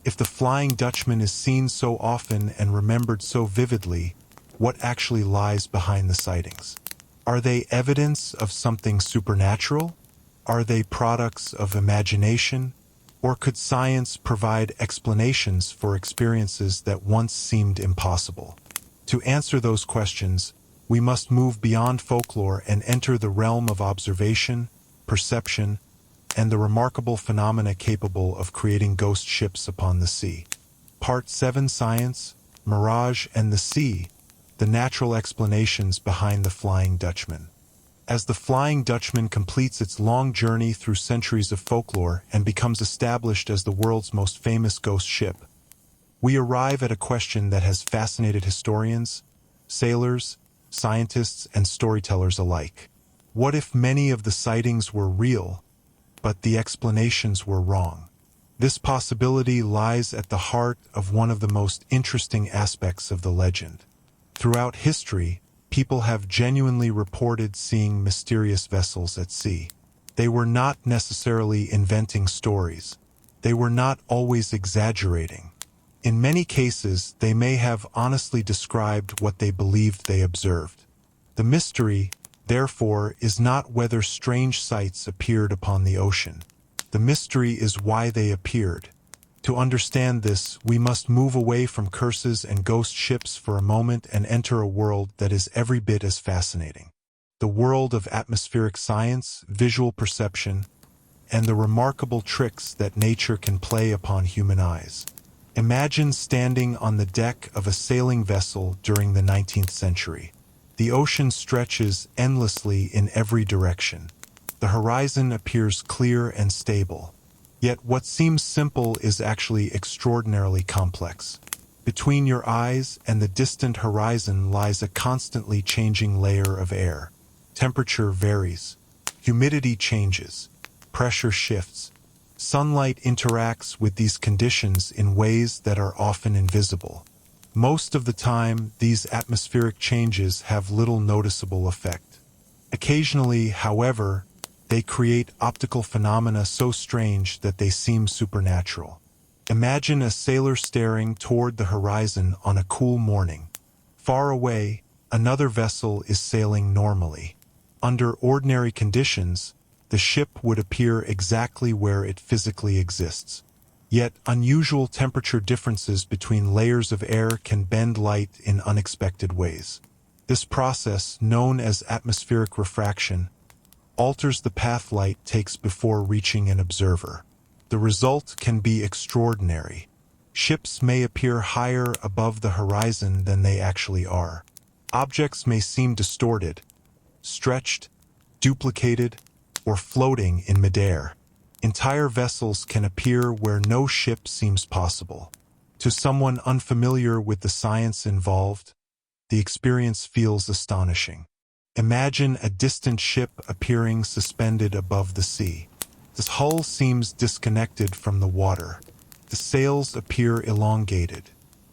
A: If the Flying Dutchman is seen so often and remembered so vividly, what actually lies behind the sightings? Are they evidence of something supernatural? Are they products of imagination? Or could science provide explanations for experiences that once seemed impossible? To answer those questions, we must move beyond folklore and enter the realm of observation, perception, and the remarkable phenomena capable of creating ghost ships upon the sea. Part 7: Science, Mirage, and the Sea, the natural explanations behind the Flying Dutchman. As the Flying Dutchman completes its long journey through centuries of folklore and becomes established as the world's most famous ghost ship, we arrive at a question that has fascinated historians, sailors, scientists, and storytellers alike. What if many of the sightings were real, but the explanations were wrong? This possibility lies at the heart of one of the most interesting aspects of the legend. Throughout history, people have genuinely reported seeing mysterious vessels at sea. They were not necessarily inventing stories. They were not always exaggerating. In many cases, they may have honestly described what they believed they observed. The mystery, therefore, is not whether strange sights appeared upon the ocean. The mystery is why they appeared. To understand this, we must move away from curses and ghost ships for a moment and enter a world that is every bit as fascinating. The world of atmospheric science, visual perception, and the remarkable tricks that nature can play upon human eyes. Imagine standing on the deck of a sailing vessel during the 19th century. The ocean stretches endlessly in every direction. The horizon appears clear and stable. Yet what seems simple is actually extraordinarily complex. Between your eyes and the distant horizon lies a constantly changing layer of air. Temperature varies. Humidity changes. Pressure shifts. Sunlight interacts with these conditions in ways that are often invisible. Most of the time, these atmospheric changes have little noticeable effect. Occasionally, however, they create optical phenomena so strange that they seem supernatural. Imagine a sailor staring toward the horizon on a cool morning. Far away, another vessel is sailing normally. Under ordinary conditions, the ship would appear exactly where it physically exists. Yet, unusual temperature differences between layers of air can bend light in unexpected ways. This process, known as atmospheric refraction, alters the path light takes before reaching an observer. The result can be extraordinary. Ships may appear higher above the horizon than they actually are. Objects may seem distorted, stretched, duplicated, or floating in midair. Entire vessels can appear where no ship seems possible. To someone unfamiliar with the science involved, the experience feels astonishing. Imagine a distant ship appearing suspended above the sea. The hull seems disconnected from the water. The sails appear elongated.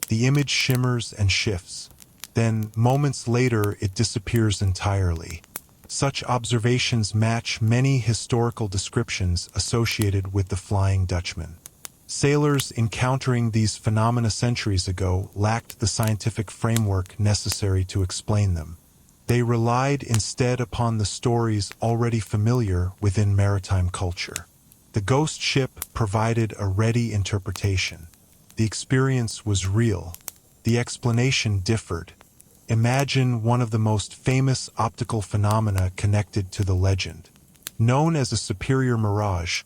A: The image shimmers and shifts. Then, moments later, it disappears entirely. Such observations match many historical descriptions associated with the Flying Dutchman. Sailors encountering these phenomena centuries ago lacked the scientific framework necessary to explain them. They relied instead upon the stories already familiar within maritime culture. The ghost ship provided a ready interpretation. The experience was real. The explanation differed. Imagine one of the most famous optical phenomena connected to the legend. Known as a superior mirage,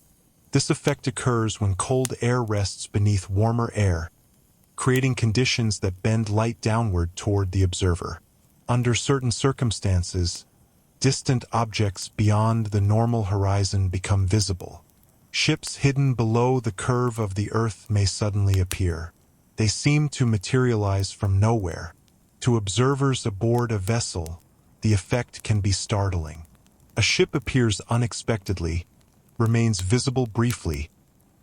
A: this effect occurs when cold air rests beneath warmer air, creating conditions that bend light downward toward the observer. Under certain circumstances, distant objects beyond the normal horizon become visible. Ships hidden below the curve of the Earth may suddenly appear. They seem to materialize from nowhere. To observers aboard a vessel, the effect can be startling. A ship appears unexpectedly, remains visible briefly,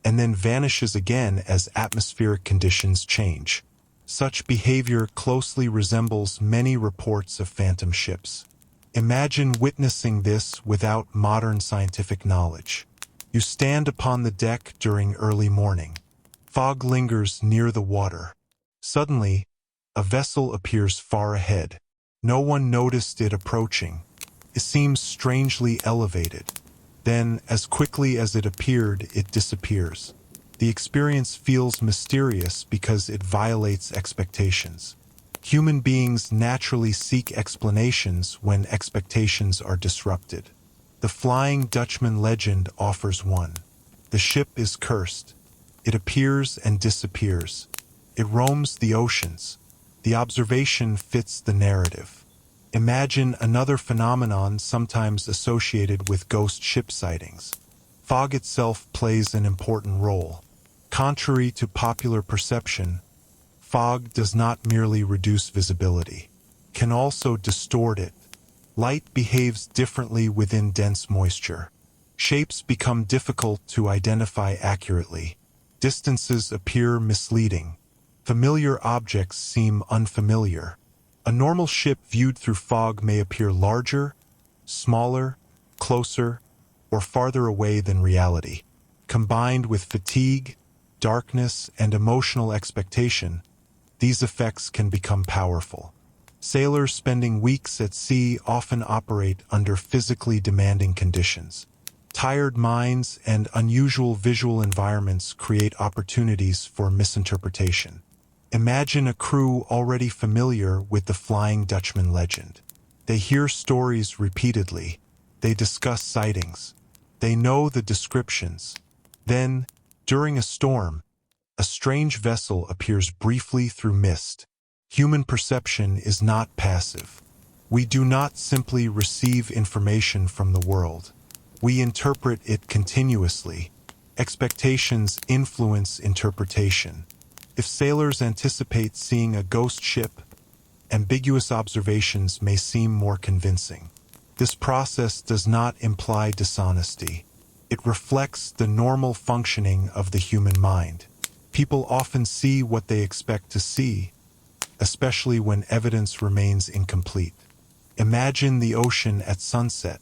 A: and then vanishes again as atmospheric conditions change. Such behavior closely resembles many reports of phantom ships. Imagine witnessing this without modern scientific knowledge. You stand upon the deck during early morning. Fog lingers near the water. Suddenly, a vessel appears far ahead. No one noticed it approaching. It seems strangely elevated. Then, as quickly as it appeared, it disappears. The experience feels mysterious because it violates expectations. Human beings naturally seek explanations when expectations are disrupted. The Flying Dutchman legend offers one. The ship is cursed. It appears and disappears. It roams the oceans. The observation fits the narrative. Imagine another phenomenon sometimes associated with ghost ship sightings. Fog itself plays an important role. Contrary to popular perception, fog does not merely reduce visibility, can also distort it. Light behaves differently within dense moisture. Shapes become difficult to identify accurately. Distances appear misleading. Familiar objects seem unfamiliar. A normal ship viewed through fog may appear larger, smaller, closer, or farther away than reality. Combined with fatigue, darkness, and emotional expectation, these effects can become powerful. Sailors spending weeks at sea often operate under physically demanding conditions. Tired minds and unusual visual environments create opportunities for misinterpretation. Imagine a crew already familiar with the Flying Dutchman legend. They hear stories repeatedly. They discuss sightings. They know the descriptions. Then, during a storm, a strange vessel appears briefly through mist. Human perception is not passive. We do not simply receive information from the world. We interpret it continuously. Expectations influence interpretation. If sailors anticipate seeing a ghost ship, ambiguous observations may seem more convincing. This process does not imply dishonesty. It reflects the normal functioning of the human mind. People often see what they expect to see, especially when evidence remains incomplete. Imagine the ocean at sunset.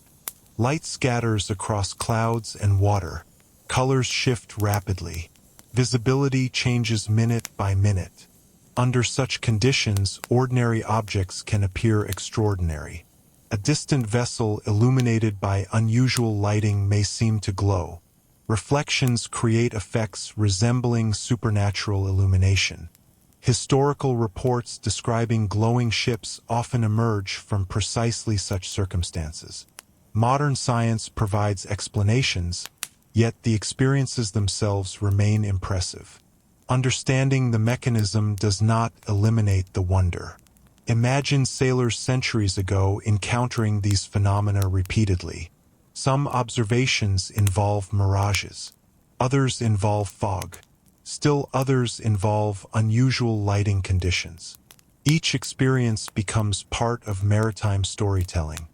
A: Light scatters across clouds and water. Colors shift rapidly. Visibility changes minute by minute. Under such conditions, ordinary objects can appear extraordinary. A distant vessel illuminated by unusual lighting may seem to glow. Reflections create effects resembling supernatural illumination. Historical reports describing glowing ships often emerge from precisely such circumstances. Modern science provides explanations, yet the experiences themselves remain impressive. Understanding the mechanism does not eliminate the wonder. Imagine sailors centuries ago encountering these phenomena repeatedly. Some observations involve mirages. Others involve fog. Still others involve unusual lighting conditions. Each experience becomes part of maritime storytelling.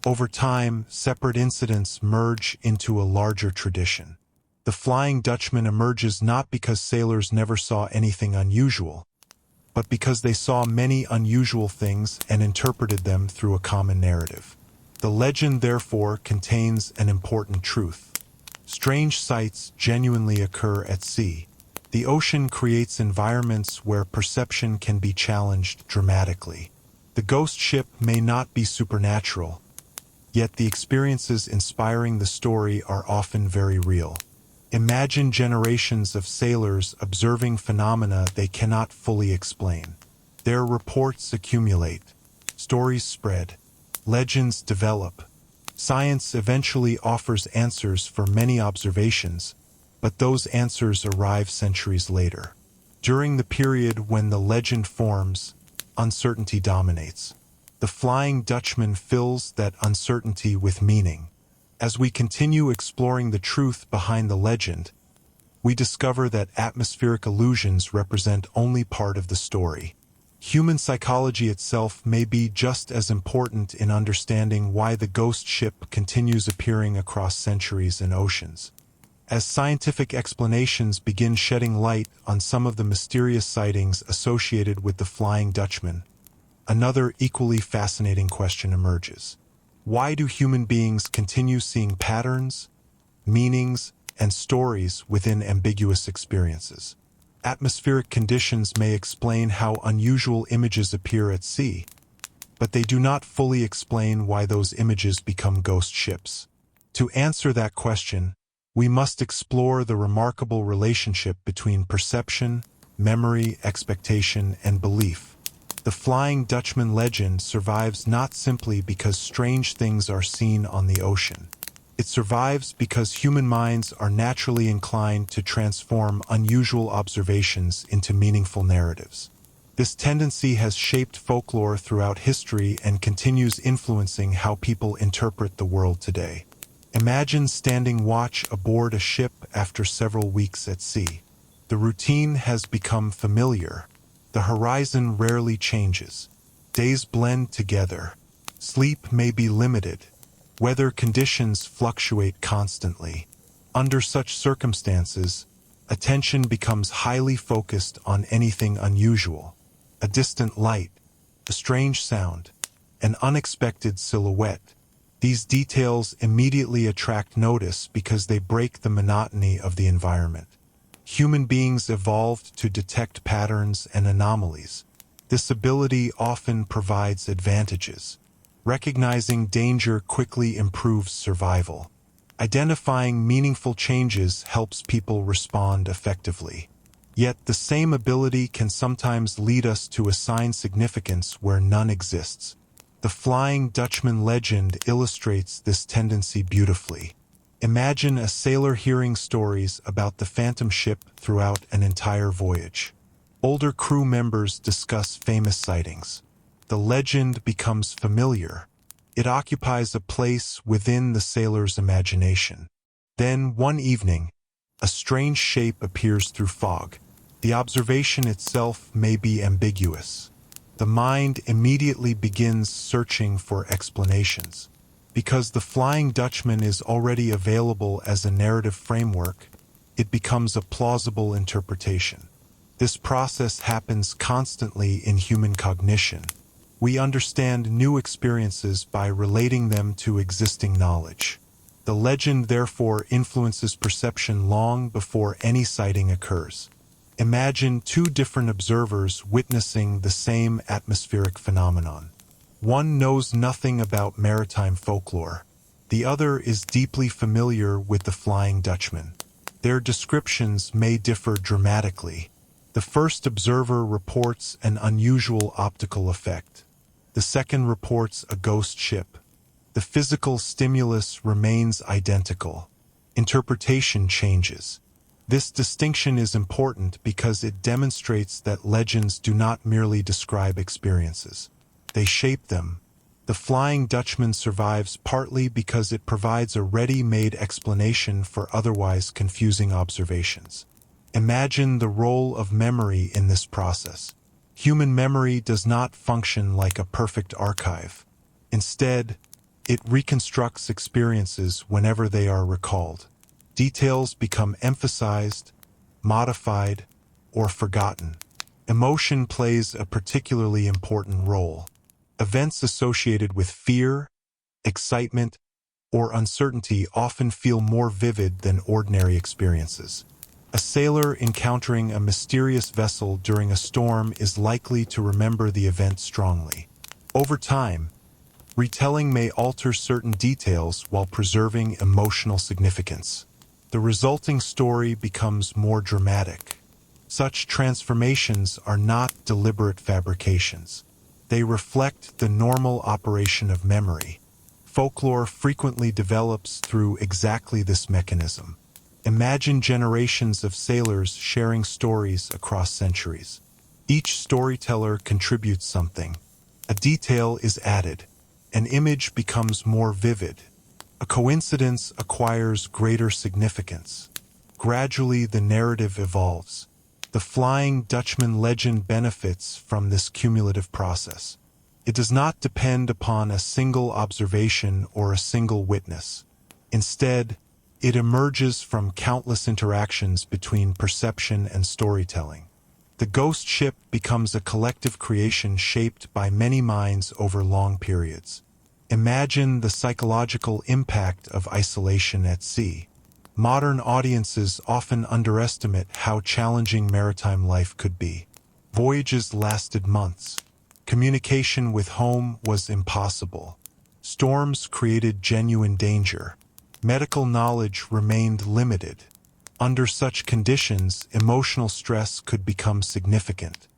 A: Over time, separate incidents merge into a larger tradition. The Flying Dutchman emerges not because sailors never saw anything unusual, but because they saw many unusual things and interpreted them through a common narrative. The legend, therefore, contains an important truth. Strange sights genuinely occur at sea. The ocean creates environments where perception can be challenged dramatically. The ghost ship may not be supernatural, yet the experiences inspiring the story are often very real. Imagine generations of sailors observing phenomena they cannot fully explain. Their reports accumulate. Stories spread. Legends develop. Science eventually offers answers for many observations, but those answers arrive centuries later. During the period when the legend forms, uncertainty dominates. The Flying Dutchman fills that uncertainty with meaning. As we continue exploring the truth behind the legend, we discover that atmospheric illusions represent only part of the story. Human psychology itself may be just as important in understanding why the ghost ship continues appearing across centuries and oceans. As scientific explanations begin shedding light on some of the mysterious sightings associated with the Flying Dutchman, another equally fascinating question emerges. Why do human beings continue seeing patterns, meanings, and stories within ambiguous experiences? Atmospheric conditions may explain how unusual images appear at sea, but they do not fully explain why those images become ghost ships. To answer that question, we must explore the remarkable relationship between perception, memory, expectation, and belief. The Flying Dutchman legend survives not simply because strange things are seen on the ocean. It survives because human minds are naturally inclined to transform unusual observations into meaningful narratives. This tendency has shaped folklore throughout history and continues influencing how people interpret the world today. Imagine standing watch aboard a ship after several weeks at sea. The routine has become familiar. The horizon rarely changes. Days blend together. Sleep may be limited. Weather conditions fluctuate constantly. Under such circumstances, attention becomes highly focused on anything unusual. A distant light, a strange sound, an unexpected silhouette. These details immediately attract notice because they break the monotony of the environment. Human beings evolved to detect patterns and anomalies. This ability often provides advantages. Recognizing danger quickly improves survival. Identifying meaningful changes helps people respond effectively. Yet the same ability can sometimes lead us to assign significance where none exists. The Flying Dutchman legend illustrates this tendency beautifully. Imagine a sailor hearing stories about the phantom ship throughout an entire voyage. Older crew members discuss famous sightings. The legend becomes familiar. It occupies a place within the sailor's imagination. Then, one evening, a strange shape appears through fog. The observation itself may be ambiguous. The mind immediately begins searching for explanations. Because the Flying Dutchman is already available as a narrative framework, it becomes a plausible interpretation. This process happens constantly in human cognition. We understand new experiences by relating them to existing knowledge. The legend therefore influences perception long before any sighting occurs. Imagine two different observers witnessing the same atmospheric phenomenon. One knows nothing about maritime folklore. The other is deeply familiar with the Flying Dutchman. Their descriptions may differ dramatically. The first observer reports an unusual optical effect. The second reports a ghost ship. The physical stimulus remains identical. Interpretation changes. This distinction is important because it demonstrates that legends do not merely describe experiences. They shape them. The Flying Dutchman survives partly because it provides a ready-made explanation for otherwise confusing observations. Imagine the role of memory in this process. Human memory does not function like a perfect archive. Instead, it reconstructs experiences whenever they are recalled. Details become emphasized, modified, or forgotten. Emotion plays a particularly important role. Events associated with fear, excitement, or uncertainty often feel more vivid than ordinary experiences. A sailor encountering a mysterious vessel during a storm is likely to remember the event strongly. Over time, retelling may alter certain details while preserving emotional significance. The resulting story becomes more dramatic. Such transformations are not deliberate fabrications. They reflect the normal operation of memory. Folklore frequently develops through exactly this mechanism. Imagine generations of sailors sharing stories across centuries. Each storyteller contributes something. A detail is added. An image becomes more vivid. A coincidence acquires greater significance. Gradually, the narrative evolves. The Flying Dutchman legend benefits from this cumulative process. It does not depend upon a single observation or a single witness. Instead, it emerges from countless interactions between perception and storytelling. The ghost ship becomes a collective creation shaped by many minds over long periods. Imagine the psychological impact of isolation at sea. Modern audiences often underestimate how challenging maritime life could be. Voyages lasted months. Communication with home was impossible. Storms created genuine danger. Medical knowledge remained limited. Under such conditions, emotional stress could become significant.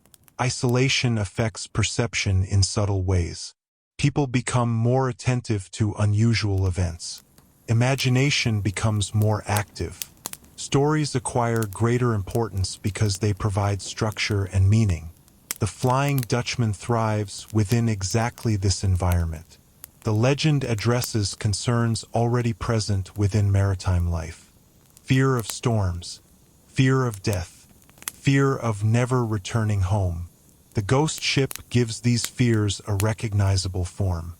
A: Isolation affects perception in subtle ways. People become more attentive to unusual events. Imagination becomes more active. Stories acquire greater importance because they provide structure and meaning. The Flying Dutchman thrives within exactly this environment. The legend addresses concerns already present within maritime life. Fear of storms, fear of death, fear of never returning home. The ghost ship gives these fears a recognizable form.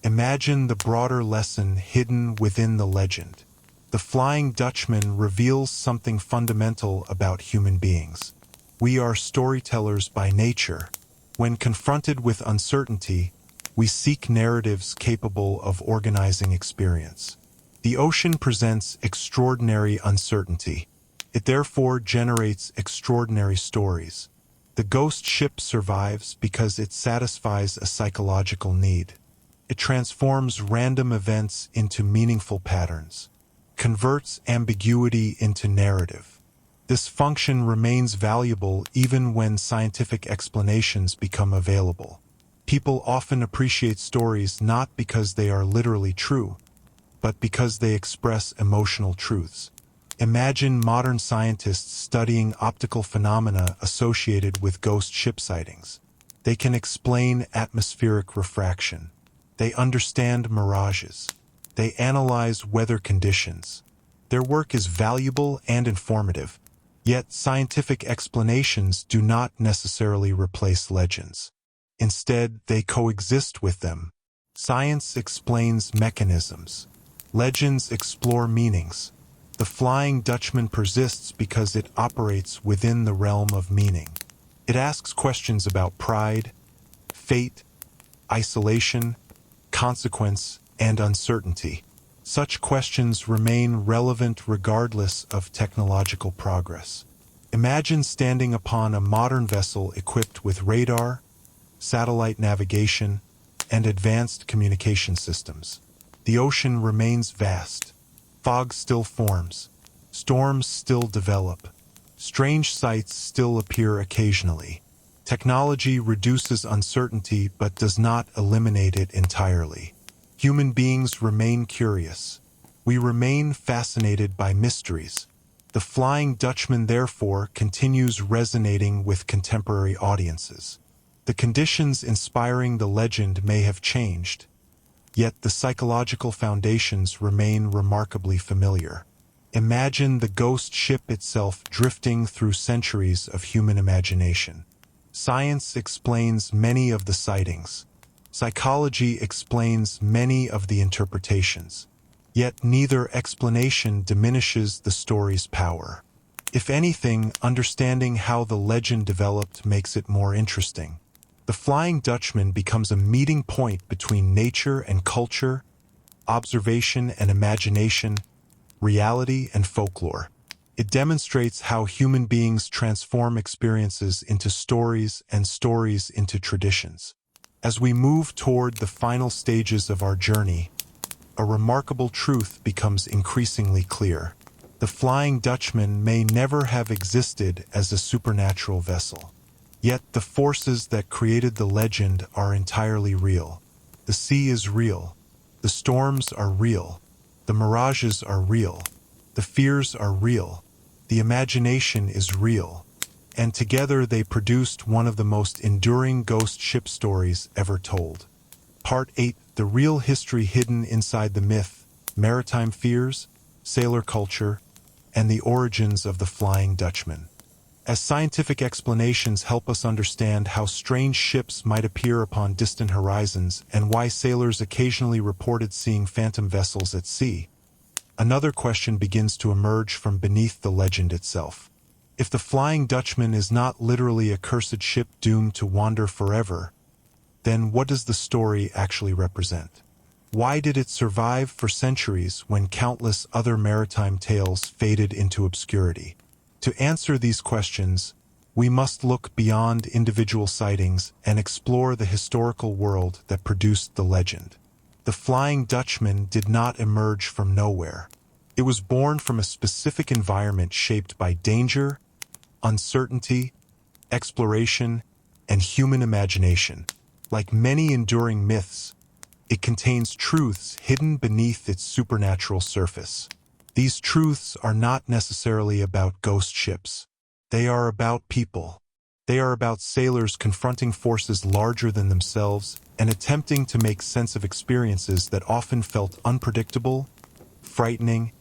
A: Imagine the broader lesson hidden within the legend. The Flying Dutchman reveals something fundamental about human beings. We are storytellers by nature. When confronted with uncertainty, we seek narratives capable of organizing experience. The ocean presents extraordinary uncertainty. It therefore generates extraordinary stories. The ghost ship survives because it satisfies a psychological need. It transforms random events into meaningful patterns, converts ambiguity into narrative. This function remains valuable even when scientific explanations become available. People often appreciate stories not because they are literally true, but because they express emotional truths. Imagine modern scientists studying optical phenomena associated with ghost ship sightings. They can explain atmospheric refraction. They understand mirages. They analyze weather conditions. Their work is valuable and informative, yet scientific explanations do not necessarily replace legends. Instead, they coexist with them. Science explains mechanisms. Legends explore meanings. The Flying Dutchman persists because it operates within the realm of meaning. It asks questions about pride, fate, isolation, consequence, and uncertainty. Such questions remain relevant regardless of technological progress. Imagine standing upon a modern vessel equipped with radar, satellite navigation, and advanced communication systems. The ocean remains vast. Fog still forms. Storms still develop. Strange sights still appear occasionally. Technology reduces uncertainty but does not eliminate it entirely. Human beings remain curious. We remain fascinated by mysteries. The Flying Dutchman therefore continues resonating with contemporary audiences. The conditions inspiring the legend may have changed, yet the psychological foundations remain remarkably familiar. Imagine the ghost ship itself drifting through centuries of human imagination. Science explains many of the sightings. Psychology explains many of the interpretations. Yet neither explanation diminishes the story's power. If anything, understanding how the legend developed makes it more interesting. The Flying Dutchman becomes a meeting point between nature and culture, observation and imagination, reality and folklore. It demonstrates how human beings transform experiences into stories and stories into traditions. As we move toward the final stages of our journey, a remarkable truth becomes increasingly clear. The Flying Dutchman may never have existed as a supernatural vessel. Yet the forces that created the legend are entirely real. The sea is real. The storms are real. The mirages are real. The fears are real. The imagination is real. And together they produced one of the most enduring ghost ship stories ever told. Part 8: The real history hidden inside the myth, maritime fears, sailor culture, and the origins of the Flying Dutchman. As scientific explanations help us understand how strange ships might appear upon distant horizons and why sailors occasionally reported seeing phantom vessels at sea, another question begins to emerge from beneath the legend itself. If the Flying Dutchman is not literally a cursed ship doomed to wander forever, then what does the story actually represent? Why did it survive for centuries when countless other maritime tales faded into obscurity? To answer these questions, we must look beyond individual sightings and explore the historical world that produced the legend. The Flying Dutchman did not emerge from nowhere. It was born from a specific environment shaped by danger, uncertainty, exploration, and human imagination. Like many enduring myths, it contains truths hidden beneath its supernatural surface. These truths are not necessarily about ghost ships. They are about people. They are about sailors confronting forces larger than themselves and attempting to make sense of experiences that often felt unpredictable, frightening,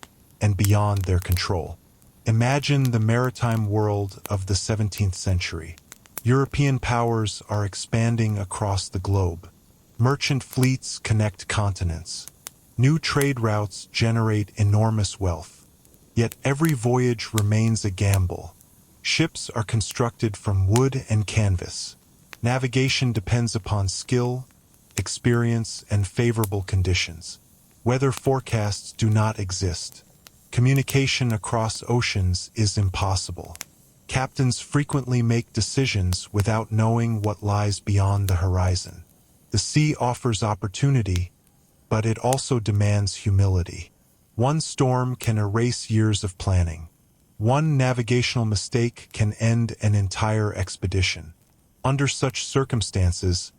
A: and beyond their control. Imagine the maritime world of the 17th century. European powers are expanding across the globe. Merchant fleets connect continents. New trade routes generate enormous wealth. Yet every voyage remains a gamble. Ships are constructed from wood and canvas. Navigation depends upon skill, experience, and favorable conditions. Weather forecasts do not exist. Communication across oceans is impossible. Captains frequently make decisions without knowing what lies beyond the horizon. The sea offers opportunity, but it also demands humility. One storm can erase years of planning. One navigational mistake can end an entire expedition. Under such circumstances,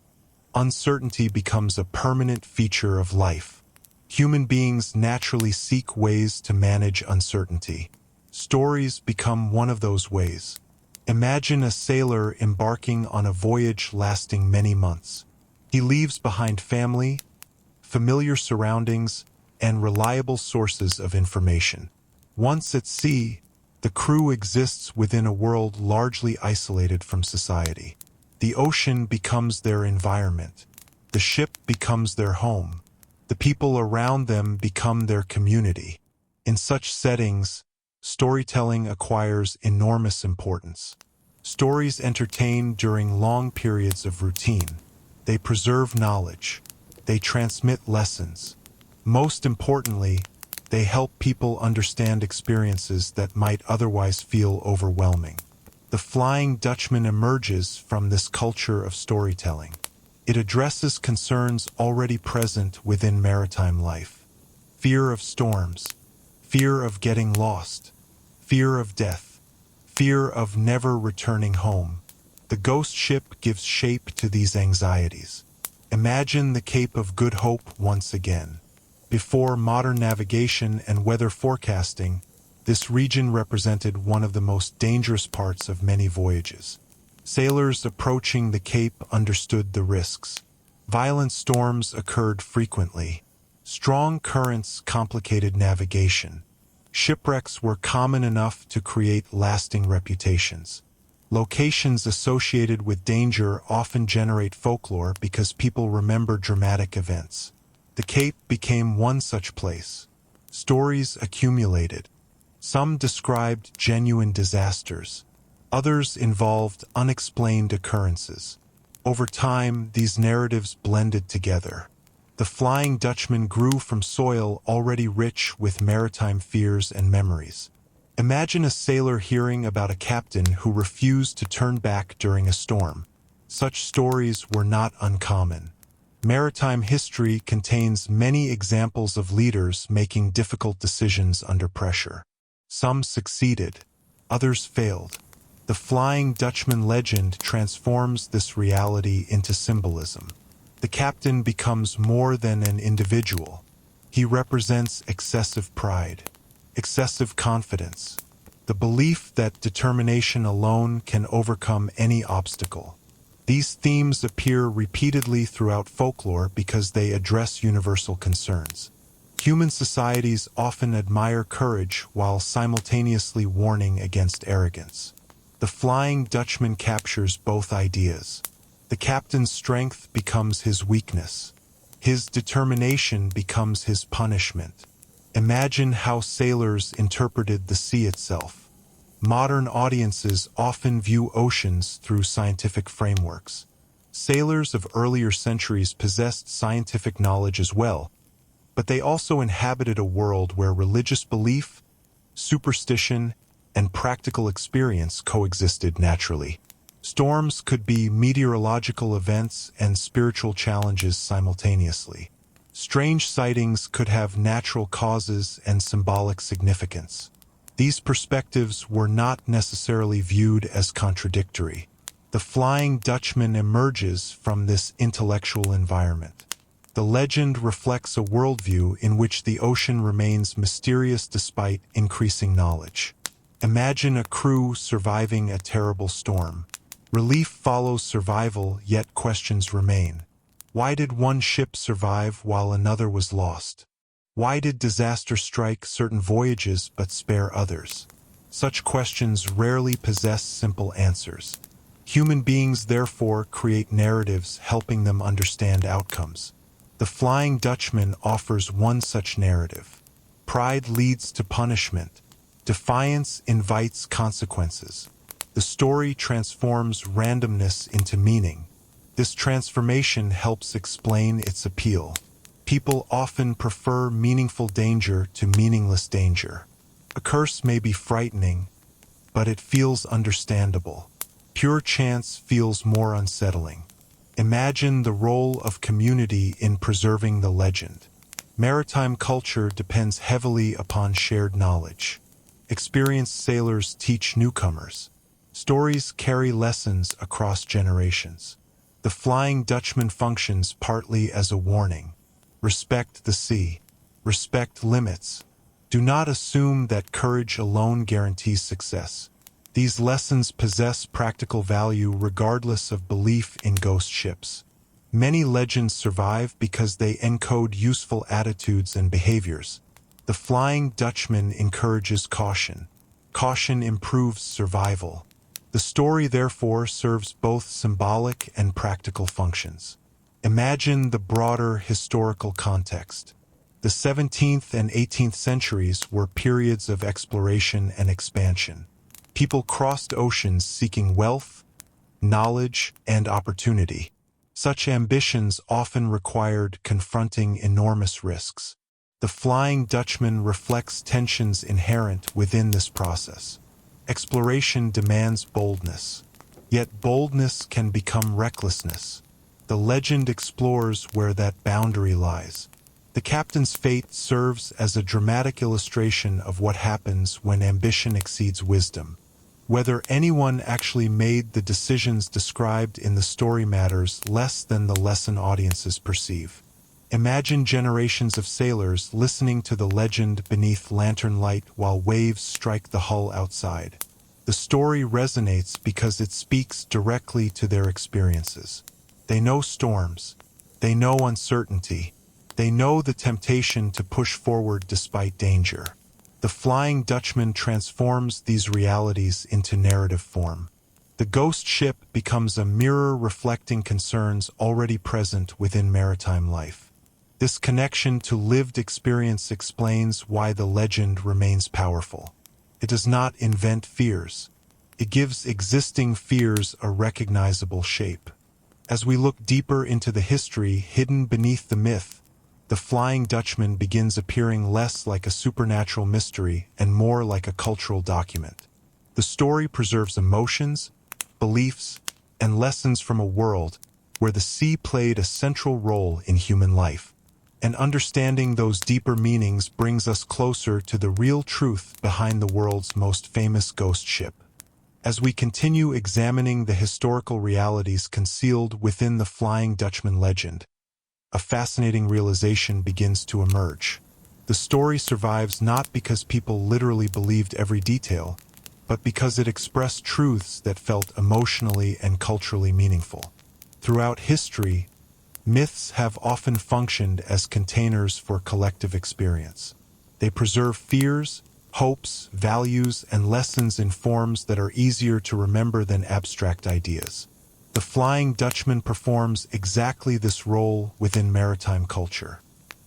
A: uncertainty becomes a permanent feature of life. Human beings naturally seek ways to manage uncertainty. Stories become one of those ways. Imagine a sailor embarking on a voyage lasting many months. He leaves behind family, familiar surroundings, and reliable sources of information. Once at sea, the crew exists within a world largely isolated from society. The ocean becomes their environment. The ship becomes their home. The people around them become their community. In such settings, storytelling acquires enormous importance. Stories entertain during long periods of routine. They preserve knowledge. They transmit lessons. Most importantly, they help people understand experiences that might otherwise feel overwhelming. The Flying Dutchman emerges from this culture of storytelling. It addresses concerns already present within maritime life. Fear of storms, fear of getting lost, fear of death, fear of never returning home. The ghost ship gives shape to these anxieties. Imagine the Cape of Good Hope once again. Before modern navigation and weather forecasting, this region represented one of the most dangerous parts of many voyages. Sailors approaching the Cape understood the risks. Violent storms occurred frequently. Strong currents complicated navigation. Shipwrecks were common enough to create lasting reputations. Locations associated with danger often generate folklore because people remember dramatic events. The Cape became one such place. Stories accumulated. Some described genuine disasters. Others involved unexplained occurrences. Over time, these narratives blended together. The Flying Dutchman grew from soil already rich with maritime fears and memories. Imagine a sailor hearing about a captain who refused to turn back during a storm. Such stories were not uncommon. Maritime history contains many examples of leaders making difficult decisions under pressure. Some succeeded, others failed. The Flying Dutchman legend transforms this reality into symbolism. The captain becomes more than an individual. He represents excessive pride, excessive confidence, the belief that determination alone can overcome any obstacle. These themes appear repeatedly throughout folklore because they address universal concerns. Human societies often admire courage while simultaneously warning against arrogance. The Flying Dutchman captures both ideas. The captain's strength becomes his weakness. His determination becomes his punishment. Imagine how sailors interpreted the sea itself. Modern audiences often view oceans through scientific frameworks. Sailors of earlier centuries possessed scientific knowledge as well, but they also inhabited a world where religious belief, superstition, and practical experience coexisted naturally. Storms could be meteorological events and spiritual challenges simultaneously. Strange sightings could have natural causes and symbolic significance. These perspectives were not necessarily viewed as contradictory. The Flying Dutchman emerges from this intellectual environment. The legend reflects a worldview in which the ocean remains mysterious despite increasing knowledge. Imagine a crew surviving a terrible storm. Relief follows survival, yet questions remain. Why did one ship survive while another was lost? Why did disaster strike certain voyages but spare others? Such questions rarely possess simple answers. Human beings therefore create narratives helping them understand outcomes. The Flying Dutchman offers one such narrative. Pride leads to punishment. Defiance invites consequences. The story transforms randomness into meaning. This transformation helps explain its appeal. People often prefer meaningful danger to meaningless danger. A curse may be frightening, but it feels understandable. Pure chance feels more unsettling. Imagine the role of community in preserving the legend. Maritime culture depends heavily upon shared knowledge. Experienced sailors teach newcomers. Stories carry lessons across generations. The Flying Dutchman functions partly as a warning. Respect the sea. Respect limits. Do not assume that courage alone guarantees success. These lessons possess practical value regardless of belief in ghost ships. Many legends survive because they encode useful attitudes and behaviors. The Flying Dutchman encourages caution. Caution improves survival. The story therefore serves both symbolic and practical functions. Imagine the broader historical context. The 17th and 18th centuries were periods of exploration and expansion. People crossed oceans seeking wealth, knowledge, and opportunity. Such ambitions often required confronting enormous risks. The Flying Dutchman reflects tensions inherent within this process. Exploration demands boldness, yet boldness can become recklessness. The legend explores where that boundary lies. The captain's fate serves as a dramatic illustration of what happens when ambition exceeds wisdom. Whether anyone actually made the decisions described in the story matters less than the lesson audiences perceive. Imagine generations of sailors listening to the legend beneath lantern light while waves strike the hull outside. The story resonates because it speaks directly to their experiences. They know storms. They know uncertainty. They know the temptation to push forward despite danger. The Flying Dutchman transforms these realities into narrative form. The ghost ship becomes a mirror reflecting concerns already present within maritime life. This connection to lived experience explains why the legend remains powerful. It does not invent fears. It gives existing fears a recognizable shape. As we look deeper into the history hidden beneath the myth, the Flying Dutchman begins appearing less like a supernatural mystery and more like a cultural document. The story preserves emotions, beliefs, and lessons from a world where the sea played a central role in human life. And understanding those deeper meanings brings us closer to the real truth behind the world's most famous ghost ship. As we continue examining the historical realities concealed within the Flying Dutchman legend, a fascinating realization begins to emerge. The story survives not because people literally believed every detail, but because it expressed truths that felt emotionally and culturally meaningful. Throughout history, myths have often functioned as containers for collective experience. They preserve fears, hopes, values, and lessons in forms that are easier to remember than abstract ideas. The Flying Dutchman performs exactly this role within maritime culture.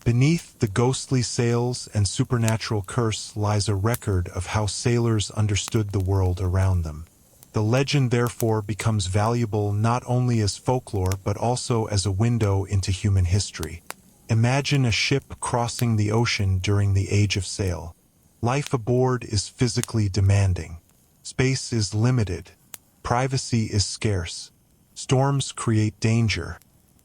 A: Beneath the ghostly sails and supernatural curse lies a record of how sailors understood the world around them. The legend therefore becomes valuable not only as folklore but also as a window into human history. Imagine a ship crossing the ocean during the Age of Sail. Life aboard is physically demanding. Space is limited. Privacy is scarce. Storms create danger.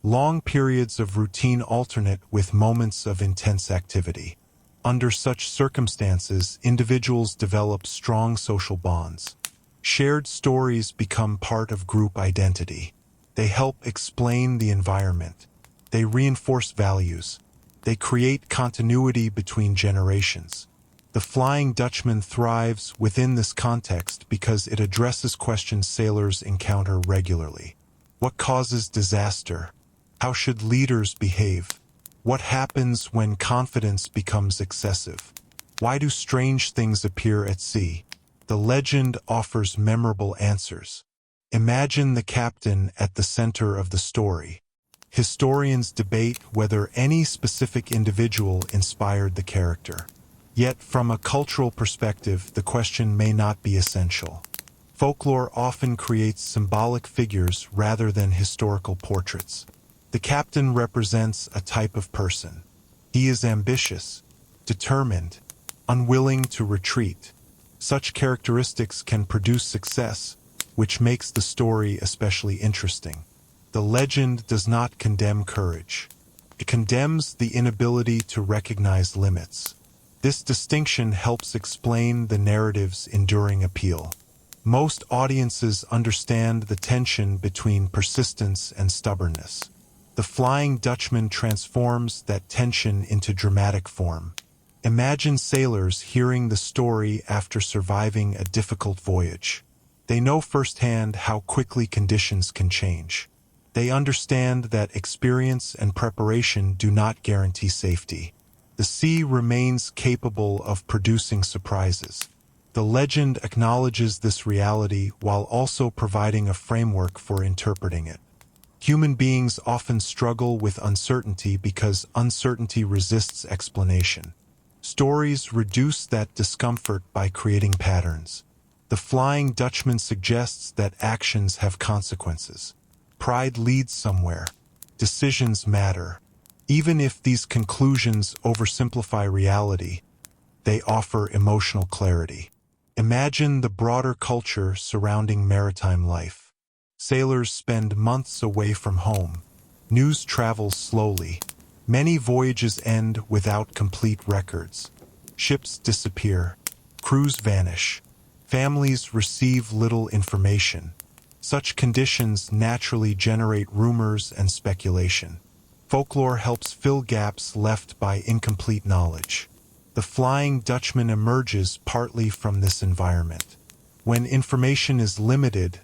A: Long periods of routine alternate with moments of intense activity. Under such circumstances, individuals develop strong social bonds. Shared stories become part of group identity. They help explain the environment. They reinforce values. They create continuity between generations. The Flying Dutchman thrives within this context because it addresses questions sailors encounter regularly. What causes disaster? How should leaders behave? What happens when confidence becomes excessive? Why do strange things appear at sea? The legend offers memorable answers. Imagine the captain at the center of the story. Historians debate whether any specific individual inspired the character. Yet, from a cultural perspective, the question may not be essential. Folklore often creates symbolic figures rather than historical portraits. The captain represents a type of person. He is ambitious, determined, unwilling to retreat. Such characteristics can produce success, which makes the story especially interesting. The legend does not condemn courage. It condemns the inability to recognize limits. This distinction helps explain the narrative's enduring appeal. Most audiences understand the tension between persistence and stubbornness. The Flying Dutchman transforms that tension into dramatic form. Imagine sailors hearing the story after surviving a difficult voyage. They know firsthand how quickly conditions can change. They understand that experience and preparation do not guarantee safety. The sea remains capable of producing surprises. The legend acknowledges this reality while also providing a framework for interpreting it. Human beings often struggle with uncertainty because uncertainty resists explanation. Stories reduce that discomfort by creating patterns. The Flying Dutchman suggests that actions have consequences. Pride leads somewhere. Decisions matter. Even if these conclusions oversimplify reality, they offer emotional clarity. Imagine the broader culture surrounding maritime life. Sailors spend months away from home. News travels slowly. Many voyages end without complete records. Ships disappear. Crews vanish. Families receive little information. Such conditions naturally generate rumors and speculation. Folklore helps fill gaps left by incomplete knowledge. The Flying Dutchman emerges partly from this environment. When information is limited,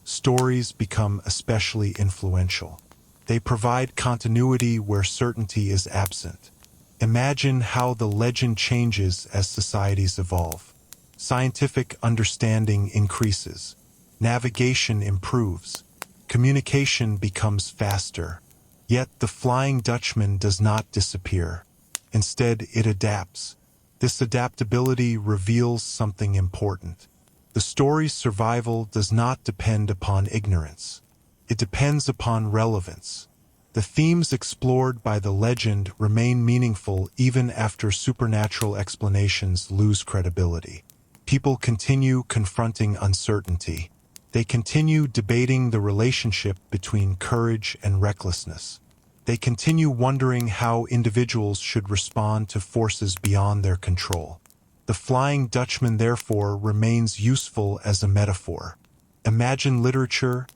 A: stories become especially influential. They provide continuity where certainty is absent. Imagine how the legend changes as societies evolve. Scientific understanding increases. Navigation improves. Communication becomes faster. Yet the Flying Dutchman does not disappear. Instead, it adapts. This adaptability reveals something important. The story's survival does not depend upon ignorance. It depends upon relevance. The themes explored by the legend remain meaningful even after supernatural explanations lose credibility. People continue confronting uncertainty. They continue debating the relationship between courage and recklessness. They continue wondering how individuals should respond to forces beyond their control. The Flying Dutchman, therefore, remains useful as a metaphor. Imagine literature,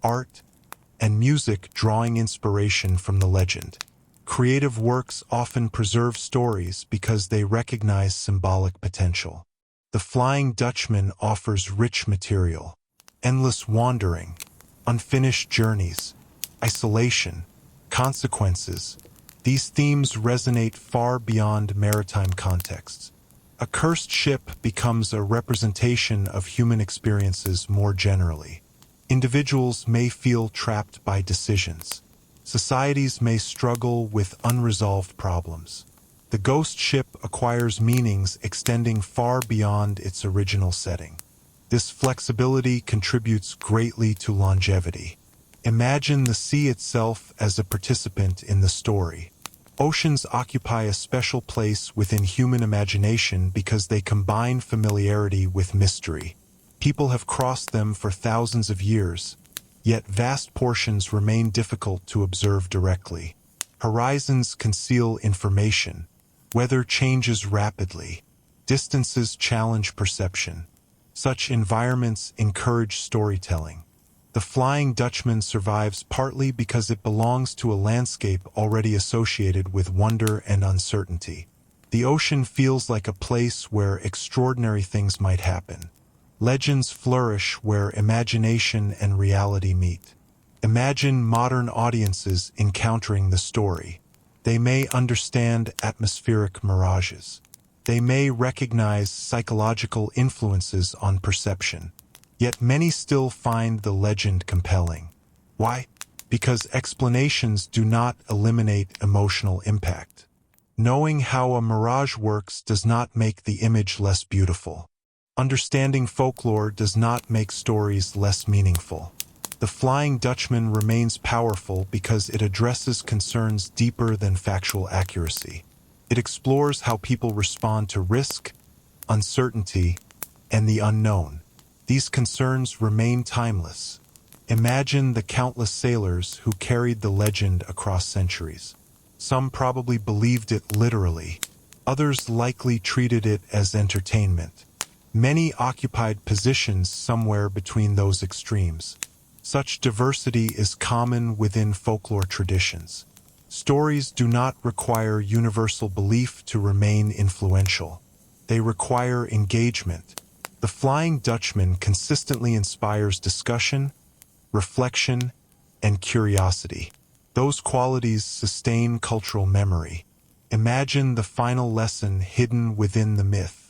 A: art, and music drawing inspiration from the legend. Creative works often preserve stories because they recognize symbolic potential. The Flying Dutchman offers rich material. Endless wandering, unfinished journeys, isolation, consequences. These themes resonate far beyond maritime contexts. A cursed ship becomes a representation of human experiences more generally. Individuals may feel trapped by decisions. Societies may struggle with unresolved problems. The ghost ship acquires meanings extending far beyond its original setting. This flexibility contributes greatly to longevity. Imagine the sea itself as a participant in the story. Oceans occupy a special place within human imagination because they combine familiarity with mystery. People have crossed them for thousands of years, yet vast portions remain difficult to observe directly. Horizons conceal information. Weather changes rapidly. Distances challenge perception. Such environments encourage storytelling. The Flying Dutchman survives partly because it belongs to a landscape already associated with wonder and uncertainty. The ocean feels like a place where extraordinary things might happen. Legends flourish where imagination and reality meet. Imagine modern audiences encountering the story. They may understand atmospheric mirages. They may recognize psychological influences on perception. Yet many still find the legend compelling. Why? Because explanations do not eliminate emotional impact. Knowing how a mirage works does not make the image less beautiful. Understanding folklore does not make stories less meaningful. The Flying Dutchman remains powerful because it addresses concerns deeper than factual accuracy. It explores how people respond to risk, uncertainty, and the unknown. These concerns remain timeless. Imagine the countless sailors who carried the legend across centuries. Some probably believed it literally. Others likely treated it as entertainment. Many occupied positions somewhere between those extremes. Such diversity is common within folklore traditions. Stories do not require universal belief to remain influential. They require engagement. The Flying Dutchman consistently inspires discussion, reflection, and curiosity. Those qualities sustain cultural memory. Imagine the final lesson hidden within the myth.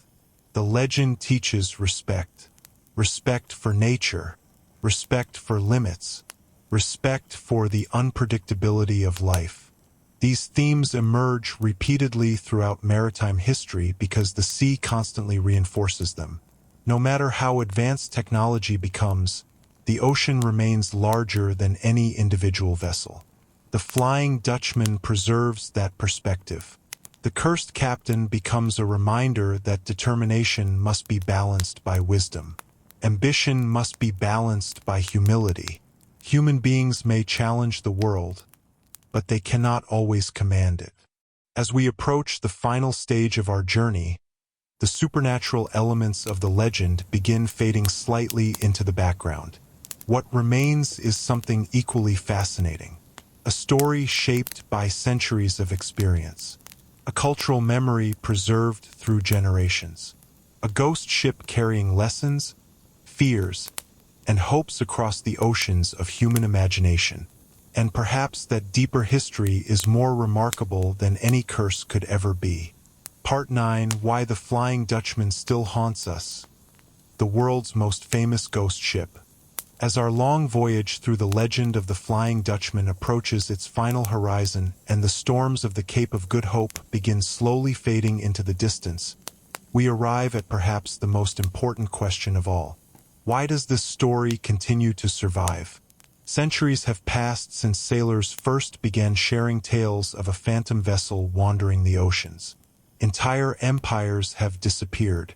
A: The legend teaches respect. Respect for nature. Respect for limits. Respect for the unpredictability of life. These themes emerge repeatedly throughout maritime history because the sea constantly reinforces them. No matter how advanced technology becomes, the ocean remains larger than any individual vessel. The Flying Dutchman preserves that perspective. The cursed captain becomes a reminder that determination must be balanced by wisdom. Ambition must be balanced by humility. Human beings may challenge the world, but they cannot always command it. As we approach the final stage of our journey, the supernatural elements of the legend begin fading slightly into the background. What remains is something equally fascinating. A story shaped by centuries of experience. A cultural memory preserved through generations. A ghost ship carrying lessons, fears, and hopes across the oceans of human imagination. And perhaps that deeper history is more remarkable than any curse could ever be. Part 9: Why the Flying Dutchman Still Haunts Us. The world's most famous ghost ship. As our long voyage through the legend of the Flying Dutchman approaches its final horizon and the storms of the Cape of Good Hope begin slowly fading into the distance, we arrive at perhaps the most important question of all. Why does this story continue to survive? Centuries have passed since sailors first began sharing tales of a phantom vessel wandering the oceans. Entire empires have disappeared.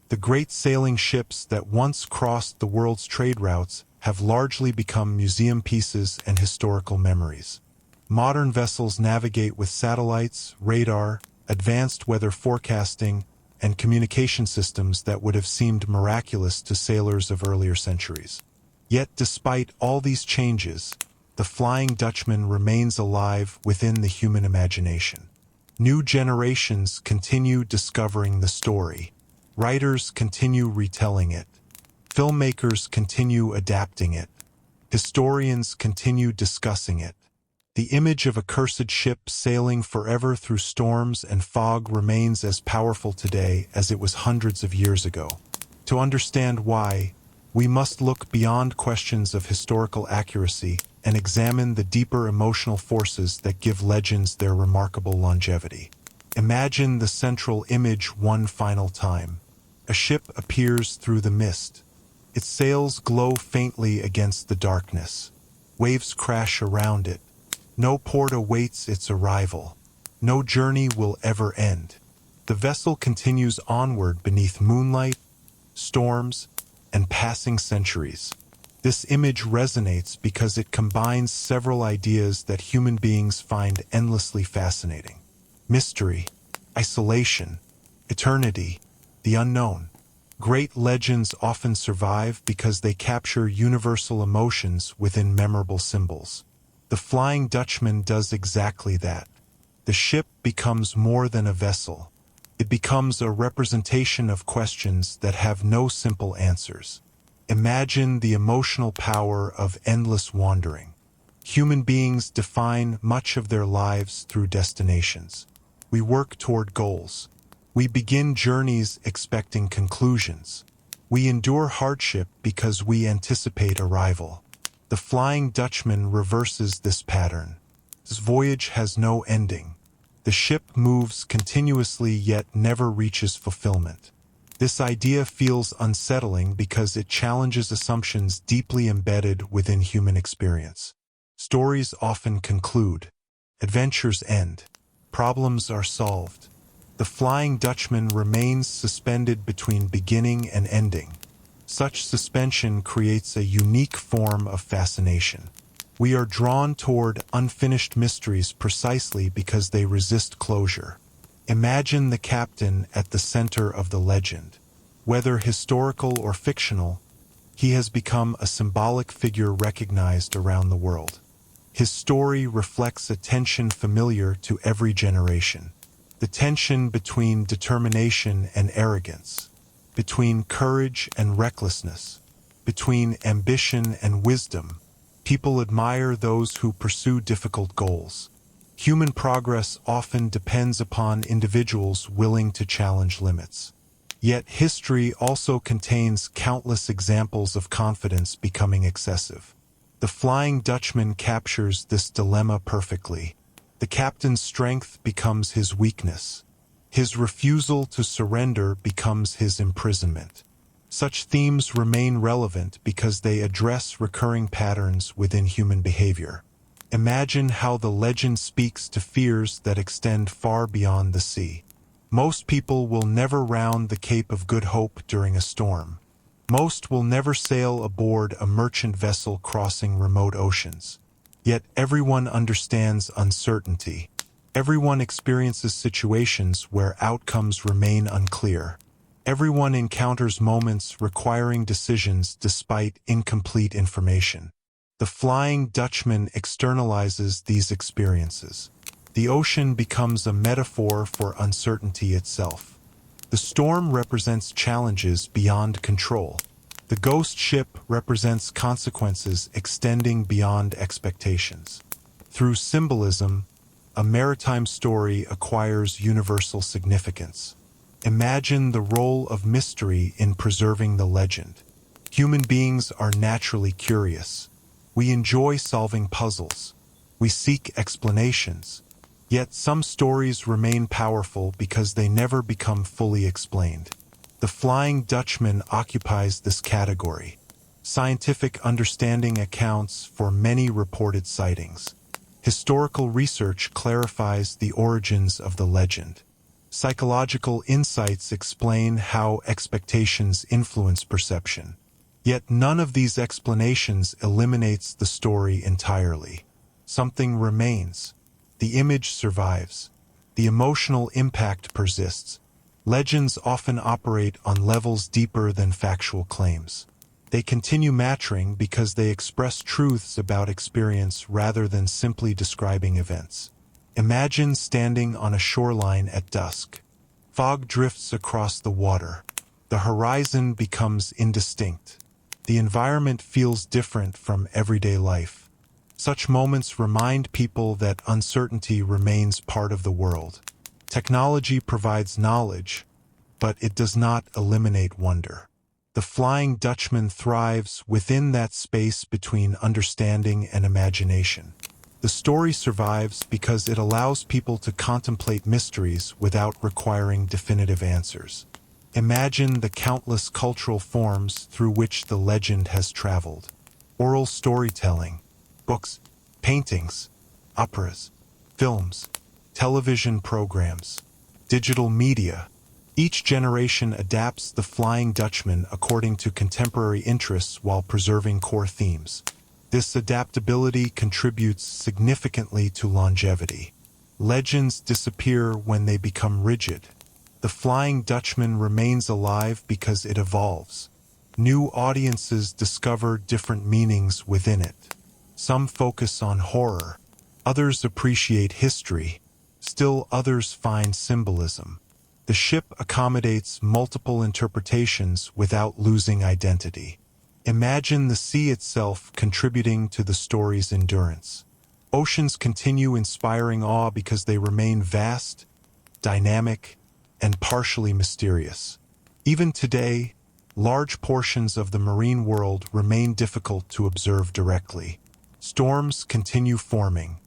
A: The great sailing ships that once crossed the world's trade routes have largely become museum pieces and historical memories. Modern vessels navigate with satellites, radar, advanced weather forecasting, and communication systems that would have seemed miraculous to sailors of earlier centuries. Yet despite all these changes, the Flying Dutchman remains alive within the human imagination. New generations continue discovering the story. Writers continue retelling it. Filmmakers continue adapting it. Historians continue discussing it. The image of a cursed ship sailing forever through storms and fog remains as powerful today as it was hundreds of years ago. To understand why, we must look beyond questions of historical accuracy and examine the deeper emotional forces that give legends their remarkable longevity. Imagine the central image one final time. A ship appears through the mist. Its sails glow faintly against the darkness. Waves crash around it. No port awaits its arrival. No journey will ever end. The vessel continues onward beneath moonlight, storms, and passing centuries. This image resonates because it combines several ideas that human beings find endlessly fascinating: mystery, isolation, eternity, the unknown. Great legends often survive because they capture universal emotions within memorable symbols. The Flying Dutchman does exactly that. The ship becomes more than a vessel. It becomes a representation of questions that have no simple answers. Imagine the emotional power of endless wandering. Human beings define much of their lives through destinations. We work toward goals. We begin journeys expecting conclusions. We endure hardship because we anticipate arrival. The Flying Dutchman reverses this pattern. This voyage has no ending. The ship moves continuously yet never reaches fulfillment. This idea feels unsettling because it challenges assumptions deeply embedded within human experience. Stories often conclude. Adventures end. Problems are solved. The Flying Dutchman remains suspended between beginning and ending. Such suspension creates a unique form of fascination. We are drawn toward unfinished mysteries precisely because they resist closure. Imagine the captain at the center of the legend. Whether historical or fictional, he has become a symbolic figure recognized around the world. His story reflects a tension familiar to every generation. The tension between determination and arrogance, between courage and recklessness, between ambition and wisdom. People admire those who pursue difficult goals. Human progress often depends upon individuals willing to challenge limits. Yet history also contains countless examples of confidence becoming excessive. The Flying Dutchman captures this dilemma perfectly. The captain's strength becomes his weakness. His refusal to surrender becomes his imprisonment. Such themes remain relevant because they address recurring patterns within human behavior. Imagine how the legend speaks to fears that extend far beyond the sea. Most people will never round the Cape of Good Hope during a storm. Most will never sail aboard a merchant vessel crossing remote oceans. Yet everyone understands uncertainty. Everyone experiences situations where outcomes remain unclear. Everyone encounters moments requiring decisions despite incomplete information. The Flying Dutchman externalizes these experiences. The ocean becomes a metaphor for uncertainty itself. The storm represents challenges beyond control. The ghost ship represents consequences extending beyond expectations. Through symbolism, a maritime story acquires universal significance. Imagine the role of mystery in preserving the legend. Human beings are naturally curious. We enjoy solving puzzles. We seek explanations. Yet some stories remain powerful because they never become fully explained. The Flying Dutchman occupies this category. Scientific understanding accounts for many reported sightings. Historical research clarifies the origins of the legend. Psychological insights explain how expectations influence perception. Yet none of these explanations eliminates the story entirely. Something remains. The image survives. The emotional impact persists. Legends often operate on levels deeper than factual claims. They continue mattering because they express truths about experience rather than simply describing events. Imagine standing on a shoreline at dusk. Fog drifts across the water. The horizon becomes indistinct. The environment feels different from everyday life. Such moments remind people that uncertainty remains part of the world. Technology provides knowledge, but it does not eliminate wonder. The Flying Dutchman thrives within that space between understanding and imagination. The story survives because it allows people to contemplate mysteries without requiring definitive answers. Imagine the countless cultural forms through which the legend has traveled. Oral storytelling, books, paintings, operas, films, television programs, digital media. Each generation adapts the Flying Dutchman according to contemporary interests while preserving core themes. This adaptability contributes significantly to longevity. Legends disappear when they become rigid. The Flying Dutchman remains alive because it evolves. New audiences discover different meanings within it. Some focus on horror, others appreciate history, still others find symbolism. The ship accommodates multiple interpretations without losing identity. Imagine the sea itself contributing to the story's endurance. Oceans continue inspiring awe because they remain vast, dynamic, and partially mysterious. Even today, large portions of the marine world remain difficult to observe directly. Storms continue forming.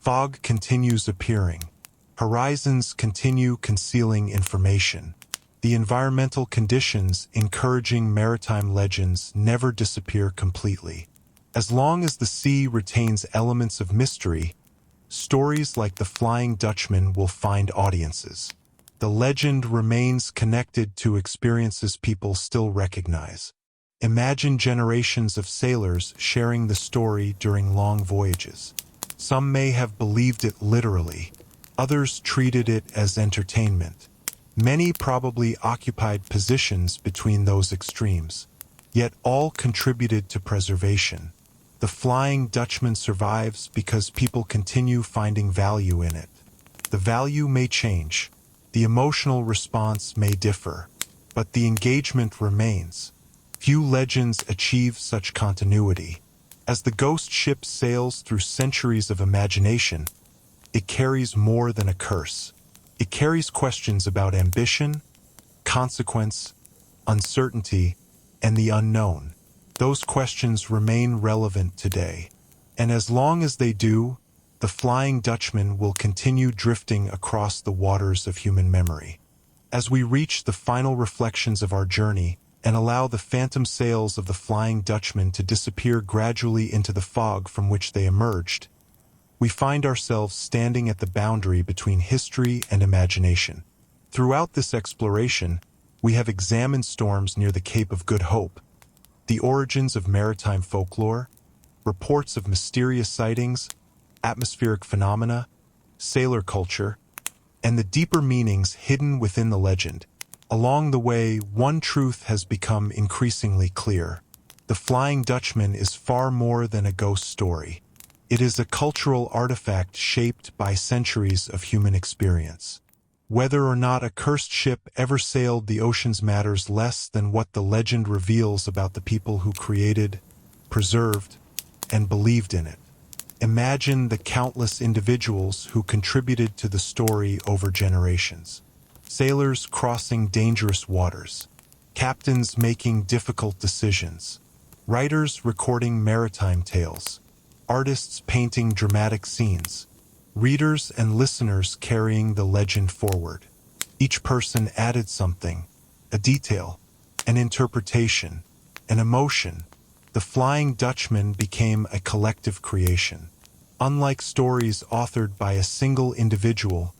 A: Fog continues appearing. Horizons continue concealing information. The environmental conditions encouraging maritime legends never disappear completely. As long as the sea retains elements of mystery, stories like the Flying Dutchman will find audiences. The legend remains connected to experiences people still recognize. Imagine generations of sailors sharing the story during long voyages. Some may have believed it literally, others treated it as entertainment. Many probably occupied positions between those extremes, yet all contributed to preservation. The Flying Dutchman survives because people continue finding value in it. The value may change, the emotional response may differ, but the engagement remains. Few legends achieve such continuity. As the ghost ship sails through centuries of imagination, it carries more than a curse. It carries questions about ambition, consequence, uncertainty, and the unknown. Those questions remain relevant today. And as long as they do, the Flying Dutchman will continue drifting across the waters of human memory. As we reach the final reflections of our journey and allow the phantom sails of the Flying Dutchman to disappear gradually into the fog from which they emerged, we find ourselves standing at the boundary between history and imagination. Throughout this exploration, we have examined storms near the Cape of Good Hope, the origins of maritime folklore, reports of mysterious sightings, atmospheric phenomena, sailor culture, and the deeper meanings hidden within the legend. Along the way, one truth has become increasingly clear. The Flying Dutchman is far more than a ghost story. It is a cultural artifact shaped by centuries of human experience. Whether or not a cursed ship ever sailed the oceans matters less than what the legend reveals about the people who created, preserved, and believed in it. Imagine the countless individuals who contributed to the story over generations. Sailors crossing dangerous waters, captains making difficult decisions, writers recording maritime tales, artists painting dramatic scenes, readers and listeners carrying the legend forward. Each person added something, a detail, an interpretation, an emotion. The Flying Dutchman became a collective creation. Unlike stories authored by a single individual,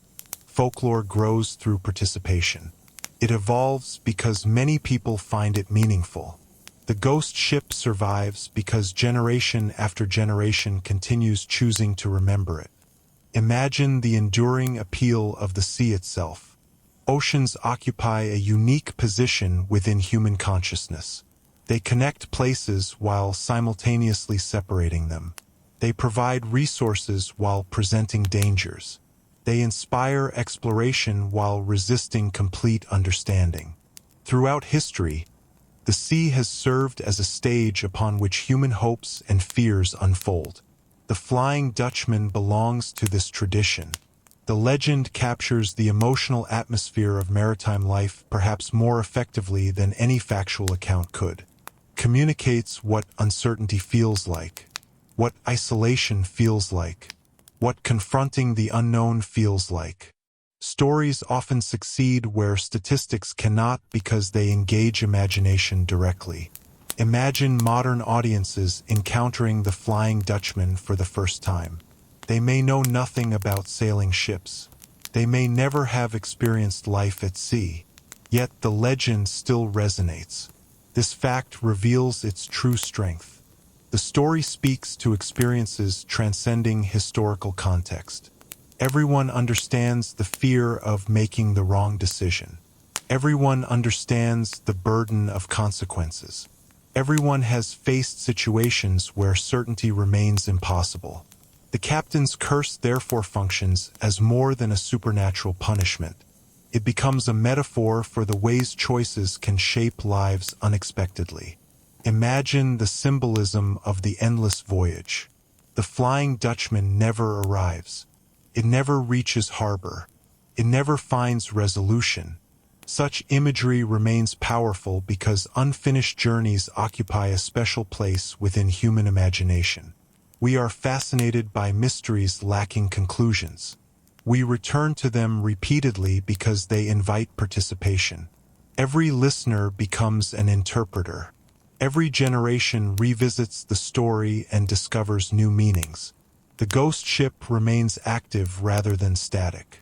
A: folklore grows through participation. It evolves because many people find it meaningful. The ghost ship survives because generation after generation continues choosing to remember it. Imagine the enduring appeal of the sea itself. Oceans occupy a unique position within human consciousness. They connect places while simultaneously separating them. They provide resources while presenting dangers. They inspire exploration while resisting complete understanding. Throughout history, the sea has served as a stage upon which human hopes and fears unfold. The Flying Dutchman belongs to this tradition. The legend captures the emotional atmosphere of maritime life perhaps more effectively than any factual account could. Communicates what uncertainty feels like, what isolation feels like, what confronting the unknown feels like. Stories often succeed where statistics cannot because they engage imagination directly. Imagine modern audiences encountering the Flying Dutchman for the first time. They may know nothing about sailing ships. They may never have experienced life at sea. Yet the legend still resonates. This fact reveals its true strength. The story speaks to experiences transcending historical context. Everyone understands the fear of making the wrong decision. Everyone understands the burden of consequences. Everyone has faced situations where certainty remains impossible. The captain's curse therefore functions as more than a supernatural punishment. It becomes a metaphor for the ways choices can shape lives unexpectedly. Imagine the symbolism of the endless voyage. The Flying Dutchman never arrives. It never reaches harbor. It never finds resolution. Such imagery remains powerful because unfinished journeys occupy a special place within human imagination. We are fascinated by mysteries lacking conclusions. We return to them repeatedly because they invite participation. Every listener becomes an interpreter. Every generation revisits the story and discovers new meanings. The ghost ship remains active rather than static.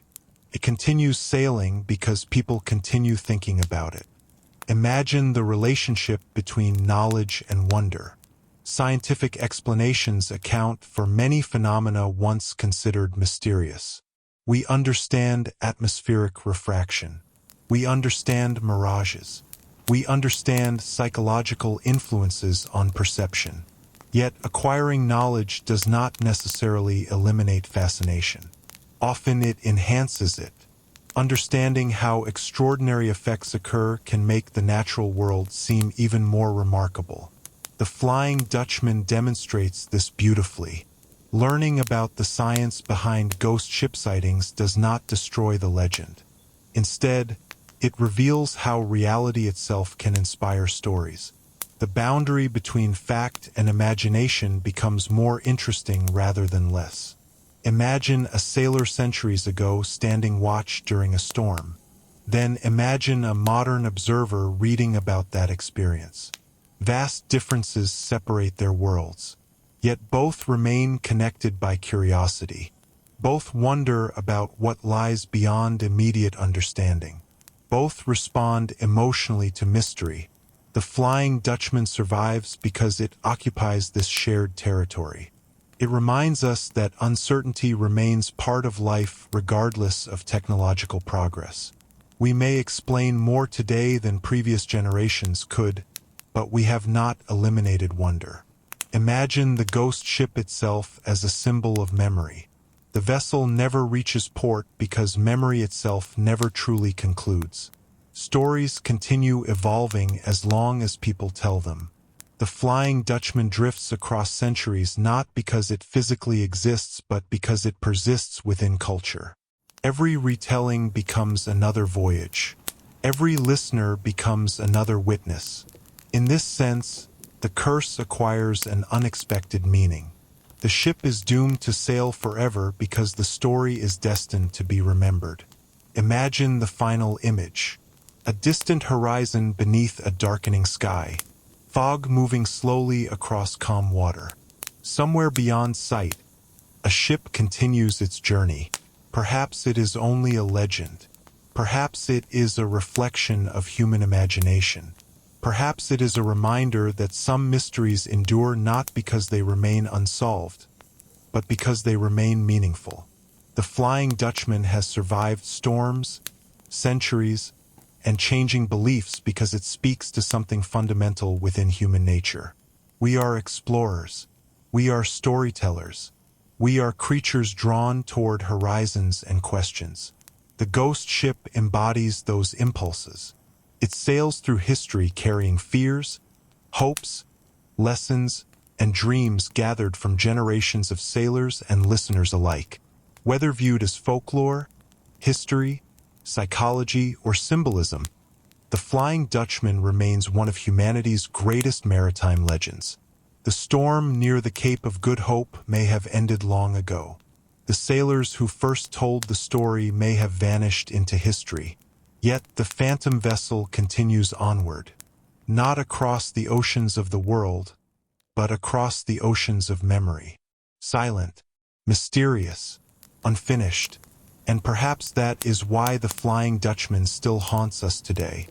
A: It continues sailing because people continue thinking about it. Imagine the relationship between knowledge and wonder. Scientific explanations account for many phenomena once considered mysterious. We understand atmospheric refraction. We understand mirages. We understand psychological influences on perception. Yet acquiring knowledge does not necessarily eliminate fascination. Often it enhances it. Understanding how extraordinary effects occur can make the natural world seem even more remarkable. The Flying Dutchman demonstrates this beautifully. Learning about the science behind ghost ship sightings does not destroy the legend. Instead, it reveals how reality itself can inspire stories. The boundary between fact and imagination becomes more interesting rather than less. Imagine a sailor centuries ago standing watch during a storm. Then imagine a modern observer reading about that experience. Vast differences separate their worlds. Yet both remain connected by curiosity. Both wonder about what lies beyond immediate understanding. Both respond emotionally to mystery. The Flying Dutchman survives because it occupies this shared territory. It reminds us that uncertainty remains part of life regardless of technological progress. We may explain more today than previous generations could, but we have not eliminated wonder. Imagine the ghost ship itself as a symbol of memory. The vessel never reaches port because memory itself never truly concludes. Stories continue evolving as long as people tell them. The Flying Dutchman drifts across centuries not because it physically exists but because it persists within culture. Every retelling becomes another voyage. Every listener becomes another witness. In this sense, the curse acquires an unexpected meaning. The ship is doomed to sail forever because the story is destined to be remembered. Imagine the final image. A distant horizon beneath a darkening sky. Fog moving slowly across calm water. Somewhere beyond sight, a ship continues its journey. Perhaps it is only a legend. Perhaps it is a reflection of human imagination. Perhaps it is a reminder that some mysteries endure not because they remain unsolved, but because they remain meaningful. The Flying Dutchman has survived storms, centuries, and changing beliefs because it speaks to something fundamental within human nature. We are explorers. We are storytellers. We are creatures drawn toward horizons and questions. The ghost ship embodies those impulses. It sails through history carrying fears, hopes, lessons, and dreams gathered from generations of sailors and listeners alike. Whether viewed as folklore, history, psychology, or symbolism, the Flying Dutchman remains one of humanity's greatest maritime legends. The storm near the Cape of Good Hope may have ended long ago. The sailors who first told the story may have vanished into history. Yet the phantom vessel continues onward, not across the oceans of the world, but across the oceans of memory. Silent, mysterious, unfinished, And perhaps that is why the Flying Dutchman still haunts us today.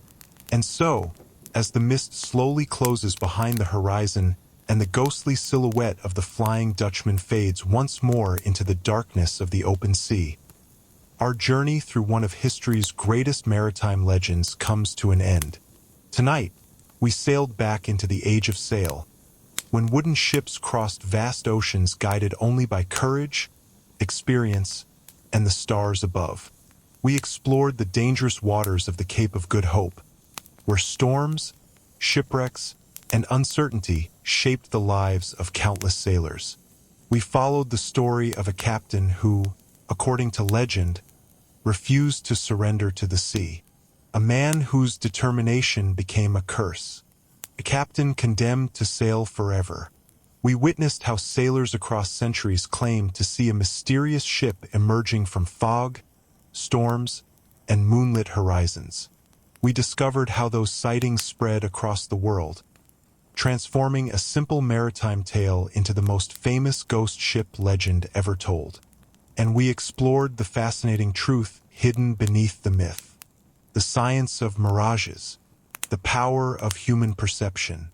A: And so, as the mist slowly closes behind the horizon and the ghostly silhouette of the Flying Dutchman fades once more into the darkness of the open sea, our journey through one of history's greatest maritime legends comes to an end. Tonight, we sailed back into the age of sail, when wooden ships crossed vast oceans guided only by courage, experience, and the stars above. We explored the dangerous waters of the Cape of Good Hope, where storms, shipwrecks, and uncertainty shaped the lives of countless sailors. We followed the story of a captain who, according to legend, refused to surrender to the sea. A man whose determination became a curse. A captain condemned to sail forever. We witnessed how sailors across centuries claimed to see a mysterious ship emerging from fog, storms, and moonlit horizons. We discovered how those sightings spread across the world, transforming a simple maritime tale into the most famous ghost ship legend ever told. And we explored the fascinating truth hidden beneath the myth, the science of mirages, the power of human perception,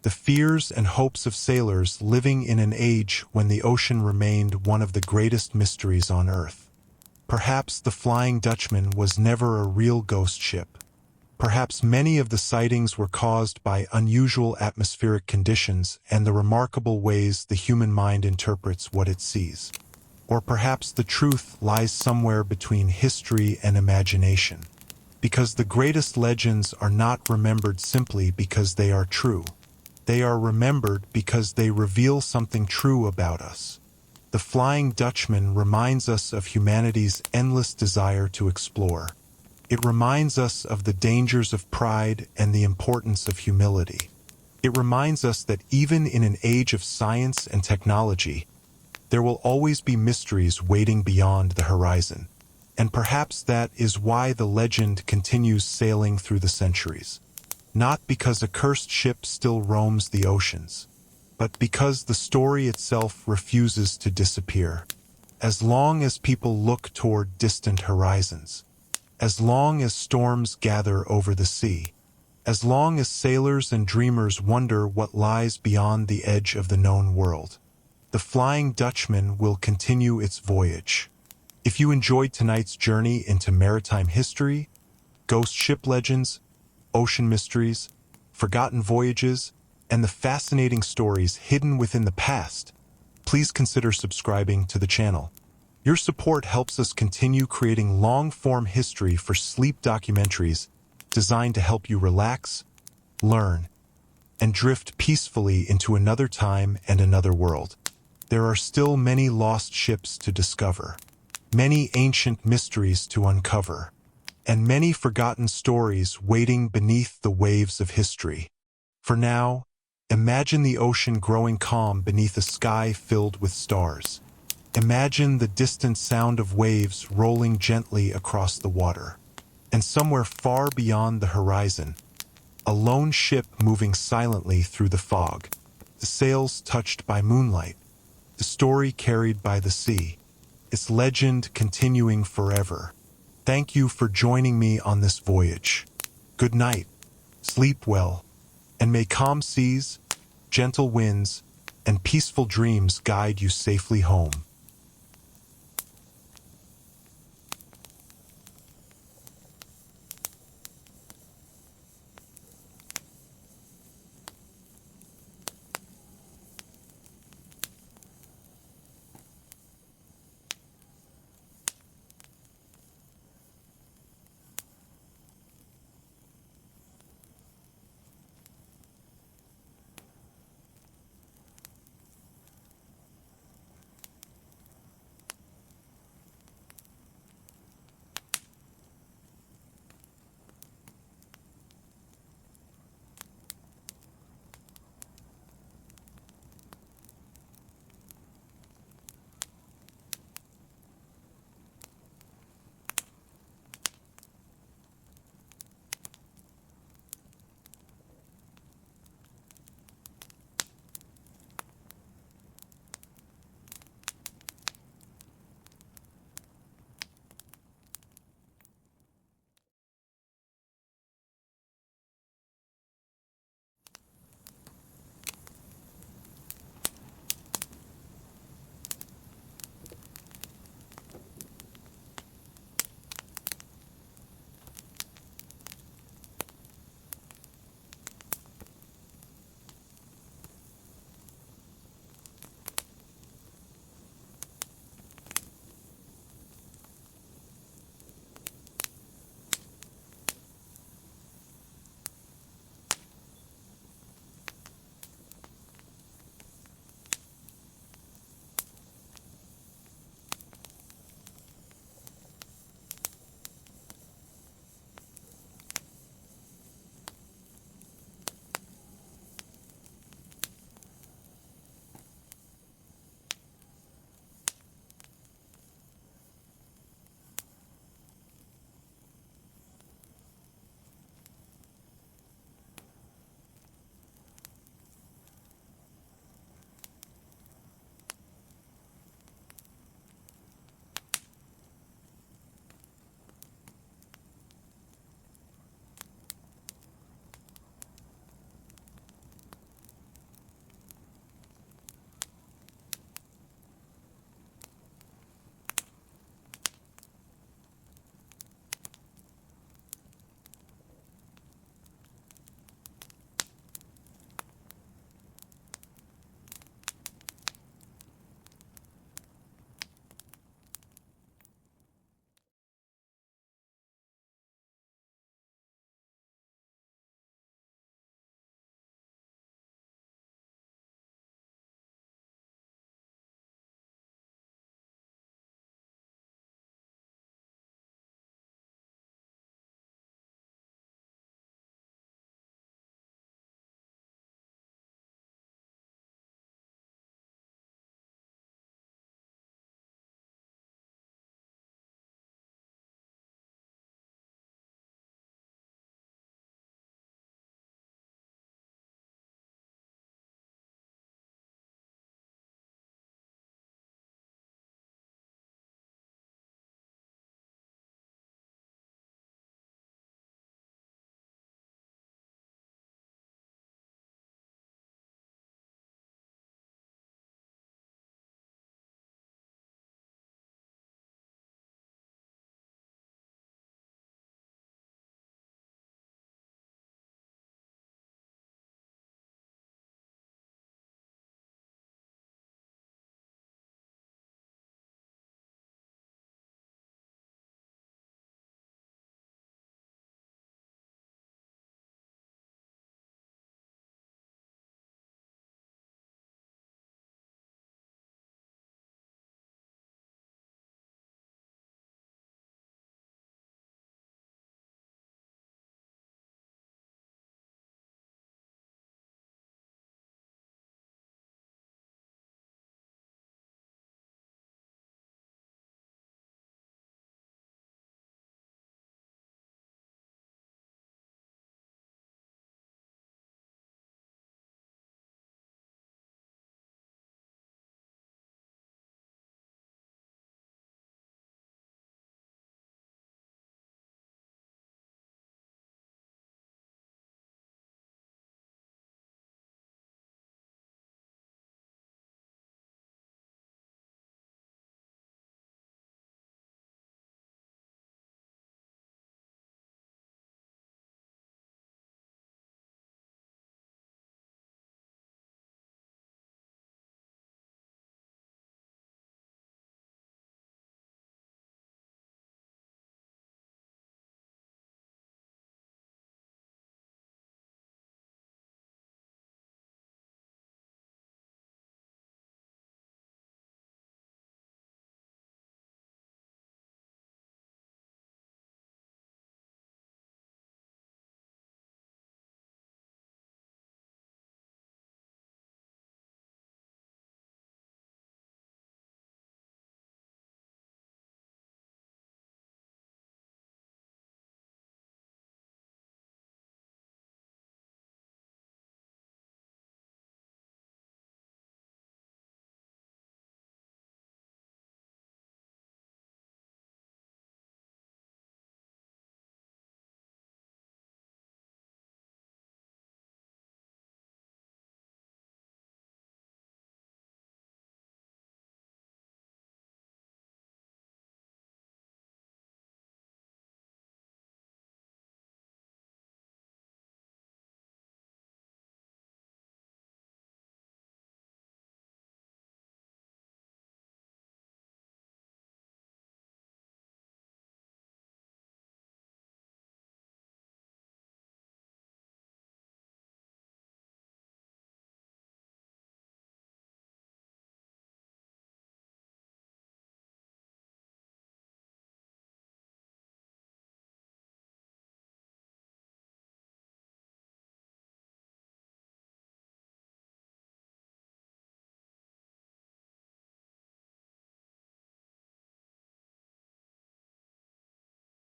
A: the fears and hopes of sailors living in an age when the ocean remained one of the greatest mysteries on Earth. Perhaps the Flying Dutchman was never a real ghost ship. Perhaps many of the sightings were caused by unusual atmospheric conditions and the remarkable ways the human mind interprets what it sees. Or perhaps the truth lies somewhere between history and imagination. Because the greatest legends are not remembered simply because they are true. They are remembered because they reveal something true about us. The Flying Dutchman reminds us of humanity's endless desire to explore. It reminds us of the dangers of pride and the importance of humility. It reminds us that even in an age of science and technology, there will always be mysteries waiting beyond the horizon. And perhaps that is why the legend continues sailing through the centuries. Not because a cursed ship still roams the oceans, but because the story itself refuses to disappear. As long as people look toward distant horizons, as long as storms gather over the sea, as long as sailors and dreamers wonder what lies beyond the edge of the known world, the Flying Dutchman will continue its voyage. If you enjoyed tonight's journey into maritime history, ghost ship legends, ocean mysteries, forgotten voyages, and the fascinating stories hidden within the past, please consider subscribing to the channel. Your support helps us continue creating long-form history for sleep documentaries designed to help you relax, learn, and drift peacefully into another time and another world. There are still many lost ships to discover, many ancient mysteries to uncover, and many forgotten stories waiting beneath the waves of history. For now, imagine the ocean growing calm beneath a sky filled with stars. Imagine the distant sound of waves rolling gently across the water. And somewhere far beyond the horizon, a lone ship moving silently through the fog, the sails touched by moonlight, the story carried by the sea, its legend continuing forever. Thank you for joining me on this voyage. Good night, sleep well, and may calm seas, gentle winds, and peaceful dreams guide you safely home.